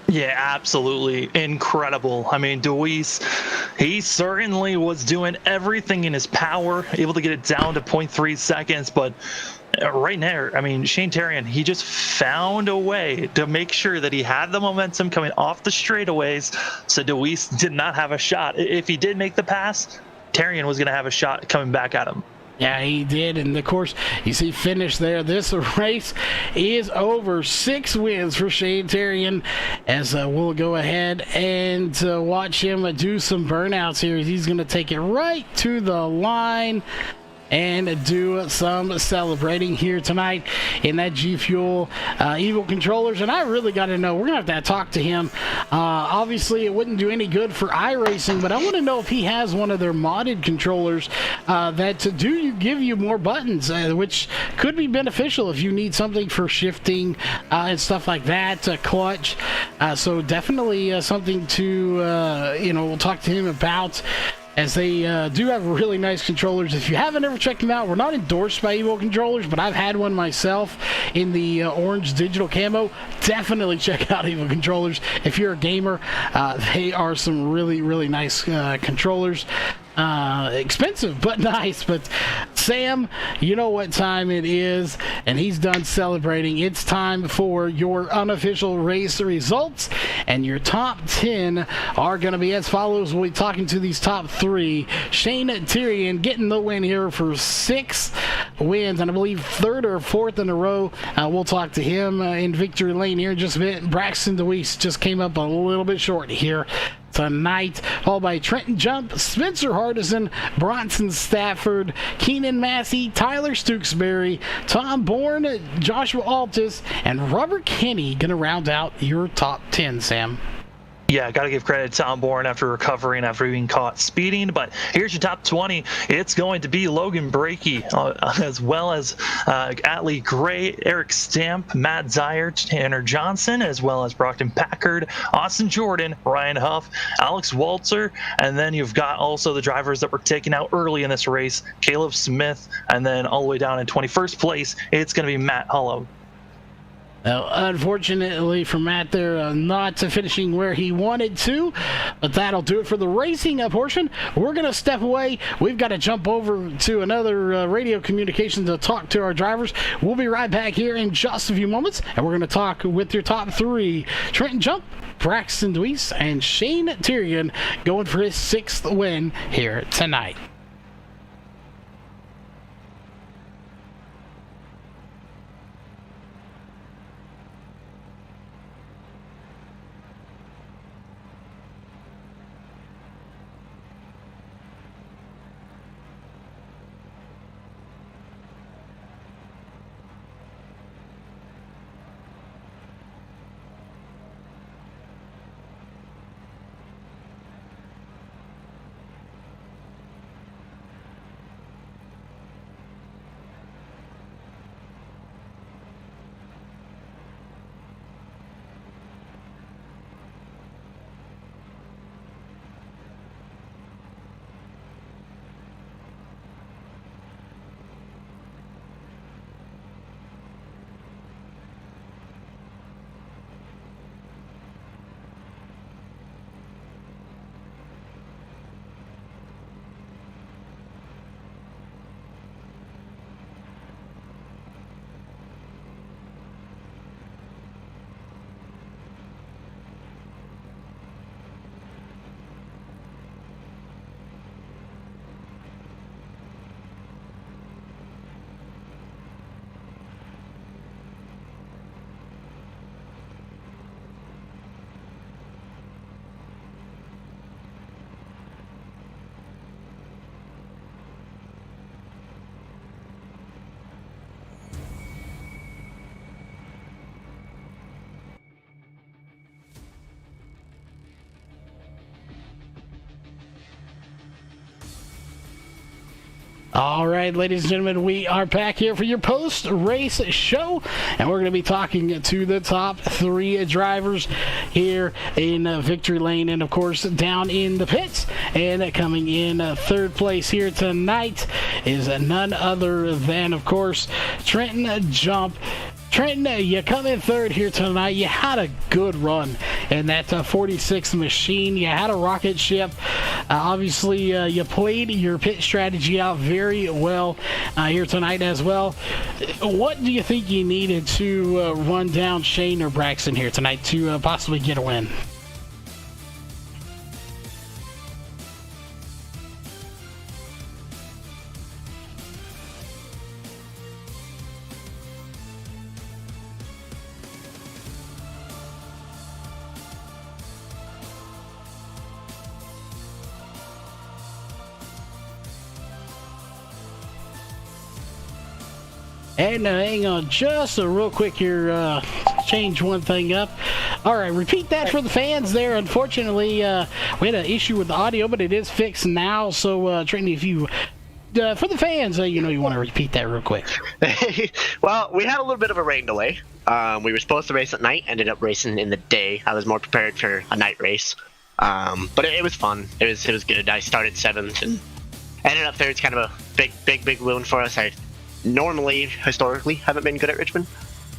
Yeah, absolutely incredible. I mean, Deweese, he certainly was doing everything in his power, able to get it down to 0.3 seconds, but right there, I mean, Shane Tyrion, he just found a way to make sure that he had the momentum coming off the straightaways, so Deweese did not have a shot. If he did make the pass, Tyrion was going to have a shot coming back at him. Yeah, he did, and of course, you see finish there. This race is over. 6 wins for Shane Tyrion, as we'll go ahead and watch him do some burnouts here. He's going to take it right to the line. and do some celebrating here tonight in that G Fuel Evo controllers. And I really got to know, we're going to have to talk to him. Obviously, it wouldn't do any good for iRacing, but I want to know if he has one of their modded controllers that give you more buttons, which could be beneficial if you need something for shifting and stuff like that, clutch. So definitely something to, we'll talk to him about, as they do have really nice controllers. If you haven't ever checked them out, we're not endorsed by Evo Controllers, but I've had one myself in the orange digital camo. Definitely check out Evo Controllers if you're a gamer. They are some really, really nice controllers. Expensive but nice. But Sam, you know what time it is, and he's done celebrating. It's time for your unofficial race results, and your top 10 are going to be as follows. We'll be talking to these top 3. Shane Tyrion getting the win here for 6 wins, and I believe 3rd or 4th in a row. We'll talk to him in victory lane here in just a bit. Braxton DeWeese just came up a little bit short here tonight, followed by Trenton Jump, Spencer Hardison, Bronson Stafford, Keenan Massey, Tyler Stooksbury, Tom Bourne, Joshua Altus, and Robert Kenny gonna round out your top 10, Sam. Yeah, got to give credit to Tom Bourne after recovering after being caught speeding. But here's your top 20. It's going to be Logan Brakey, as well as Atlee Gray, Eric Stamp, Matt Zier, Tanner Johnson, as well as Brockton Packard, Austin Jordan, Ryan Huff, Alex Walter, and then you've got also the drivers that were taken out early in this race, Caleb Smith, and then all the way down in 21st place, it's going to be Matt Hullo. Unfortunately for Matt, they're not finishing where he wanted to, but that'll do it for the racing portion. We're going to step away. We've got to jump over to another radio communication to talk to our drivers. We'll be right back here in just a few moments, and we're going to talk with your top 3. Trenton Jump, Braxton Deweese, and Shane Tyrion going for his 6th win here tonight. All right, ladies and gentlemen, we are back here for your post-race show, and we're going to be talking to the top 3 drivers here in victory lane, and of course down in the pits. And coming in 3rd place here tonight is none other than, of course, Trenton Jump. Trenton, you come in 3rd here tonight. You had a good run in that 46 machine. You had a rocket ship. Obviously, you played your pit strategy out very well here tonight as well. What do you think you needed to run down Shane or Braxton here tonight to possibly get a win? And hang on just a real quick here, change one thing up. All right, repeat that for the fans there. Unfortunately, we had an issue with the audio, but it is fixed now. So, Trenton, if you, for the fans, you want to repeat that real quick. Well, we had a little bit of a rain delay. We were supposed to race at night, ended up racing in the day. I was more prepared for a night race. But it was fun. It was good. I started 7th and ended up 3rd. It's kind of a big win for us. I normally, historically, haven't been good at Richmond.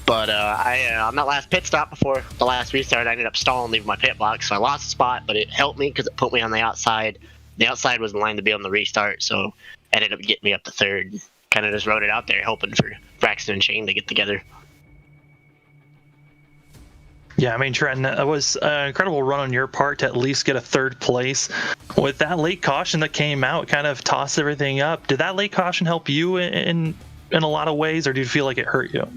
But on that last pit stop before the last restart, I ended up stalling, leaving my pit box. So I lost a spot, but it helped me because it put me on the outside. The outside was in line to be on the restart, so ended up getting me up to 3rd. Kind of just rode it out there, hoping for Braxton and Shane to get together. Yeah, I mean, Trenton, that was an incredible run on your part to at least get a 3rd place. With that late caution that came out, kind of tossed everything up. Did that late caution help you in a lot of ways, or do you feel like it hurt you?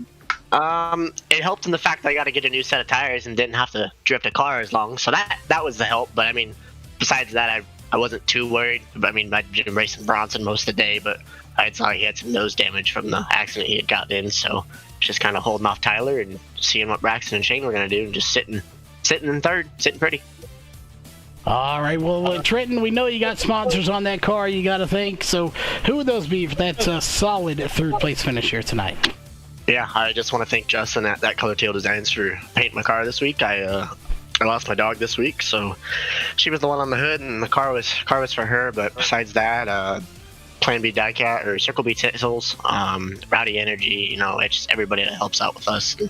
It helped in the fact that I got to get a new set of tires and didn't have to drift a car as long. So that was the help. But I mean, besides that, I wasn't too worried. I mean, I'd been racing Bronson most of the day, but I saw he had some nose damage from the accident he had gotten in. So just kind of holding off Tyler and seeing what Braxton and Shane were going to do, and just sitting in 3rd, sitting pretty. All right, well, Trenton, we know you got sponsors on that car you got to thank. So who would those be for that solid 3rd place finish here tonight? Yeah, I just want to thank Justin at that Color Tail Designs for painting my car this week. I lost my dog this week, so she was the one on the hood, and the car was for her. But besides that, Plan B Diecast or Circle B Tizzles, Rowdy Energy, it's just everybody that helps out with us and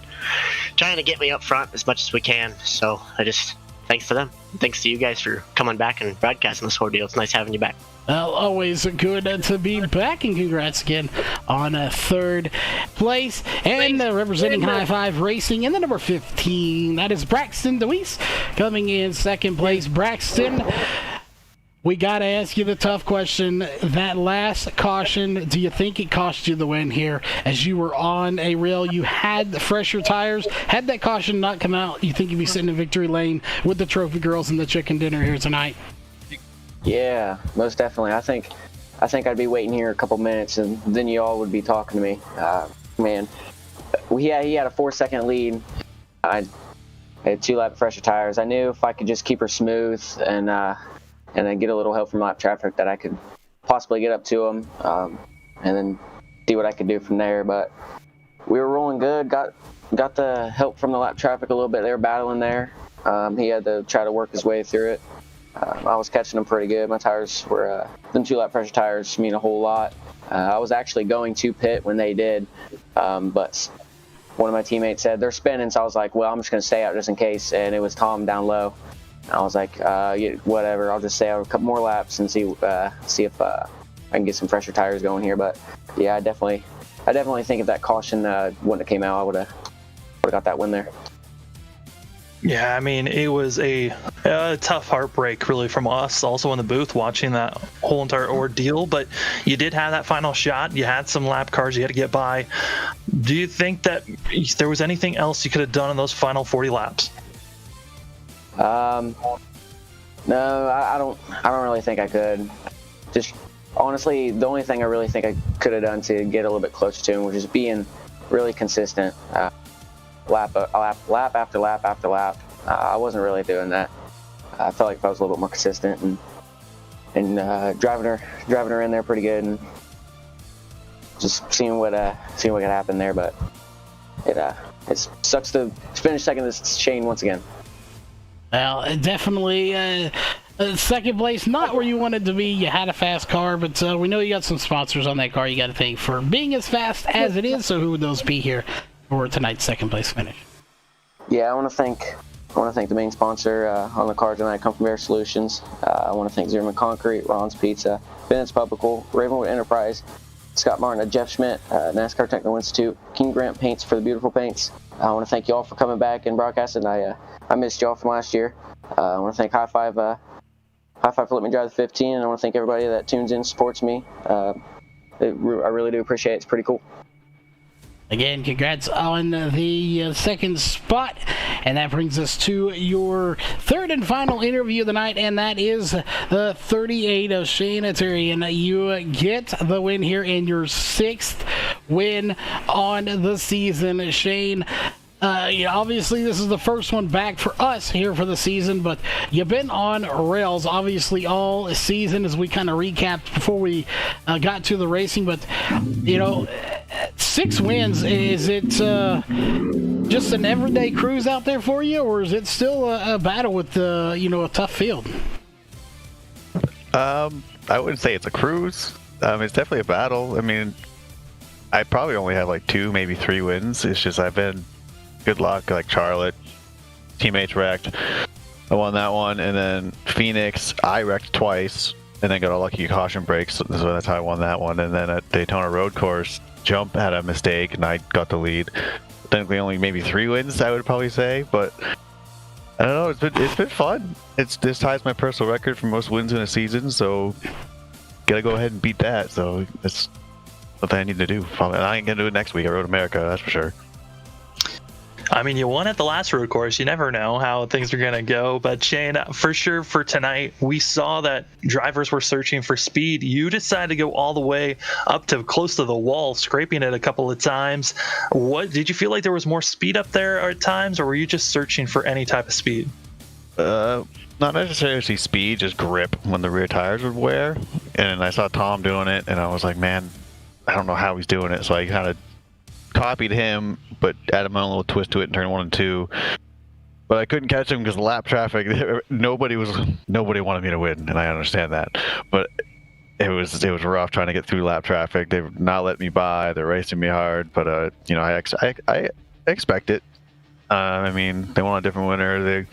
trying to get me up front as much as we can. So I just thanks to them. Thanks to you guys for coming back and broadcasting this ordeal. It's nice having you back. Well, always good to be back, and congrats again on 3rd place. And representing High Five Racing in the number 15, that is Braxton DeWeese coming in 2nd place. Braxton, we got to ask you the tough question. That last caution, do you think it cost you the win here? As you were on a rail, you had fresher tires. Had that caution not come out, you think you'd be sitting in victory lane with the trophy girls and the chicken dinner here tonight? Yeah, most definitely. I think I'd be waiting here a couple minutes, and then you all would be talking to me. Man, he had a 4-second lead. I had 2 lap fresher tires. I knew if I could just keep her smooth and then get a little help from lap traffic, that I could possibly get up to him, and then see what I could do from there. But we were rolling good. Got the help from the lap traffic a little bit. They were battling there. He had to try to work his way through it. I was catching them pretty good. My tires were, them 2 lap pressure tires mean a whole lot. I was actually going to pit when they did, but one of my teammates said they're spinning, so I was like, well, I'm just going to stay out just in case, and it was Tom down low. I was like, yeah, whatever, I'll just stay out a couple more laps and see if I can get some fresher tires going here. But yeah, I definitely think if that caution wouldn't have came out, I would have got that win there. Yeah, I mean, it was a tough heartbreak, really, from us also in the booth watching that whole entire ordeal. But you did have that final shot. You had some lap cars you had to get by. Do you think that there was anything else you could have done in those final 40 laps? No, I don't really think I could. Just honestly, the only thing I really think I could have done to get a little bit closer to him was just being really consistent. Lap after lap after lap. I wasn't really doing that. I felt like if I was a little bit more consistent and driving her in there pretty good, and just seeing what could happen there. But it sucks to finish second to Shane once again. Well, definitely second place, not where you wanted to be. You had a fast car, but we know you got some sponsors on that car you got to thank for being as fast as it is. So who would those be here for tonight's second place finish? Yeah, I want to thank the main sponsor on the car tonight, Come From Air Solutions. I want to thank Zimmerman Concrete, Ron's Pizza, Bennett's Publical, Ravenwood Enterprise, Scott Martin, Jeff Schmidt, NASCAR Technical Institute, King Grant Paints for the beautiful paints. I want to thank you all for coming back and broadcasting. I missed you all from last year. I want to thank High Five for letting me drive the 15, and I want to thank everybody that tunes in and supports me. I really do appreciate it. It's pretty cool. Again, congrats on the second spot, and that brings us to your third and final interview of the night, and that is the 38 of Shane Atarian. You get the win here in your sixth win on the season. Shane, obviously this is the first one back for us here for the season, but you've been on rails obviously all season as we kind of recapped before we got to the racing. But 6 wins, is it just an everyday cruise out there for you, or is it still a battle with a tough field? I wouldn't say it's a cruise. It's definitely a battle. I mean, I probably only have like 2, maybe 3 wins. It's just I've been good luck, like Charlotte, teammates wrecked. I won that one, and then Phoenix, I wrecked twice, and then got a lucky caution break, so that's how I won that one. And then at Daytona Road Course, Jump had a mistake, and I got the lead. Technically, only maybe 3 wins, I would probably say, but I don't know. It's been fun. This ties my personal record for most wins in a season, so gotta go ahead and beat that. So that's something I need to do. Probably, and I ain't gonna do it next week at Road America, that's for sure. I mean, you won at the last road course. You never know how things are going to go. But Shane, for sure for tonight, we saw that drivers were searching for speed. You decided to go all the way up to close to the wall, scraping it a couple of times. What did you feel like there was more speed up there at times, or were you just searching for any type of speed? Not necessarily speed, just grip when the rear tires would wear. And I saw Tom doing it, and I was like, man, I don't know how he's doing it. So I kind of copied him, but added my own little twist to it in turn 1 and 2. But I couldn't catch him because the lap traffic, nobody wanted me to win, and I understand that. But it was rough trying to get through lap traffic. They're not letting me by. They're racing me hard. But I expect it. I mean, they want a different winner. They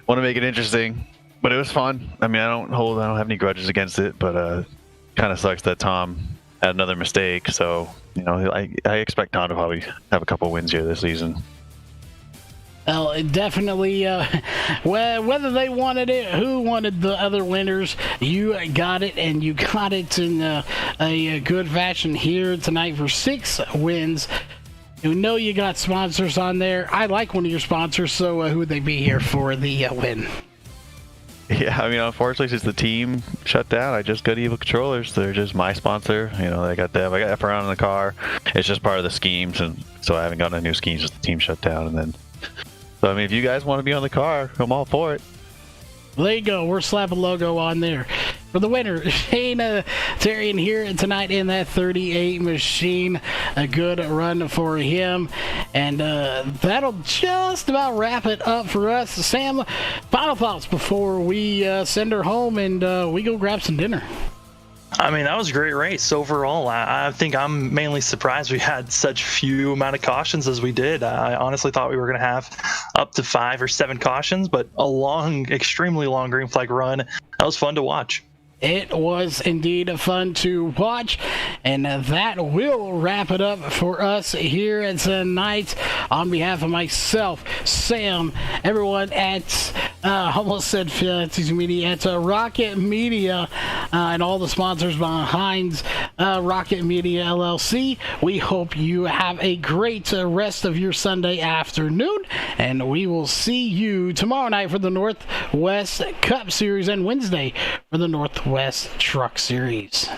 want to make it interesting. But it was fun. I mean, I don't have any grudges against it. But kind of sucks that Tom had another mistake. So I expect Tom to probably have a couple wins here this season. Well, it definitely, whether they wanted it, who wanted the other winners, you got it, and you got it in a good fashion here tonight for 6 wins. You know you got sponsors on there. I like one of your sponsors, so who would they be here for the win? Yeah, I mean, unfortunately, since the team shut down, I just got Evil Controllers. They're just my sponsor. I got F around in the car. It's just part of the schemes, and so I haven't gotten a new scheme since the team shut down. And then, so I mean, if you guys want to be on the car, I'm all for it. There you go. We're slapping logo on there. For the winner, Shane Terrian here tonight in that 38 machine. A good run for him. And that'll just about wrap it up for us. Sam, final thoughts before we send her home and we go grab some dinner. I mean, that was a great race overall. I think I'm mainly surprised we had such few amount of cautions as we did. I honestly thought we were going to have up to 5 or 7 cautions, but a extremely long green flag run. That was fun to watch. It was indeed fun to watch, and that will wrap it up for us here tonight. On behalf of myself, Sam, everyone at almost said media at Rocket Media, and all the sponsors behind Rocket Media LLC, we hope you have a great rest of your Sunday afternoon, and we will see you tomorrow night for the Northwest Cup Series and Wednesday for the Northwest Truck Series.